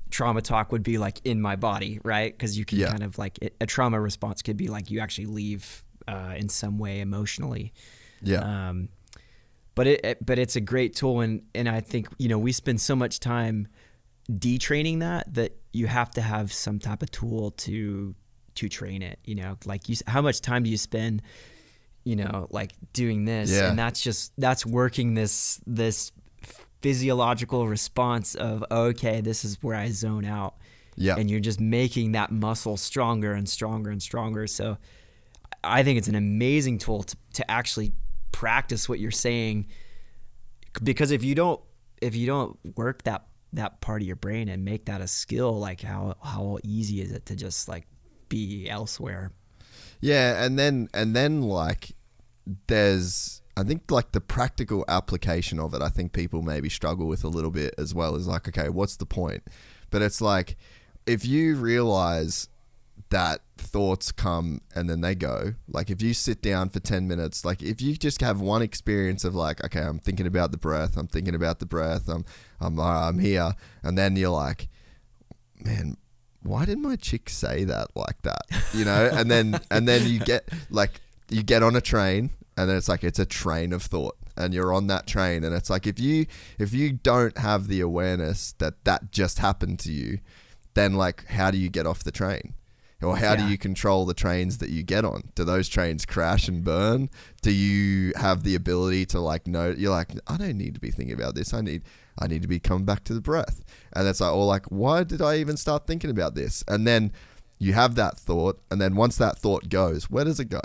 trauma talk would be like in my body, right? Because you can kind of like a trauma response could be like you actually leave in some way emotionally. But it's a great tool, and I think, you know, we spend so much time detraining that you have to have some type of tool to train it, you know? Like how much time do you spend, you know, like doing this? And that's working this physiological response of, okay, this is where I zone out. And you're just making that muscle stronger and stronger and stronger. So I think it's an amazing tool to actually practice what you're saying, because if you don't work that part of your brain and make that a skill, like how easy is it to just like be elsewhere? And then like there's, I think like the practical application of it, I think people maybe struggle with a little bit as well, is like, okay, what's the point? But it's like, if you realize that thoughts come and then they go, like if you sit down for 10 minutes, like if you just have one experience of like, okay, I'm thinking about the breath, I'm here, and then you're like, man, why did my chick say that like that, you know? and then you get on a train, and then it's like it's a train of thought, and you're on that train, and it's like if you don't have the awareness that just happened to you, then like how do you get off the train? Or how do you control the trains that you get on? Do those trains crash and burn? Do you have the ability to like know, you're like, I don't need to be thinking about this. I need to be coming back to the breath. And it's like, or like, why did I even start thinking about this? And then you have that thought. And then once that thought goes, where does it go?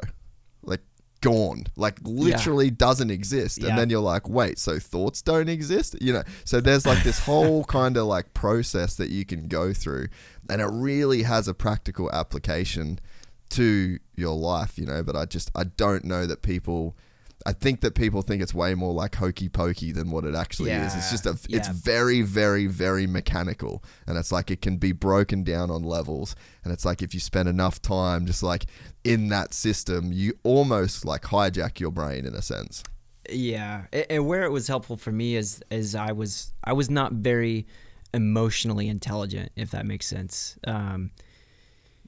Like gone, like literally doesn't exist. And then you're like, wait, so thoughts don't exist? You know, so there's like this whole kind of like process that you can go through. And it really has a practical application to your life, you know, but I don't know that I think that people think it's way more like hokey pokey than what it actually is. It's just it's very, very, very mechanical. And it's like, it can be broken down on levels. And it's like, if you spend enough time just like in that system, you almost like hijack your brain in a sense. Yeah. And where it was helpful for me is I was not very emotionally intelligent, if that makes sense.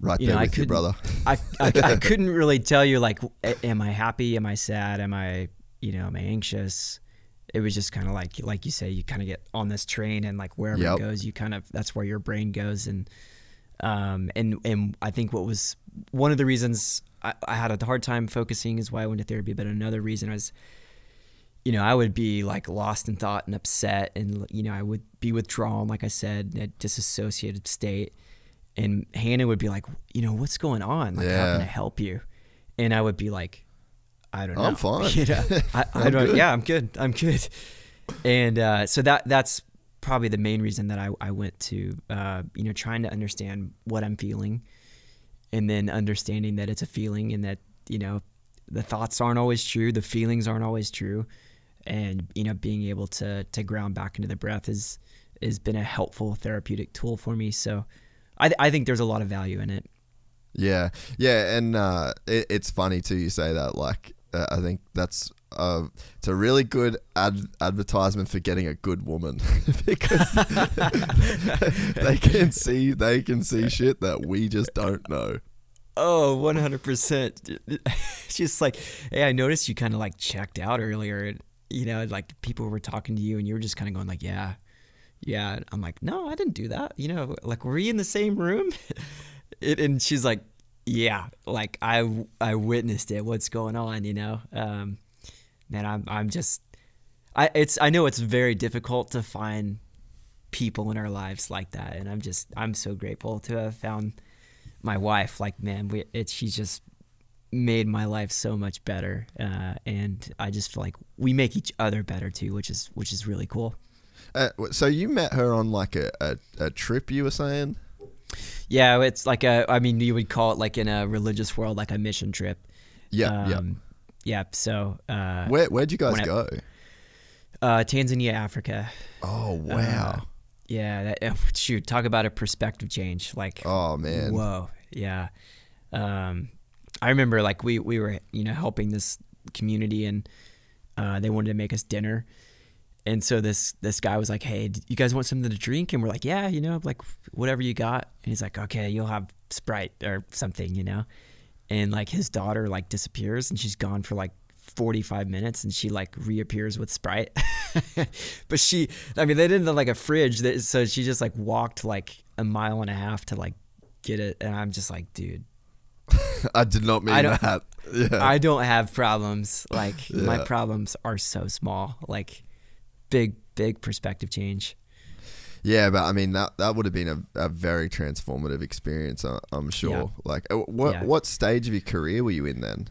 Right there with you, brother. I couldn't really tell you like, am I happy? Am I sad? Am I anxious? It was just kind of like you say, you kind of get on this train and like wherever it goes, you kind of, that's where your brain goes. And I think what was one of the reasons I had a hard time focusing is why I went to therapy. But another reason was, I would be like lost in thought and upset, and I would be withdrawn, like I said, in a disassociated state. And Hannah would be like, what's going on? Like, how can I help you? And I would be like, I don't know. I'm fine. I don't. Yeah, I'm good. I'm good. And so that's probably the main reason that I went to, trying to understand what I'm feeling, and then understanding that it's a feeling, and that the thoughts aren't always true, the feelings aren't always true. And, being able to ground back into the breath has been a helpful therapeutic tool for me. So I think there's a lot of value in it. Yeah. Yeah. And it's funny too, you say that, like, I think that's it's a really good advertisement for getting a good woman because they can see shit that we just don't know. Oh, 100%. She's like, hey, I noticed you kind of like checked out earlier. Like people were talking to you and you were just kind of going like, yeah. And I'm like, no, I didn't do that. Like, were we in the same room? And she's like, yeah, like I witnessed it. What's going on? Man, I know it's very difficult to find people in our lives like that. And I'm so grateful to have found my wife. Like, man, she's just made my life so much better. And I just feel like we make each other better too, which is really cool. So you met her on like a trip, you were saying? Yeah, it's like you would call it like in a religious world, like a mission trip. Yeah. Yeah. So where'd you guys go? Tanzania, Africa. Oh wow. Yeah. Shoot, talk about a perspective change. Like, oh man. Whoa. Yeah. I remember like we were helping this community, and they wanted to make us dinner. And so this guy was like, hey, you guys want something to drink? And we're like, yeah, like whatever you got. And he's like, okay, you'll have Sprite or something, And like his daughter like disappears, and she's gone for like 45 minutes, and she like reappears with Sprite. But they didn't have like a fridge, so she just like walked like a mile and a half to like get it. And I'm just like, dude. I did not mean that. Yeah. I don't have problems. Like my problems are so small. Like, big perspective change. Yeah, but I mean that would have been a very transformative experience, I'm sure. Yeah. Like, what stage of your career were you in then?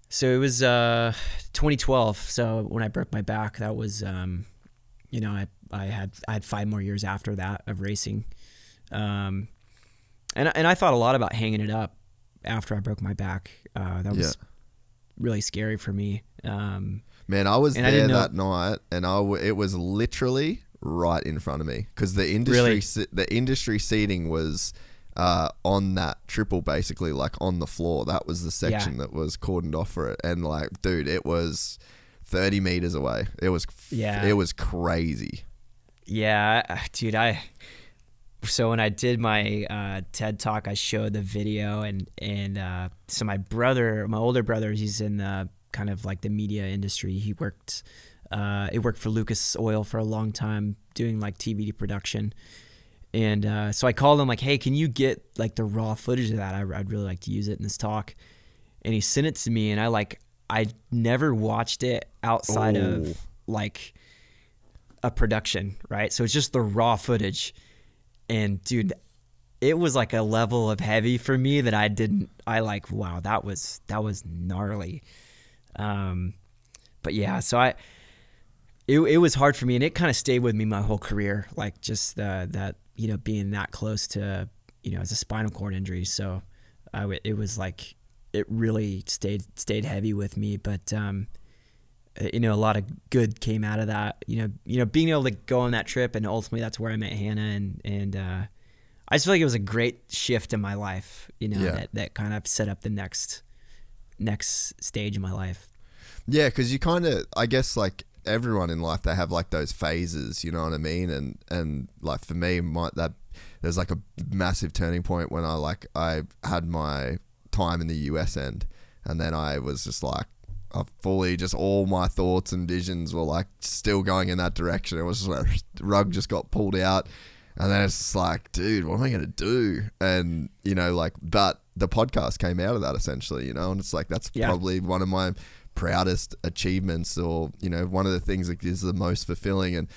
So it was 2012. So when I broke my back, that was I had 5 more years after that of racing, and I thought a lot about hanging it up after I broke my back. That was really scary for me. Man, I was there that night, and it was literally right in front of me because the industry seating was on that triple, basically, like on the floor. That was the section that was cordoned off for it, and like, dude, it was 30 meters away. It was crazy. Yeah, dude, so when I did my TED Talk, I showed the video, and so my older brother, he's in kind of like the media industry. He worked for Lucas Oil for a long time doing like TV production. And so I called him like, hey, can you get like the raw footage of that? I'd really like to use it in this talk. And he sent it to me, and I never watched it outside of like a production, right? So it's just the raw footage. And dude, it was like a level of heavy for me that wow, that was gnarly. But yeah, so it was hard for me, and it kind of stayed with me my whole career, like just that, you know, being that close to, you know, as a spinal cord injury. So it was like, it really stayed heavy with me. But, you know, a lot of good came out of that, you know, being able to go on that trip, and ultimately that's where I met Hannah. And I just feel like it was a great shift in my life, you know, that kind of set up the next stage in my life. Yeah. 'Cause you kind of, I guess, like everyone in life, they have like those phases, you know what I mean? And like for me, there's like a massive turning point when I had my time in the US end, and then I was just like, all my thoughts and visions were like still going in that direction. It was just like rug just got pulled out, and then it's just like, dude, what am I gonna do? And you know, like, but the podcast came out of that essentially, you know, and it's like that's probably one of my proudest achievements, or you know, one of the things that is the most fulfilling. And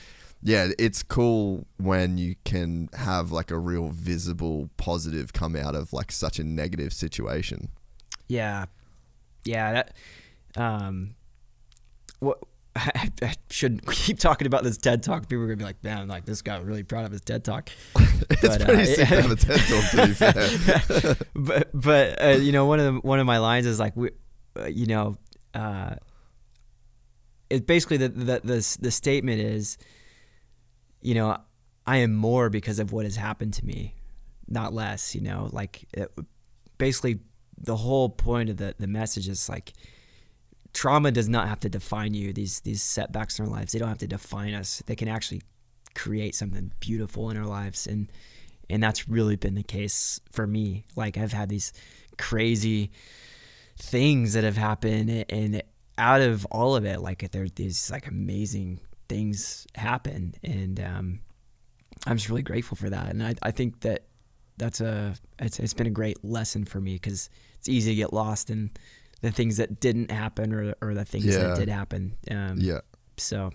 yeah, it's cool when you can have like a real visible positive come out of like such a negative situation. Yeah. That what I shouldn't keep talking about this TED Talk. People are gonna be like, "Man, like this guy really proud of his TED Talk." It's pretty sick to have a TED Talk, to be fair. but you know, one of my lines is like, you know, it basically the statement is, you know, I am more because of what has happened to me, not less. You know, like basically the whole point of the message is like, trauma does not have to define you. These setbacks in our lives, they don't have to define us. They can actually create something beautiful in our lives. And that's really been the case for me. Like I've had these crazy things that have happened, and out of all of it, like there's these like amazing things happen. And I'm just really grateful for that. And I think it's been a great lesson for me, because it's easy to get lost in the things that didn't happen, or the things that did happen. So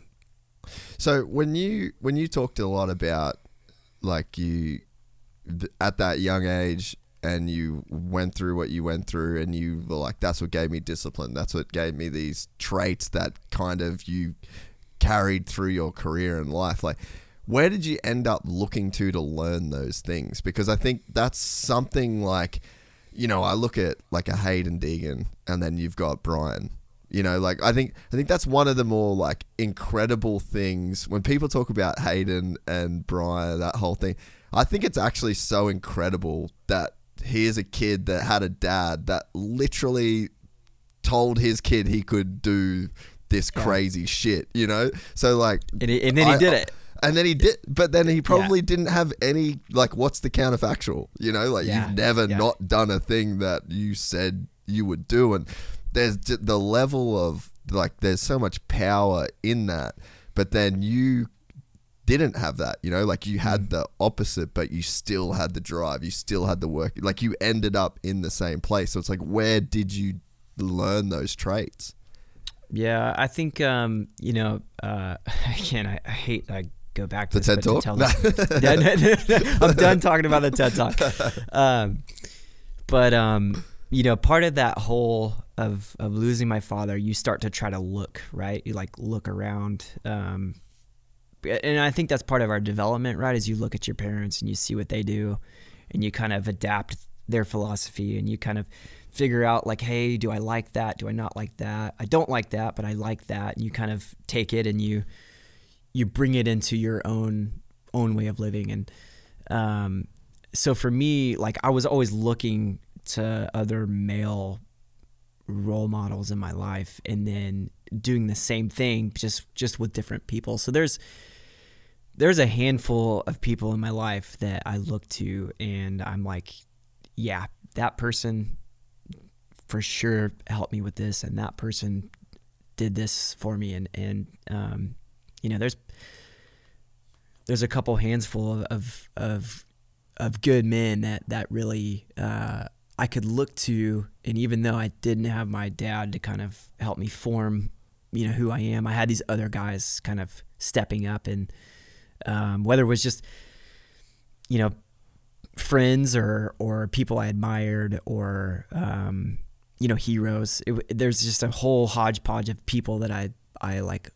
when you talked a lot about like you at that young age, and you went through what you went through, and you were like, that's what gave me discipline. That's what gave me these traits that kind of you carried through your career and life. Like, where did you end up looking to learn those things? Because I think that's something like, you know, I look at like a Hayden Deegan, and then you've got Brian. You know, like I think that's one of the more like incredible things when people talk about Hayden and Brian, that whole thing. I think it's actually so incredible that he is a kid that had a dad that literally told his kid he could do this crazy shit, you know? So like, and then he did it. And then he did, but then he probably didn't have any, like, what's the counterfactual? You know, like you've never not done a thing that you said you would do. And there's the level of like, there's so much power in that, but then you didn't have that, you know, like you had the opposite, but you still had the drive, you still had the work, like you ended up in the same place. So it's like, where did you learn those traits? Yeah, I think, you know, again, I hate, I go back to the TED Talk. I'm done talking about the TED Talk. But you know, part of that whole of losing my father, you start to try to look, right? You like look around. And I think that's part of our development, right? Is you look at your parents and you see what they do, and you kind of adapt their philosophy, and you kind of figure out like, hey, do I like that? Do I not like that? I don't like that, but I like that. And you kind of take it and you bring it into your own way of living. And so for me, like I was always looking to other male role models in my life, and then doing the same thing just with different people. So there's a handful of people in my life that I look to, and I'm like, yeah, that person for sure helped me with this, and that person did this for me. And you know, there's a couple handful of good men that really I could look to. And even though I didn't have my dad to kind of help me form, you know, who I am, I had these other guys kind of stepping up, and whether it was just, you know, friends or people I admired, or you know, heroes. There's just a whole hodgepodge of people that I like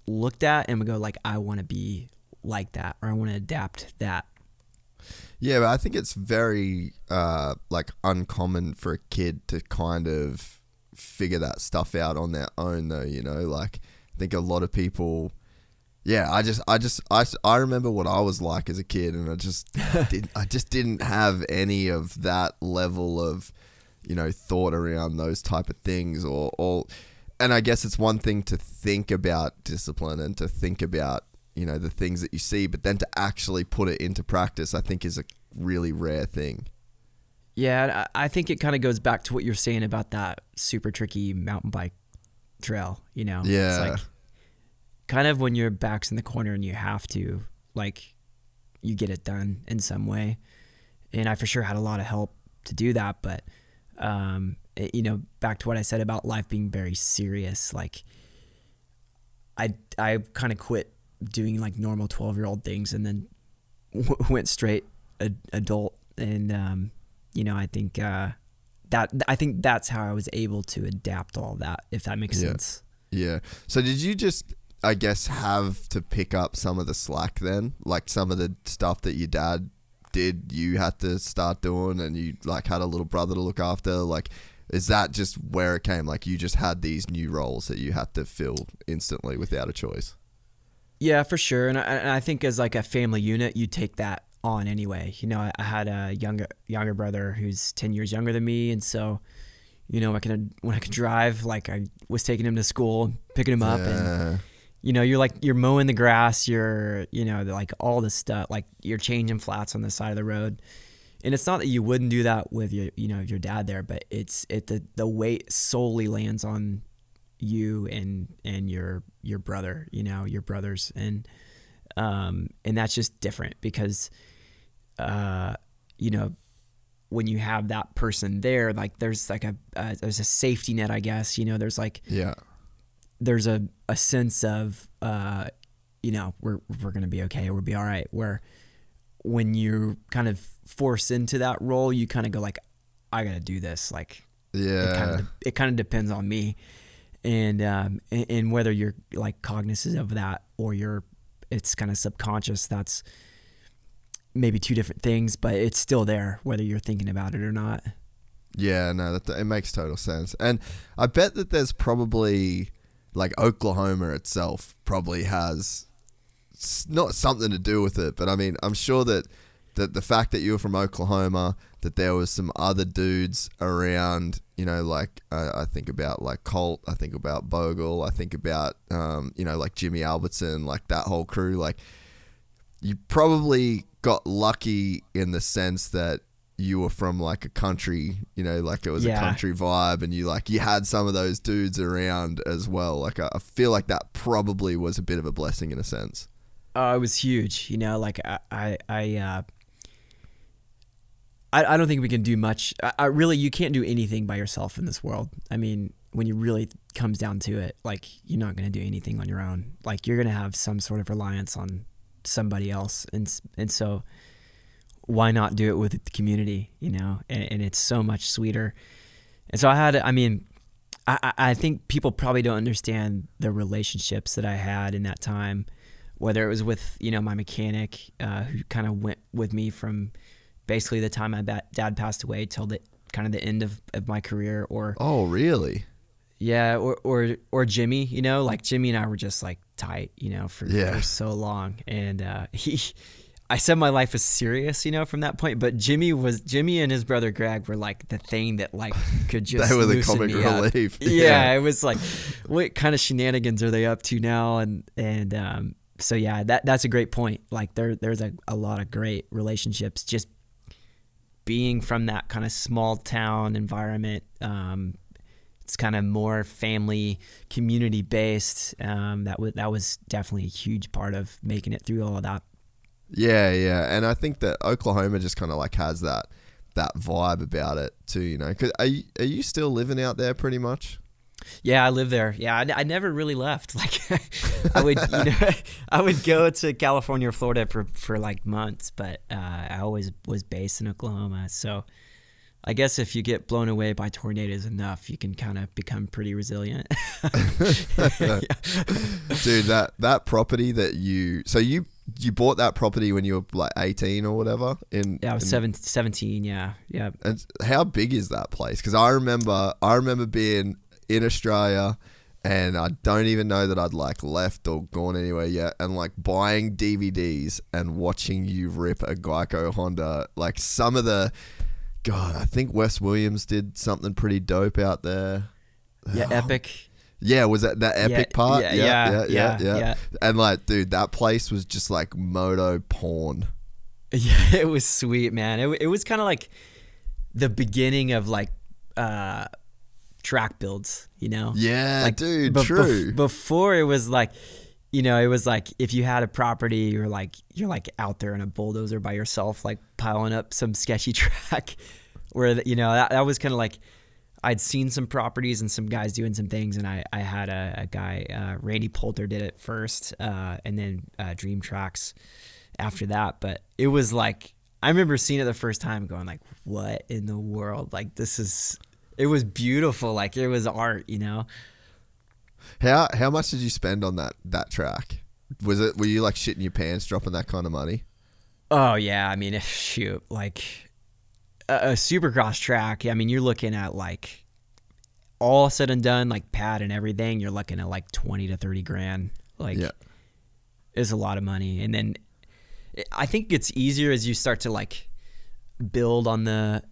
looked at and would go like, I want to be like that, or I want to adapt that. Yeah, but I think it's very like uncommon for a kid to kind of figure that stuff out on their own, though. You know, like I think a lot of people. Yeah, I remember what I was like as a kid, and I just didn't have any of that level of, you know, thought around those type of things, or and I guess it's one thing to think about discipline and to think about, you know, the things that you see, but then to actually put it into practice, I think is a really rare thing. Yeah, I think it kind of goes back to what you're saying about that super tricky mountain bike trail, you know? Yeah. It's like kind of when your back's in the corner and you have to, like, you get it done in some way. And I for sure had a lot of help to do that, but you know, back to what I said about life being very serious, like I kind of quit doing like normal 12-year-old things and then went straight adult. And you know, I think that's how I was able to adapt all that, if that makes sense. Yeah. So did you just, I guess, have to pick up some of the slack then? Like some of the stuff that your dad did, you had to start doing, and you like had a little brother to look after? Like, is that just where it came? Like you just had these new roles that you had to fill instantly without a choice? Yeah, for sure. And I think as like a family unit, you take that on anyway. You know, I had a younger brother who's 10 years younger than me. And so, you know, when I could drive, like I was taking him to school, picking him up, and, you know, you're mowing the grass, you know, like all this stuff, like you're changing flats on the side of the road. And it's not that you wouldn't do that with your dad there, but the weight solely lands on you and your brother, you know, your brothers. And that's just different because, you know, when you have that person there, like there's like there's a safety net, I guess, you know, there's like, there's a sense of, you know, we're going to be okay. We'll be all right. Where when you're kind of forced into that role, you kind of go like, I got to do this. Like, it kind of depends on me. And whether you're like cognizant of that or it's kind of subconscious, that's maybe two different things, but it's still there whether you're thinking about it or not. Yeah, no, it makes total sense. And I bet that there's probably like Oklahoma itself probably has not something to do with it, but I mean, I'm sure that the fact that you were from Oklahoma, that there was some other dudes around, you know, like I think about like Colt, I think about Bogle, I think about, you know, like Jimmy Albertson, like that whole crew. Like you probably got lucky in the sense that you were from like a country, you know, like it was a country vibe, and you had some of those dudes around as well. Like I feel like that probably was a bit of a blessing in a sense. It was huge, you know, like I don't think we can do much. Really, you can't do anything by yourself in this world. I mean, when it really comes down to it, like you're not going to do anything on your own. Like you're going to have some sort of reliance on somebody else. And so why not do it with the community, you know? And it's so much sweeter. And so I think people probably don't understand the relationships that I had in that time, whether it was with, you know, my mechanic, who kind of went with me from basically the time my dad passed away till the kind of the end of my career. Or oh, really? Yeah, or Jimmy, you know, like Jimmy and I were just like tight, you know, for so long. And I said my life was serious, you know, from that point. But Jimmy and his brother Greg were like the thing that like could just they were the loosen comic me up. relief. Yeah, it was like, what kind of shenanigans are they up to now? And so yeah, that's a great point. Like there's a lot of great relationships just being from that kind of small town environment. it's kind of more family, community based. That was definitely a huge part of making it through all of that. Yeah, yeah, and I think that Oklahoma just kind of like has that vibe about it too, you know. 'Cause are you still living out there pretty much? Yeah, I live there. Yeah, I never really left. Like, I would go to California or Florida for like months, but I always was based in Oklahoma. So I guess if you get blown away by tornadoes enough, you can kind of become pretty resilient. Dude, that property that you bought that property when you were like 18 or whatever? I was 17, yeah. And how big is that place? Because I remember being in Australia, and I don't even know that I'd like left or gone anywhere yet, and like buying DVDs and watching you rip a GEICO Honda. Like some of the, God, I think Wes Williams did something pretty dope out there. Yeah, Epic. Yeah, was that Epic part? Yeah. And like, dude, that place was just like moto porn. Yeah, it was sweet, man. It was kind of like the beginning of like track builds, you know? Yeah, like, dude, true. Before it was like, you know, it was like if you had a property, you're like out there in a bulldozer by yourself, like piling up some sketchy track. Where you know that was kind of like I'd seen some properties and some guys doing some things, and I had a guy, Randy Poulter did it first, and then Dream Tracks after that. But it was like I remember seeing it the first time, going like, "What in the world? Like this is." It was beautiful, like it was art, you know. How much did you spend on that track? Were you like shitting your pants dropping that kind of money? Oh yeah, I mean, shoot, like a Supercross track. I mean, you're looking at like all said and done, like pad and everything. You're looking at like 20 to 30 grand. Like, yeah. It's a lot of money. And then I think it's easier as you start to like build on the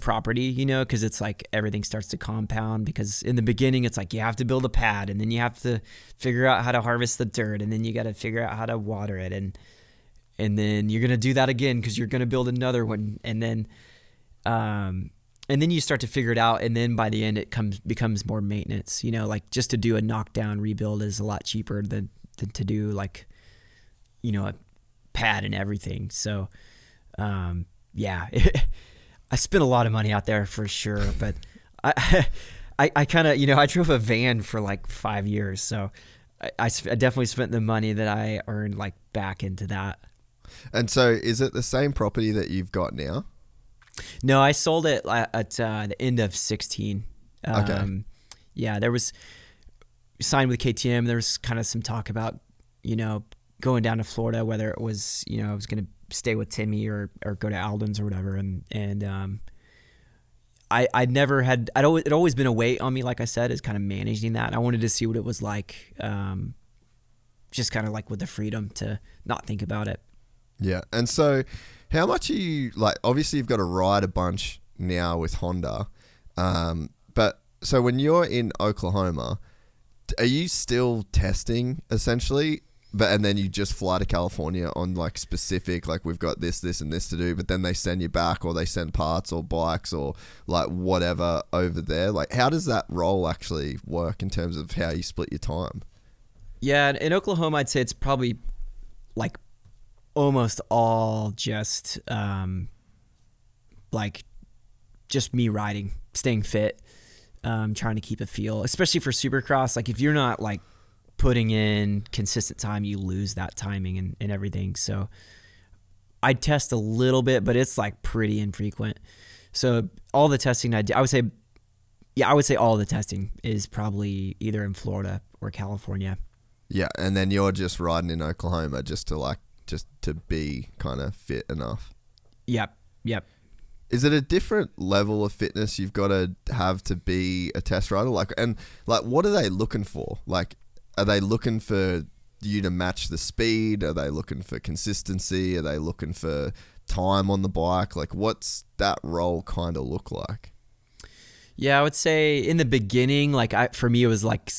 property, you know, because it's like everything starts to compound, because in the beginning it's like you have to build a pad, and then you have to figure out how to harvest the dirt, and then you got to figure out how to water it, and then you're going to do that again because you're going to build another one, and then you start to figure it out, and then by the end it becomes more maintenance, you know, like just to do a knockdown rebuild is a lot cheaper than to do like, you know, a pad and everything. So yeah. I spent a lot of money out there for sure, but I kind of, you know, I drove a van for like 5 years, so I definitely spent the money that I earned like back into that. And so is it the same property that you've got now? No, I sold it at the end of 16. Okay. Yeah, there was signed with KTM. There was kind of some talk about, you know, going down to Florida, whether it was, you know, I was going to stay with Timmy or go to Alden's or whatever. And I'd never had, it always been a weight on me, like I said, is kind of managing that. I wanted to see what it was like, just kind of like with the freedom to not think about it. Yeah. And so how much are you, like, obviously you've got to ride a bunch now with Honda. But so when you're in Oklahoma, are you still testing essentially? And then you just fly to California on like specific, like we've got this and this to do, but then they send you back, or they send parts or bikes or like whatever over there. Like, how does that role actually work in terms of how you split your time? Yeah, in Oklahoma, I'd say it's probably like almost all just like just me riding, staying fit, trying to keep a feel, especially for Supercross. Like if you're not like putting in consistent time, you lose that timing and everything. So I test a little bit, but it's like pretty infrequent. So all the testing I do, I would say all the testing is probably either in Florida or California. Yeah, and then you're just riding in Oklahoma just to be kind of fit enough. Yep. Is it a different level of fitness you've got to have to be a test rider? Like, and like, what are they looking for? Like, are they looking for you to match the speed? Are they looking for consistency? Are they looking for time on the bike? Like, what's that role kind of look like? Yeah, I would say in the beginning, like for me, it was like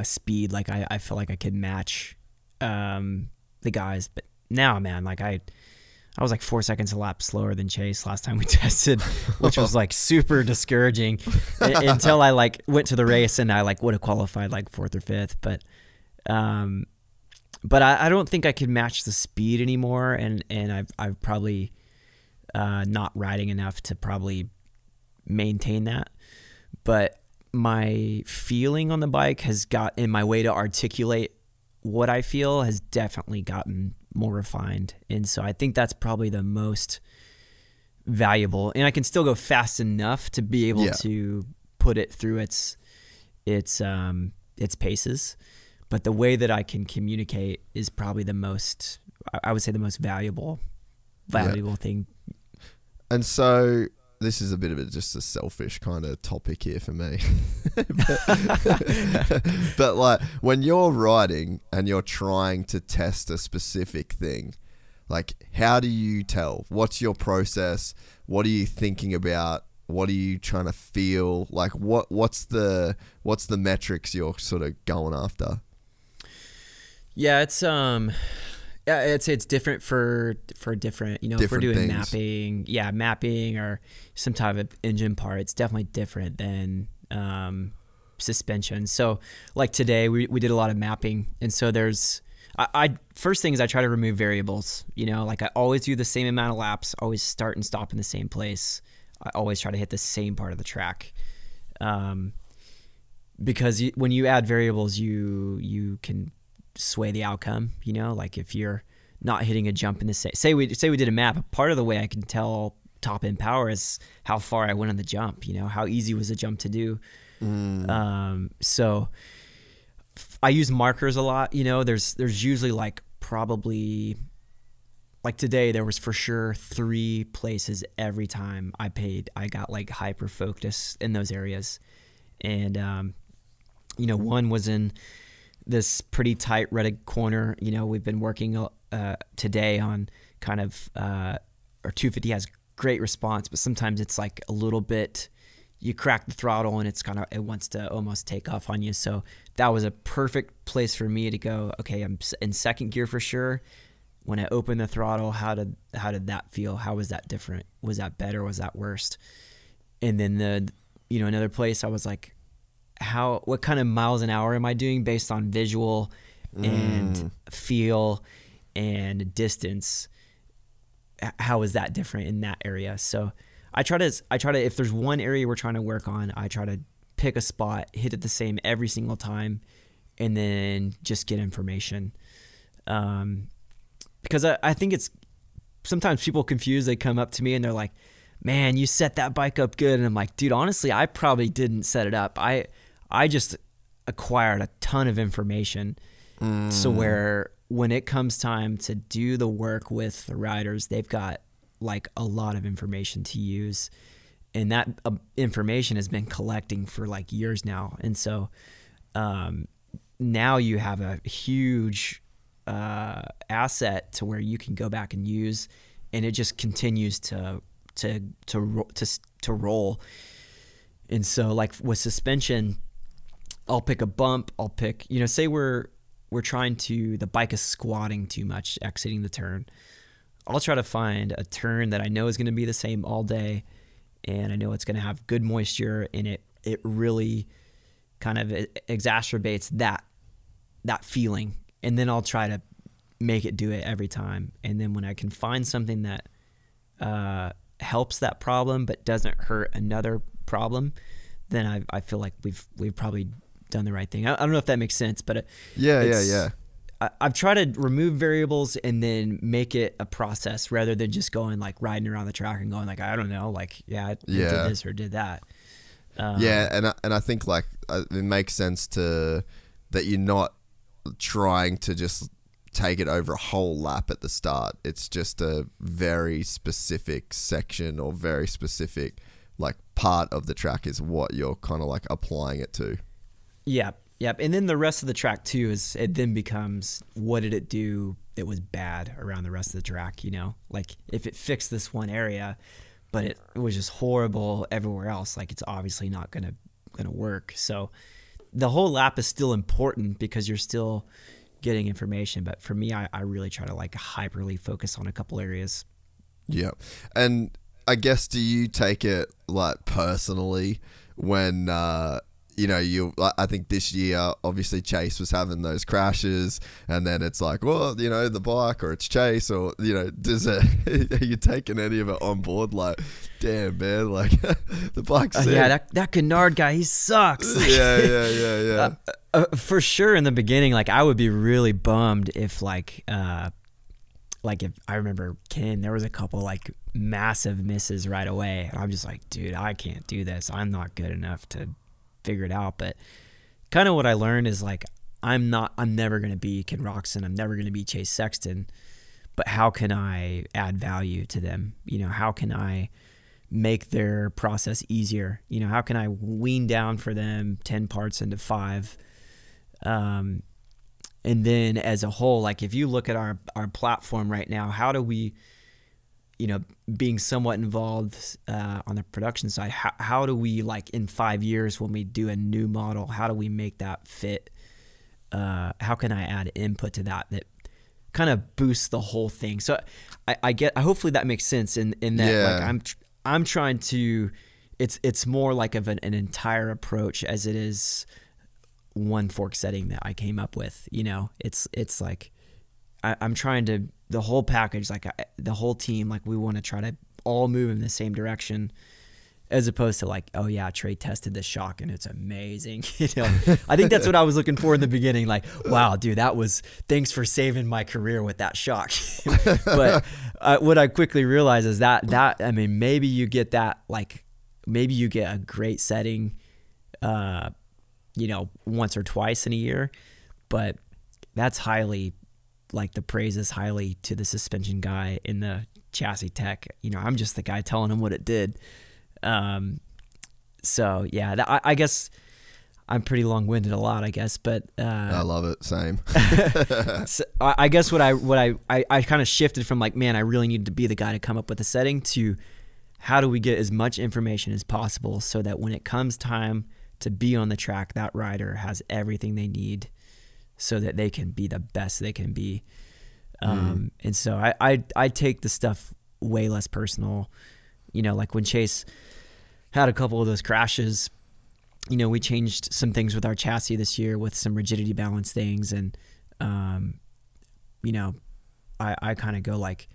speed. Like I felt like I could match the guys, but now, man, like I I was like 4 seconds a lap slower than Chase last time we tested, which was like super discouraging until I like went to the race and I like would have qualified like 4th or 5th. But I don't think I could match the speed anymore. And I've probably not riding enough to probably maintain that. But my feeling on the bike has got, in my way to articulate what I feel, has definitely gotten more refined. And so I think that's probably the most valuable. And I can still go fast enough to be able to put it through its paces. But the way that I can communicate is probably the most, I would say, the most valuable thing. And so this is a bit of just a selfish kind of topic here for me. but like when you're riding and you're trying to test a specific thing, like how do you tell? What's your process? What are you thinking about? What are you trying to feel? Like what's the metrics you're sort of going after? Yeah, it's I'd say it's different for different, you know, if we're doing things. mapping or some type of engine part, it's definitely different than suspension. So like today we did a lot of mapping, and so there's first thing is I try to remove variables, you know, like I always do the same amount of laps, always start and stop in the same place. I always try to hit the same part of the track. Because when you add variables, you can sway the outcome, you know, like if you're not hitting a jump in the same, say we did a map, part of the way I can tell top end power is how far I went on the jump, you know, how easy was the jump to do. So I use markers a lot, you know, there's usually like probably like today there was for sure 3 places every time I got like hyper focused in those areas. And you know, one was in this pretty tight Retta corner. You know, we've been working today on kind of our 250 has great response, but sometimes it's like a little bit, you crack the throttle and it wants to almost take off on you. So that was a perfect place for me to go, okay, I'm in second gear for sure. When I opened the throttle, how did that feel? How was that different? Was that better? Was that worse? And then another place I was like, what kind of miles an hour am I doing based on visual and feel and distance? How is that different in that area? So I try to, if there's one area we're trying to work on, I try to pick a spot, hit it the same every single time, and then just get information. Because I think it's, sometimes people confuse, they come up to me and they're like, man, you set that bike up good. And I'm like, dude, honestly, I probably didn't set it up. I just acquired a ton of information. So where when it comes time to do the work with the riders, they've got like a lot of information to use. And that information has been collecting for like years now. And so now you have a huge asset to where you can go back and use, and it just continues to roll. And so like with suspension, I'll pick a bump, say we're trying to, the bike is squatting too much exiting the turn. I'll try to find a turn that I know is going to be the same all day, and I know it's going to have good moisture, and it really kind of exacerbates that feeling. And then I'll try to make it do it every time. And then when I can find something that helps that problem but doesn't hurt another problem, then I feel like we've probably done the right thing. I don't know if that makes sense, but yeah. I've tried to remove variables and then make it a process rather than just going like riding around the track and going like, I don't know, like, I did this or did that. And I think like it makes sense that you're not trying to just take it over a whole lap at the start. It's just a very specific section or very specific like part of the track is what you're kind of like applying it to. Yep. And then the rest of the track too it then becomes, what did it do that was bad around the rest of the track, you know? Like if it fixed this one area, but it was just horrible everywhere else, like it's obviously not gonna work. So the whole lap is still important because you're still getting information. But for me, I really try to like hyperly focus on a couple areas. Yeah. And I guess, do you take it like personally when, I think this year, obviously Chase was having those crashes, and then it's like, well, the bike, or it's Chase, or, are you taking any of it on board? Like, damn, man, like, the bike's sick. Yeah, that Canard guy, he sucks. Yeah. For sure in the beginning, like, I would be really bummed if, like if I remember Ken, there was a couple, like, massive misses right away. And I'm just like, dude, I can't do this. I'm not good enough to figure it out. But kind of what I learned is, like, I'm never going to be Ken Roczen. I'm never going to be Chase Sexton, but how can I add value to them? How can I make their process easier? How can I wean down for them 10 parts into 5? And then as a whole, like, if you look at our platform right now, how do we, being somewhat involved on the production side, how do we, like, in 5 years when we do a new model, how do we make that fit? How can I add input to that kind of boosts the whole thing? So hopefully that makes sense in that, like, I'm trying to, it's more like of an entire approach as it is one fork setting that I came up with. It's like I'm trying to, the whole package, like, the whole team, like, we want to try to all move in the same direction, as opposed to, like, oh yeah, Trey tested this shock and it's amazing. I think that's what I was looking for in the beginning. Like, wow, dude, thanks for saving my career with that shock. But what I quickly realized is that I mean, maybe you get that, like, maybe you get a great setting, once or twice in a year, but that's highly, like, the praise is highly to the suspension guy in the chassis tech. I'm just the guy telling him what it did. So yeah, I guess I'm pretty long-winded a lot, I guess, but I love it. Same. So I guess what I kind of shifted from, like, man, I really needed to be the guy to come up with a setting, to how do we get as much information as possible so that when it comes time to be on the track, that rider has everything they need so that they can be the best they can be. And so I take the stuff way less personal. Like when Chase had a couple of those crashes, we changed some things with our chassis this year with some rigidity balance things. And, I kind of go, like,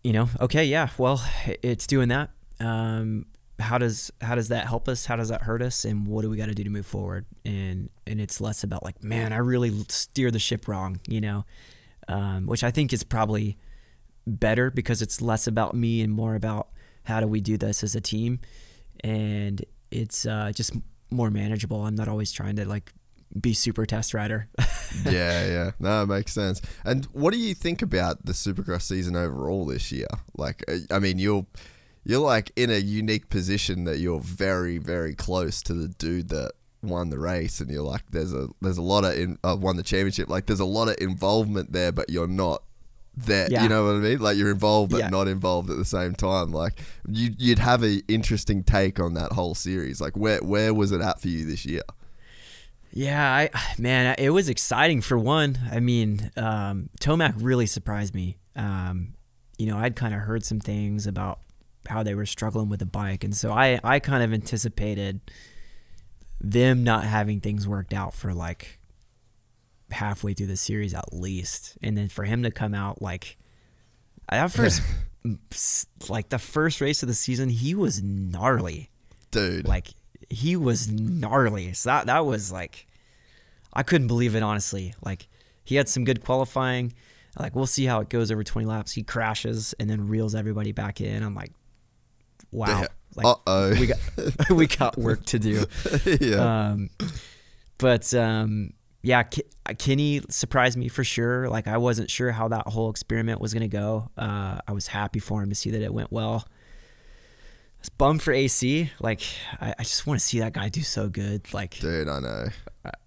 okay, yeah, well, it's doing that. How does that help us? How does that hurt us? And what do we got to do to move forward? And it's less about, like, man, I really steered the ship wrong, which I think is probably better, because it's less about me and more about how do we do this as a team. And it's just more manageable. I'm not always trying to, like, be super test rider. Yeah. No, it makes sense. And what do you think about the Supercross season overall this year? Like, I mean, you're like in a unique position that you're very, very close to the dude that won the race, and you're like, there's a lot of won the championship. Like, there's a lot of involvement there, but you're not there. Yeah. You know what I mean? Like, you're involved but not involved at the same time. Like, you'd have an interesting take on that whole series. Like, where was it at for you this year? Yeah, man, it was exciting for one. I mean, Tomac really surprised me. I'd kind of heard some things about how they were struggling with the bike, and so I kind of anticipated them not having things worked out for, like, halfway through the series at least. And then for him to come out, like, that first like the first race of the season, he was gnarly, dude. Like, he was gnarly. So that was, like, I couldn't believe it, honestly. Like, he had some good qualifying. Like, we'll see how it goes over 20 laps. He crashes and then reels everybody back in. I'm like, wow. Like, we got work to do. Yeah. Yeah, Kenny surprised me for sure. Like, I wasn't sure how that whole experiment was going to go. I was happy for him to see that it went well. I was bummed for AC. Like, I just want to see that guy do so good. Like, dude, I know.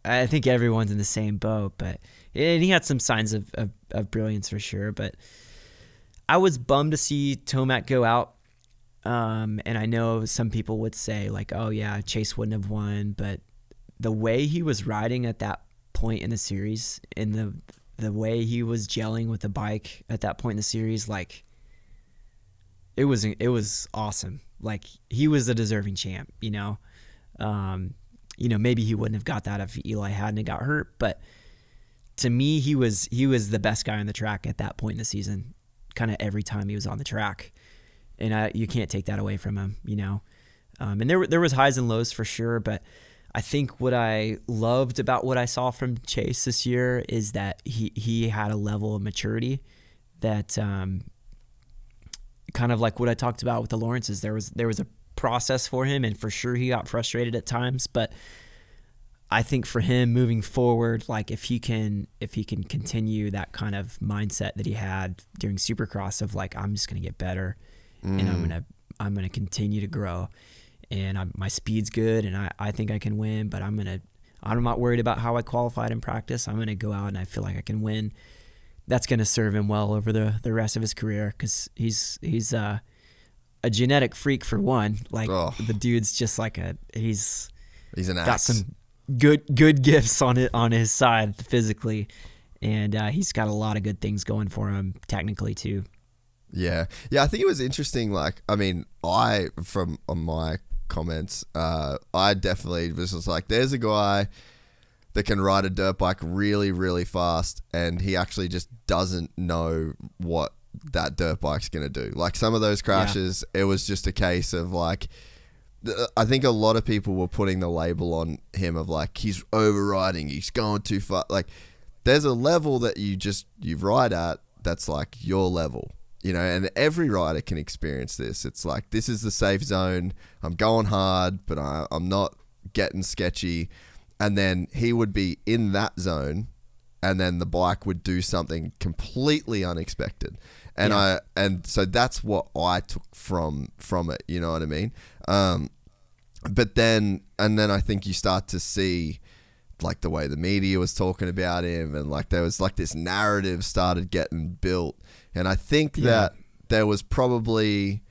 I think everyone's in the same boat, and he had some signs of brilliance for sure. But I was bummed to see Tomac go out. And I know some people would say, like, oh yeah, Chase wouldn't have won, but the way he was riding at that point in the series, and the way he was gelling with the bike at that point in the series, like, it was awesome. Like, he was a deserving champ, maybe he wouldn't have got that if Eli hadn't got hurt, but to me, he was the best guy on the track at that point in the season, kind of every time he was on the track. And you can't take that away from him, and there was highs and lows for sure, but I think what I loved about what I saw from Chase this year is that he had a level of maturity that kind of like what I talked about with the Lawrences. There was a process for him, and for sure he got frustrated at times, but I think for him moving forward, like if he can continue that kind of mindset that he had during Supercross of like, I'm just going to get better and I'm going to continue to grow, and my speed's good and I think I can win, but I'm not worried about how I qualified in practice. I'm going to go out and I feel like I can win. That's going to serve him well over the rest of his career, because he's a genetic freak for one. Like, the dude's just like he's an axe. Got some good gifts on his side physically, and he's got a lot of good things going for him technically too. Yeah. I think it was interesting. Like, I mean, on my comments, I definitely was just like, there's a guy that can ride a dirt bike really, really fast, and he actually just doesn't know what that dirt bike's going to do. Like, some of those crashes, it was just a case of like, I think a lot of people were putting the label on him of like, he's overriding, he's going too far. Like, there's a level that you ride at that's like your level, and every rider can experience this. It's like, this is the safe zone. I'm going hard, but I'm not getting sketchy. And then he would be in that zone, and then the bike would do something completely unexpected. And so that's what I took from it, you know what I mean? But then I think you start to see like the way the media was talking about him, and like there was like this narrative started getting built. And I think that there was probably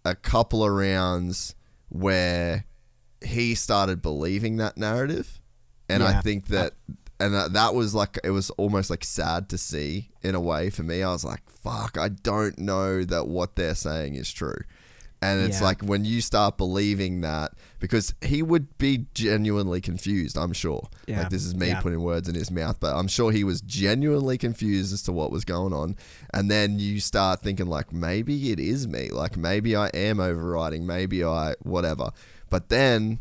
a couple of rounds where he started believing that narrative. And I think that, and that was like, it was almost like sad to see in a way for me. I was like, fuck, I don't know that what they're saying is true. And it's like, when you start believing that, because he would be genuinely confused, I'm sure. Yeah. Like, this is me putting words in his mouth, but I'm sure he was genuinely confused as to what was going on. And then you start thinking like, maybe it is me. Like, maybe I am overriding, maybe whatever. But then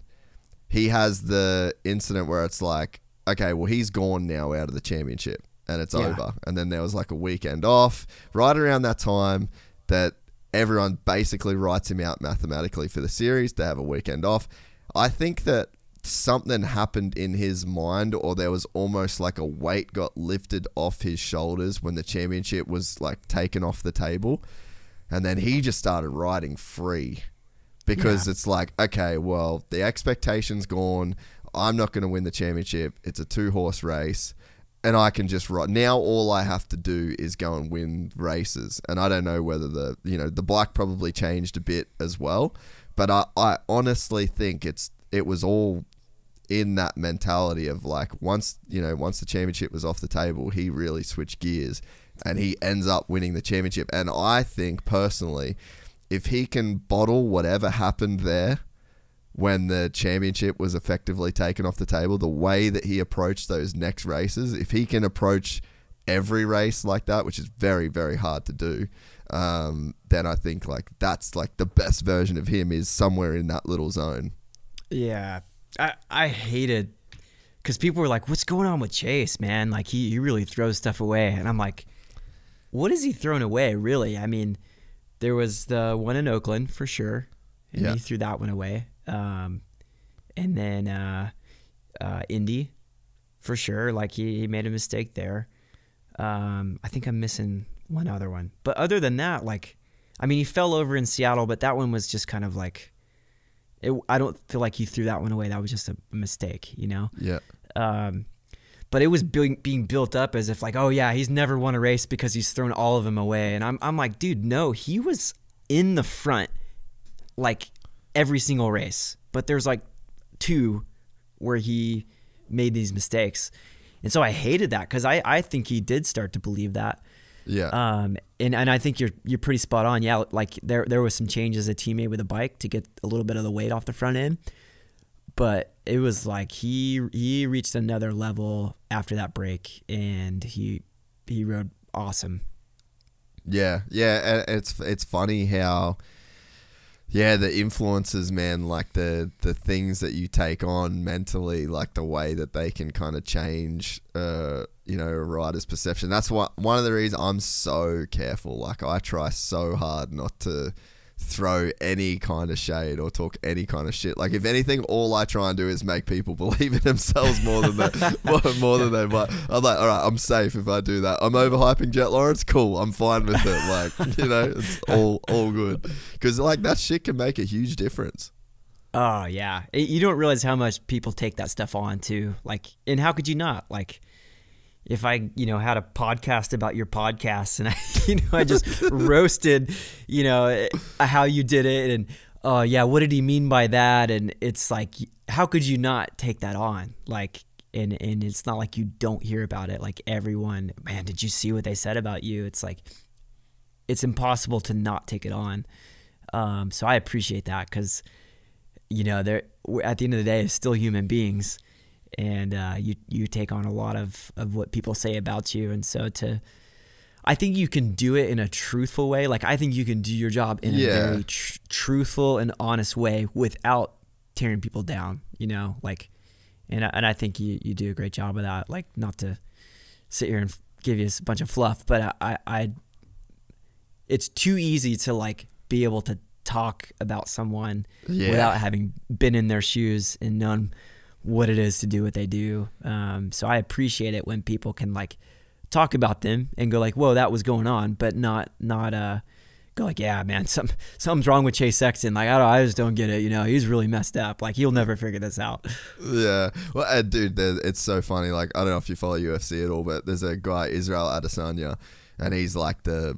he has the incident where it's like, okay, well, he's gone now out of the championship and it's over. And then there was like a weekend off right around that time that everyone basically writes him out mathematically for the series to have a weekend off. I think that something happened in his mind, or there was almost like a weight got lifted off his shoulders when the championship was like taken off the table. And then he just started riding free. Because it's like, okay, well, the expectation's gone. I'm not going to win the championship. It's a 2-horse race. And I can just ride. Now all I have to do is go and win races. And I don't know whether the bike probably changed a bit as well. But I honestly think it was all in that mentality of like, once the championship was off the table, he really switched gears. And he ends up winning the championship. And I think personally, if he can bottle whatever happened there when the championship was effectively taken off the table, the way that he approached those next races, if he can approach every race like that, which is very, very hard to do, then I think like that's like the best version of him is somewhere in that little zone. Yeah. I hated, because people were like, what's going on with Chase, man? Like, he really throws stuff away. And I'm like, what is he throwing away, really? I mean, there was the one in Oakland for sure, and he threw that one away. And then Indy for sure, like he made a mistake there. I think I'm missing one other one, but other than that, like, I mean, he fell over in Seattle, but that one was just kind of like, I don't feel like he threw that one away. That was just a mistake, Yeah. But it was being built up as if like, oh yeah, he's never won a race because he's thrown all of them away. And I'm like, dude, no, he was in the front like every single race. But there's like 2 where he made these mistakes. And so I hated that, because I think he did start to believe that. Yeah. And I think you're pretty spot on. Yeah, like there was some changes a team made with the bike to get a little bit of the weight off the front end, but it was like he reached another level after that break, and he rode awesome. Yeah, and it's funny how, yeah, the influences, man, like the things that you take on mentally, like the way that they can kind of change, a rider's perception. That's one of the reasons I'm so careful. Like, I try so hard not to throw any kind of shade or talk any kind of shit. Like, if anything, all I try and do is make people believe in themselves more than more than they might. I'm like, all right, I'm safe if I do that. I'm overhyping Jett Lawrence, cool, I'm fine with it. Like, it's all good, because like that shit can make a huge difference. Oh yeah, you don't realize how much people take that stuff on too. Like, and how could you not? Like, if I, had a podcast about your podcast and I just roasted, how you did it, and oh yeah, what did he mean by that? And it's like, how could you not take that on? Like, and it's not like you don't hear about it. Like, everyone, man, did you see what they said about you? It's like, it's impossible to not take it on. So I appreciate that, because, they're, at the end of the day, it's still human beings. And you take on a lot of what people say about you. And so I think you can do it in a truthful way. Like, I think you can do your job in a very truthful and honest way without tearing people down, like, and I think you do a great job of that. Like, not to sit here and give you a bunch of fluff, but it's too easy to like be able to talk about someone without having been in their shoes and known what it is to do what they do. So I appreciate it when people can like talk about them and go like, whoa, that was going on, but not go like, yeah, man, something's wrong with Chase Sexton. Like, I just don't get it. He's really messed up. Like, he'll never figure this out. Yeah. Well, dude, it's so funny. Like, I don't know if you follow UFC at all, but there's a guy, Israel Adesanya, and he's like the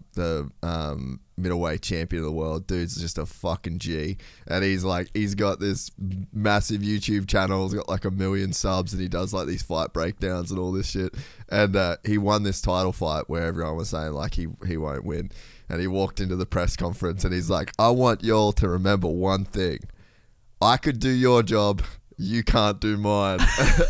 middleweight champion of the world. Dude's just a fucking G. And he's got this massive YouTube channel. He's got like 1 million subs, and he does like these fight breakdowns and all this shit. And he won this title fight where everyone was saying like he won't win. And he walked into the press conference and he's like, I want y'all to remember one thing. I could do your job, you can't do mine.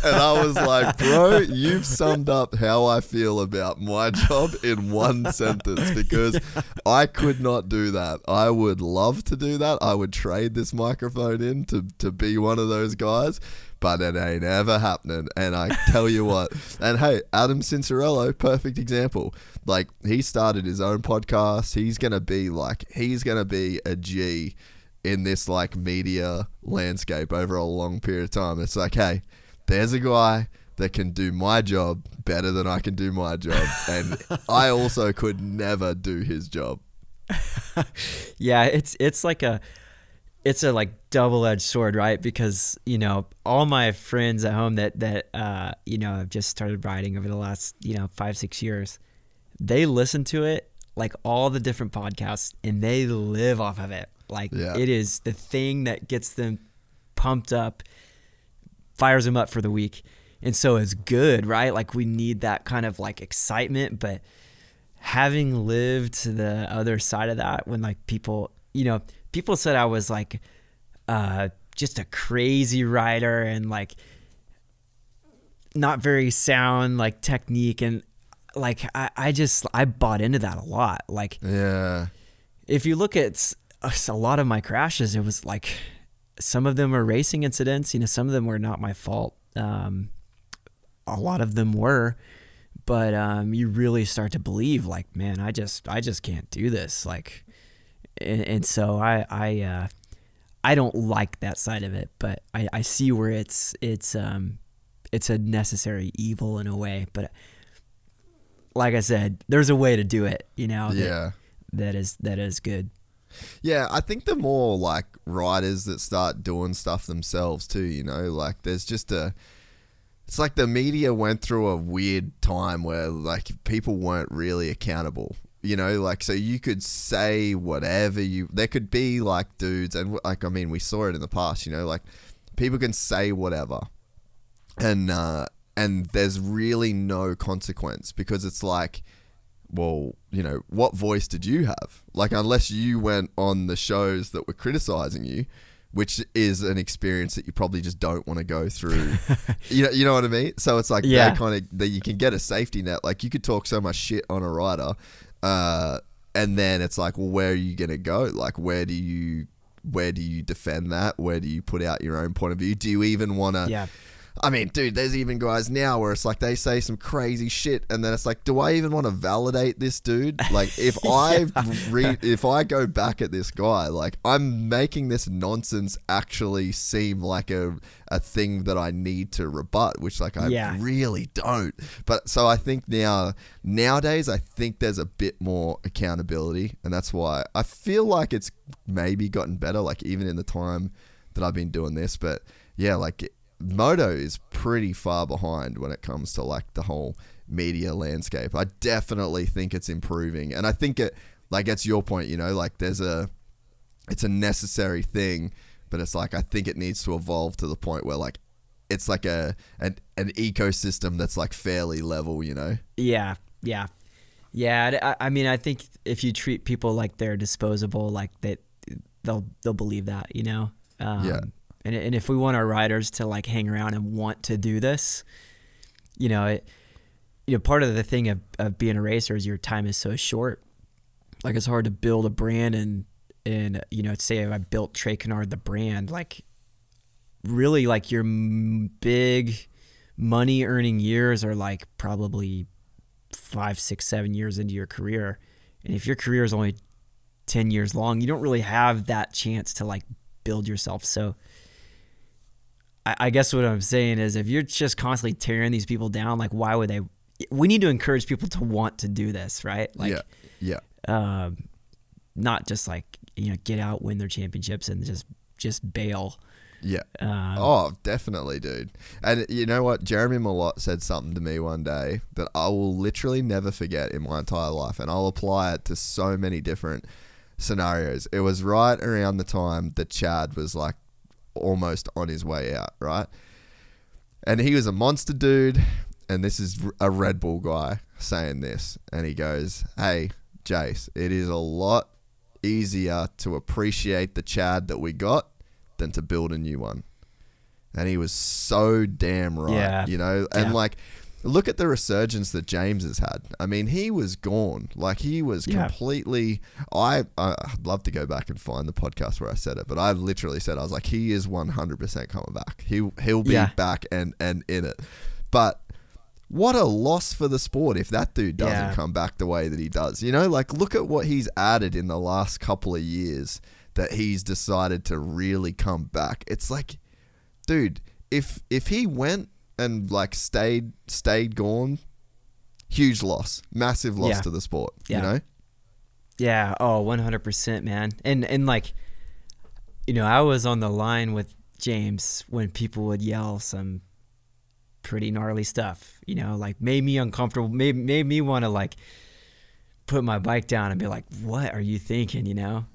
And I was like, bro, you've summed up how I feel about my job in one sentence, because I could not do that. I would love to do that. I would trade this microphone in to be one of those guys, but it ain't ever happening. And I tell you what, and hey, Adam Cincerello, perfect example. Like, he started his own podcast. He's going to be a G in this like media landscape over a long period of time. It's like, hey, there's a guy that can do my job better than I can do my job, and I also could never do his job. Yeah, it's a like double-edged sword, right? Because all my friends at home that have just started riding over the last 5-6 years, they listen to it, like all the different podcasts, and they live off of it. Like, it is the thing that gets them pumped up, fires them up for the week. And so it's good, right? Like, we need that kind of like excitement, but having lived to the other side of that, when like people said I was like just a crazy rider and like not very sound like technique, and like I bought into that a lot. Like, if you look at a lot of my crashes, it was like some of them were racing incidents, some of them were not my fault. A lot of them were, but you really start to believe like, man, I just can't do this. Like, and so I don't like that side of it, but I see where it's a necessary evil in a way. But like I said, there's a way to do it, that is good. Yeah, I think the more like riders that start doing stuff themselves too, like there's just it's like the media went through a weird time where like people weren't really accountable, like, so you could say whatever there could be like dudes, and like, I mean, we saw it in the past, like people can say whatever, and there's really no consequence, because it's like, well, you know, what voice did you have? Like, unless you went on the shows that were criticizing you, which is an experience that you probably just don't want to go through. You know what I mean? So it's like Yeah. they kind of, that you can get a safety net. Like, you could talk so much shit on a rider, and then it's like, well, where are you gonna go? Like, where do you defend that? Where do you put out your own point of view? Do you even want to? Yeah. I mean, dude, there's even guys now where it's like they say some crazy shit, and then it's like, do I even want to validate this dude? Like, if if I go back at this guy, like, I'm making this nonsense actually seem like a thing that I need to rebut, which, like, I really don't. But so I think nowadays, I think there's a bit more accountability, and that's why I feel like it's maybe gotten better, like, even in the time that I've been doing this. But yeah, like, Moto is pretty far behind when it comes to, like, the whole media landscape. I definitely think it's improving, and I think it, like, it's your point, you know, like, it's a necessary thing, but it's like, I think it needs to evolve to the point where, like, it's like an ecosystem that's, like, fairly level, you know? Yeah. I mean, I think if you treat people like they're disposable, like, they'll believe that, you know? Yeah. And if we want our riders to, like, hang around and want to do this, you know, part of the thing of being a racer is your time is so short. Like, it's hard to build a brand and you know, say if I built Trey Canard the brand, like, really, like, your big money earning years are, like, probably 5, 6, 7 years into your career. And if your career is only 10 years long, you don't really have that chance to, like, build yourself. So I guess what I'm saying is, if you're just constantly tearing these people down, like, why would they? We need to encourage people to want to do this, right? Like, not just, like, you know, get out, win their championships, and just bail. Yeah. Oh, definitely, dude. And you know what? Jeremy Malott said something to me one day that I will literally never forget in my entire life, and I'll apply it to so many different scenarios. It was right around the time that Chad was, like, almost on his way out, right? And he was a monster dude, and this is a Red Bull guy saying this, and he goes, "Hey, Jace, it is a lot easier to appreciate the Chad that we got than to build a new one." And he was so damn right, you know? And like, look at the resurgence that James has had. I mean, he was gone. Like, he was completely... I'd love to go back and find the podcast where I said it, but I literally said, I was like, he is 100% coming back. He'll be back and in it. But what a loss for the sport if that dude doesn't come back the way that he does. You know, like, look at what he's added in the last couple of years that he's decided to really come back. It's like, dude, if he went and, like, stayed gone, huge loss, massive loss to the sport, you know? Yeah. Oh, 100%, man. And like, you know, I was on the line with James when people would yell some pretty gnarly stuff, you know, like, made me uncomfortable, made me want to, like, put my bike down and be like, what are you thinking, you know?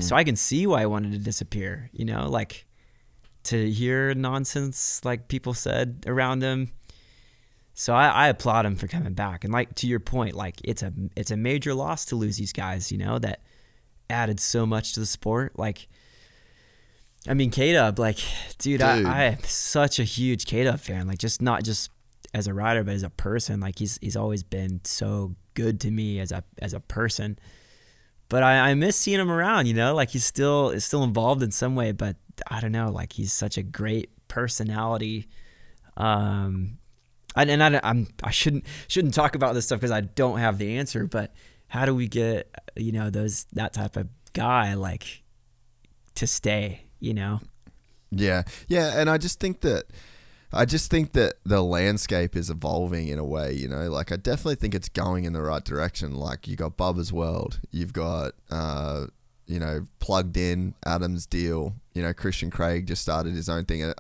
So I can see why I wanted to disappear, you know, like, to hear nonsense like people said around him. So I applaud him for coming back. And, like, to your point, like, it's a major loss to lose these guys, you know, that added so much to the sport. Like, I mean, K-Dub, like, dude. I am such a huge K-Dub fan. Like, just not just as a rider, but as a person. Like, he's always been so good to me as a person. But I miss seeing him around, you know, like, he's still involved in some way, but I don't know, like, he's such a great personality. I shouldn't talk about this stuff because I don't have the answer, but how do we get, you know, that type of guy, like, to stay, you know? Yeah. And I just think that the landscape is evolving in a way, you know, like, I definitely think it's going in the right direction. Like, you got Bubba's World, you've got, you know, Plugged In, Adam's Deal, you know, Christian Craig just started his own thing.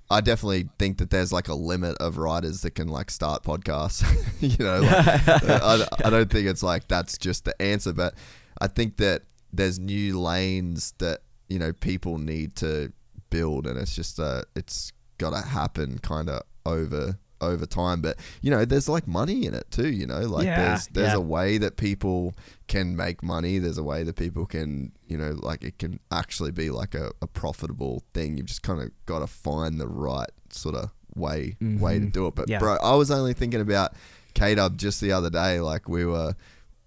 I definitely think that there's, like, a limit of riders that can, like, start podcasts, you know, like, I don't think it's like, that's just the answer, but I think that there's new lanes that, you know, people need to build, and it's just, it's got to happen kind of over over time. But you know, there's like money in it too. You know, like there's a way that people can make money. There's a way that people can, you know, like it can actually be like a profitable thing. You've just kind of got to find the right sort of way to do it. But bro, I was only thinking about K-Dub just the other day. Like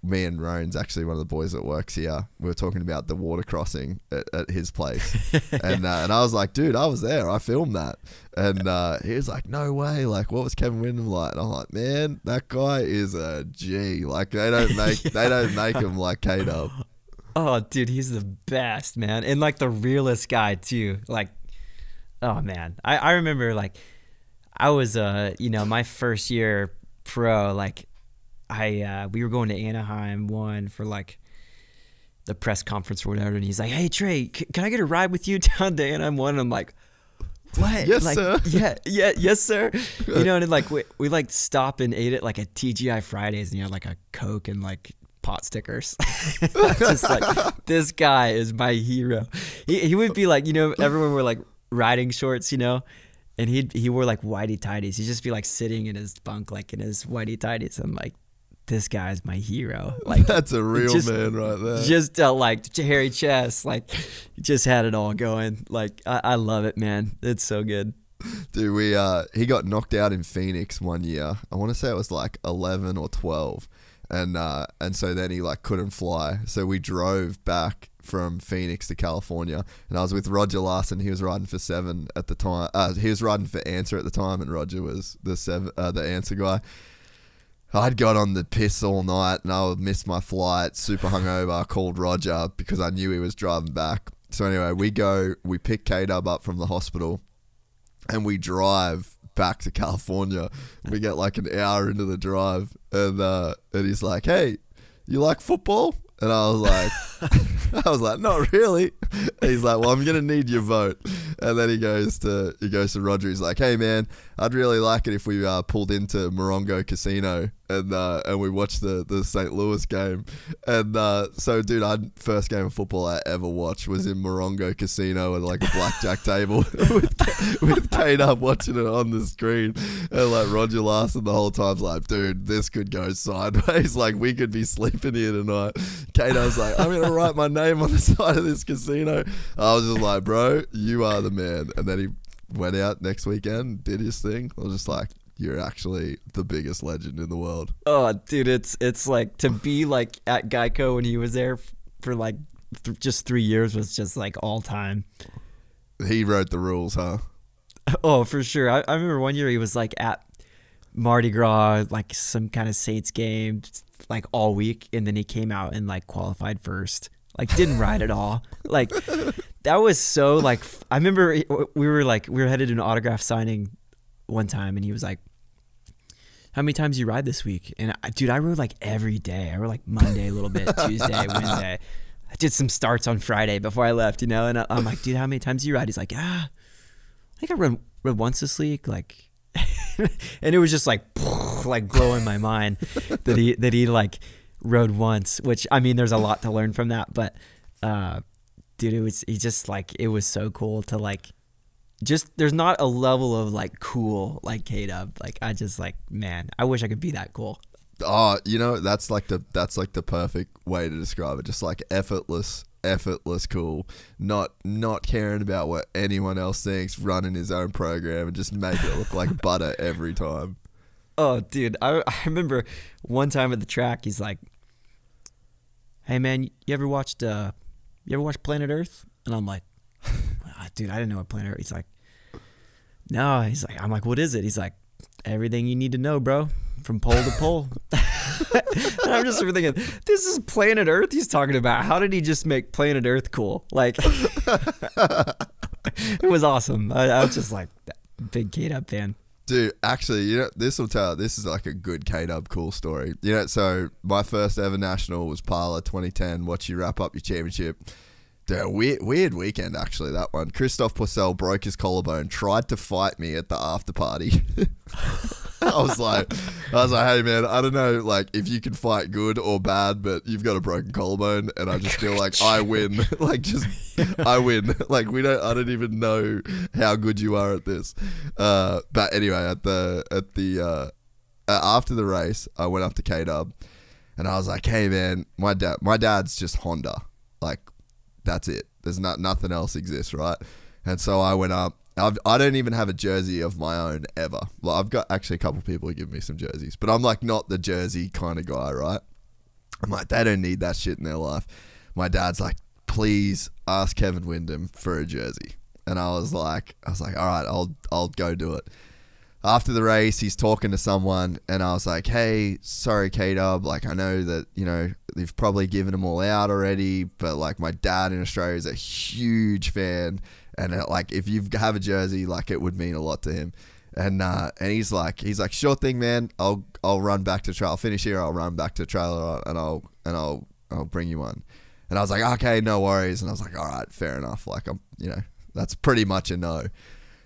me and Roan's actually one of the boys that works here. We were talking about the water crossing at his place, and I was like, dude, I was there. I filmed that, and he was like, no way. Like, what was Kevin Windham like? And I'm like, man, that guy is a G. Like, they don't make him like K-Dub. Oh, dude, he's the best, man, and like the realest guy too. Like, oh man, I remember like I was you know, my first year pro, like. We were going to Anaheim one for like the press conference or whatever, and he's like, hey Trey, can I get a ride with you down to Anaheim one? And I'm like, what? Yes, like, sir. Yes sir. You know, and then like we like stop and ate it like at TGI Fridays, and you had like a Coke and like pot stickers. Just like, this guy is my hero. He would be like, you know, everyone wore like riding shorts, you know, and he wore like whitey tighties. He'd just be like sitting in his bunk like in his whitey tighties. I'm like, this guy's my hero. Like, that's a real man right there. Just like hairy chest, like just had it all going. Like I love it, man. It's so good. Dude, he got knocked out in Phoenix one year. I want to say it was like 11 or 12, and so then he like couldn't fly. So we drove back from Phoenix to California, and I was with Roger Larson. He was riding for 7 at the time. He was riding for Answer at the time, and Roger was the Answer guy. I'd got on the piss all night and I would miss my flight, super hungover. I called Roger because I knew he was driving back. So anyway, we pick K-Dub up from the hospital and we drive back to California. We get like an hour into the drive, and he's like, hey, you like football? And I was like, not really. And he's like, well, I'm gonna need your vote. And then he goes to Roger. He's like, hey man, I'd really like it if we pulled into Morongo Casino and we watched the St. Louis game. And so dude, first game of football I ever watched was in Morongo Casino at like a blackjack table with K-Dub watching it on the screen. And like Roger Larson the whole time's like, dude, this could go sideways. Like, we could be sleeping here tonight. K-Dub's like, I'm gonna write my name on the side of this casino. I was just like, bro, you are the man. And then he went out next weekend, did his thing. I was just like, you're actually the biggest legend in the world. Oh, dude, it's like to be like at GEICO when he was there for like just 3 years was just like all time. He wrote the rules, huh? Oh, for sure. I remember one year he was like at Mardi Gras, like some kind of Saints game, like all week, and then he came out and like qualified first. Like, didn't ride at all. Like, that was so like, I remember we were headed to an autograph signing one time, and he was like, how many times you ride this week? And dude, I rode like every day. I rode like Monday a little bit, Tuesday, Wednesday. I did some starts on Friday before I left, you know, and I'm like, dude, how many times do you ride? He's like, I think I rode once this week. Like, and it was just like blowing my mind that he like rode once, which, I mean, there's a lot to learn from that, but dude, it was so cool to like, just, there's not a level of like cool like K-Dub. Like, I just like, man, I wish I could be that cool. Oh, you know, that's like the perfect way to describe it. Just like effortless cool, not caring about what anyone else thinks, running his own program and just make it look like butter every time. Oh, dude, I remember one time at the track, he's like, hey man, you ever watched Planet Earth? And I'm like, dude, I didn't know what Planet Earth. He's like, no. He's like, I'm like, what is it? He's like, everything you need to know, bro, from pole to pole. And I'm just thinking, this is Planet Earth he's talking about. How did he just make Planet Earth cool? Like, it was awesome. I was just like, big K-Dub fan. Dude, actually, you know, this is like a good K-Dub cool story. You know, so my first ever national was Parla 2010. Watch you wrap up your championship. Dude, weird weekend, actually, that one. Christophe Pourcel broke his collarbone, tried to fight me at the after party. I was like, hey man, I don't know, like if you can fight good or bad, but you've got a broken collarbone, and I just feel like I win. Like I win. Like I don't even know how good you are at this. But anyway, after the race, I went up to K-Dub, and I was like, hey man, my dad's just Honda. Like that's it. There's nothing else exists, right? And so I went up. I don't even have a jersey of my own ever. Like, I've got actually a couple people who give me some jerseys, but I'm like not the jersey kind of guy, right? I'm like, they don't need that shit in their life. My dad's like, please ask Kevin Windham for a jersey. And I was like, all right, I'll go do it. After the race, he's talking to someone, and I was like, hey, sorry, K-Dub, like I know that, you know, they've probably given them all out already, but like my dad in Australia is a huge fan. And like, if you have a jersey, like it would mean a lot to him. And he's like, sure thing, man. I'll run back to trailer. I'll finish here. I'll run back to trailer, and I'll bring you one. And I was like, okay, no worries. And I was like, all right, fair enough. Like that's pretty much a no.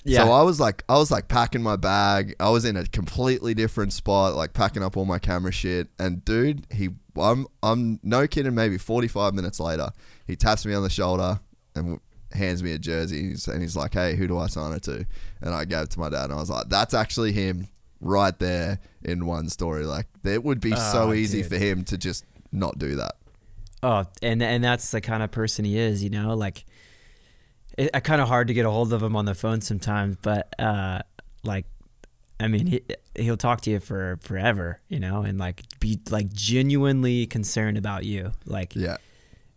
Yeah. So I was like packing my bag. I was in a completely different spot, like packing up all my camera shit. And dude, I'm no kidding. Maybe 45 minutes later, he taps me on the shoulder and hands me a jersey, and he's like, hey, who do I sign it to? And I gave it to my dad, and I was like, that's actually him right there in one story. Like, it would be so easy for him to just not do that. Oh, and that's the kind of person he is, you know, like it's kind of hard to get a hold of him on the phone sometimes, but like, I mean, he'll talk to you for forever, you know, and like be like genuinely concerned about you. Like, yeah.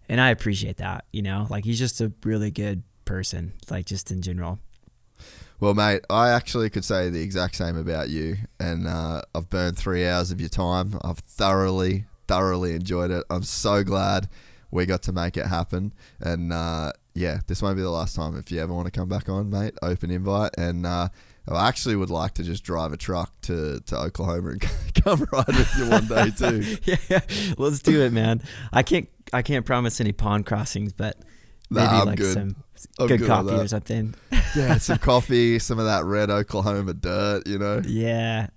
And I appreciate that, you know, like he's just a really good person, like just in general. Well, mate, I actually could say the exact same about you, and I've burned 3 hours of your time. I've thoroughly enjoyed it. I'm so glad we got to make it happen. And yeah, this won't be the last time. If you ever want to come back on, mate, open invite. And I actually would like to just drive a truck to Oklahoma and come ride with you one day too. Yeah, let's do it, man. I can't promise any pond crossings, but maybe like good. Some good coffee or something. Yeah, some coffee, some of that red Oklahoma dirt, you know. Yeah.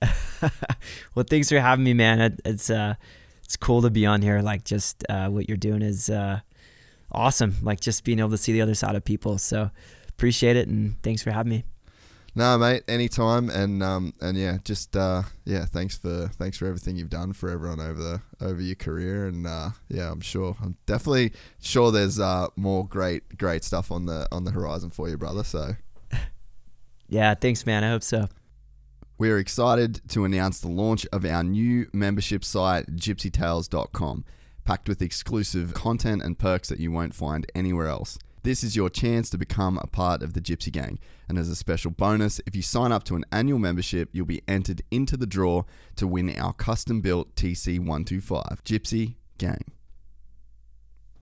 Well, thanks for having me, man. It's cool to be on here. Like, just what you're doing is awesome. Like, just being able to see the other side of people. So appreciate it, and thanks for having me. No, mate, anytime. And yeah, just yeah, thanks for everything you've done for everyone over your career. And yeah, I'm definitely sure there's more great stuff on the horizon for you, brother. So yeah, thanks, man. I hope so. We're excited to announce the launch of our new membership site, gypsytales.com, packed with exclusive content and perks that you won't find anywhere else. This is your chance to become a part of the Gypsy Gang. And as a special bonus, if you sign up to an annual membership, you'll be entered into the draw to win our custom-built TC125. Gypsy Gang.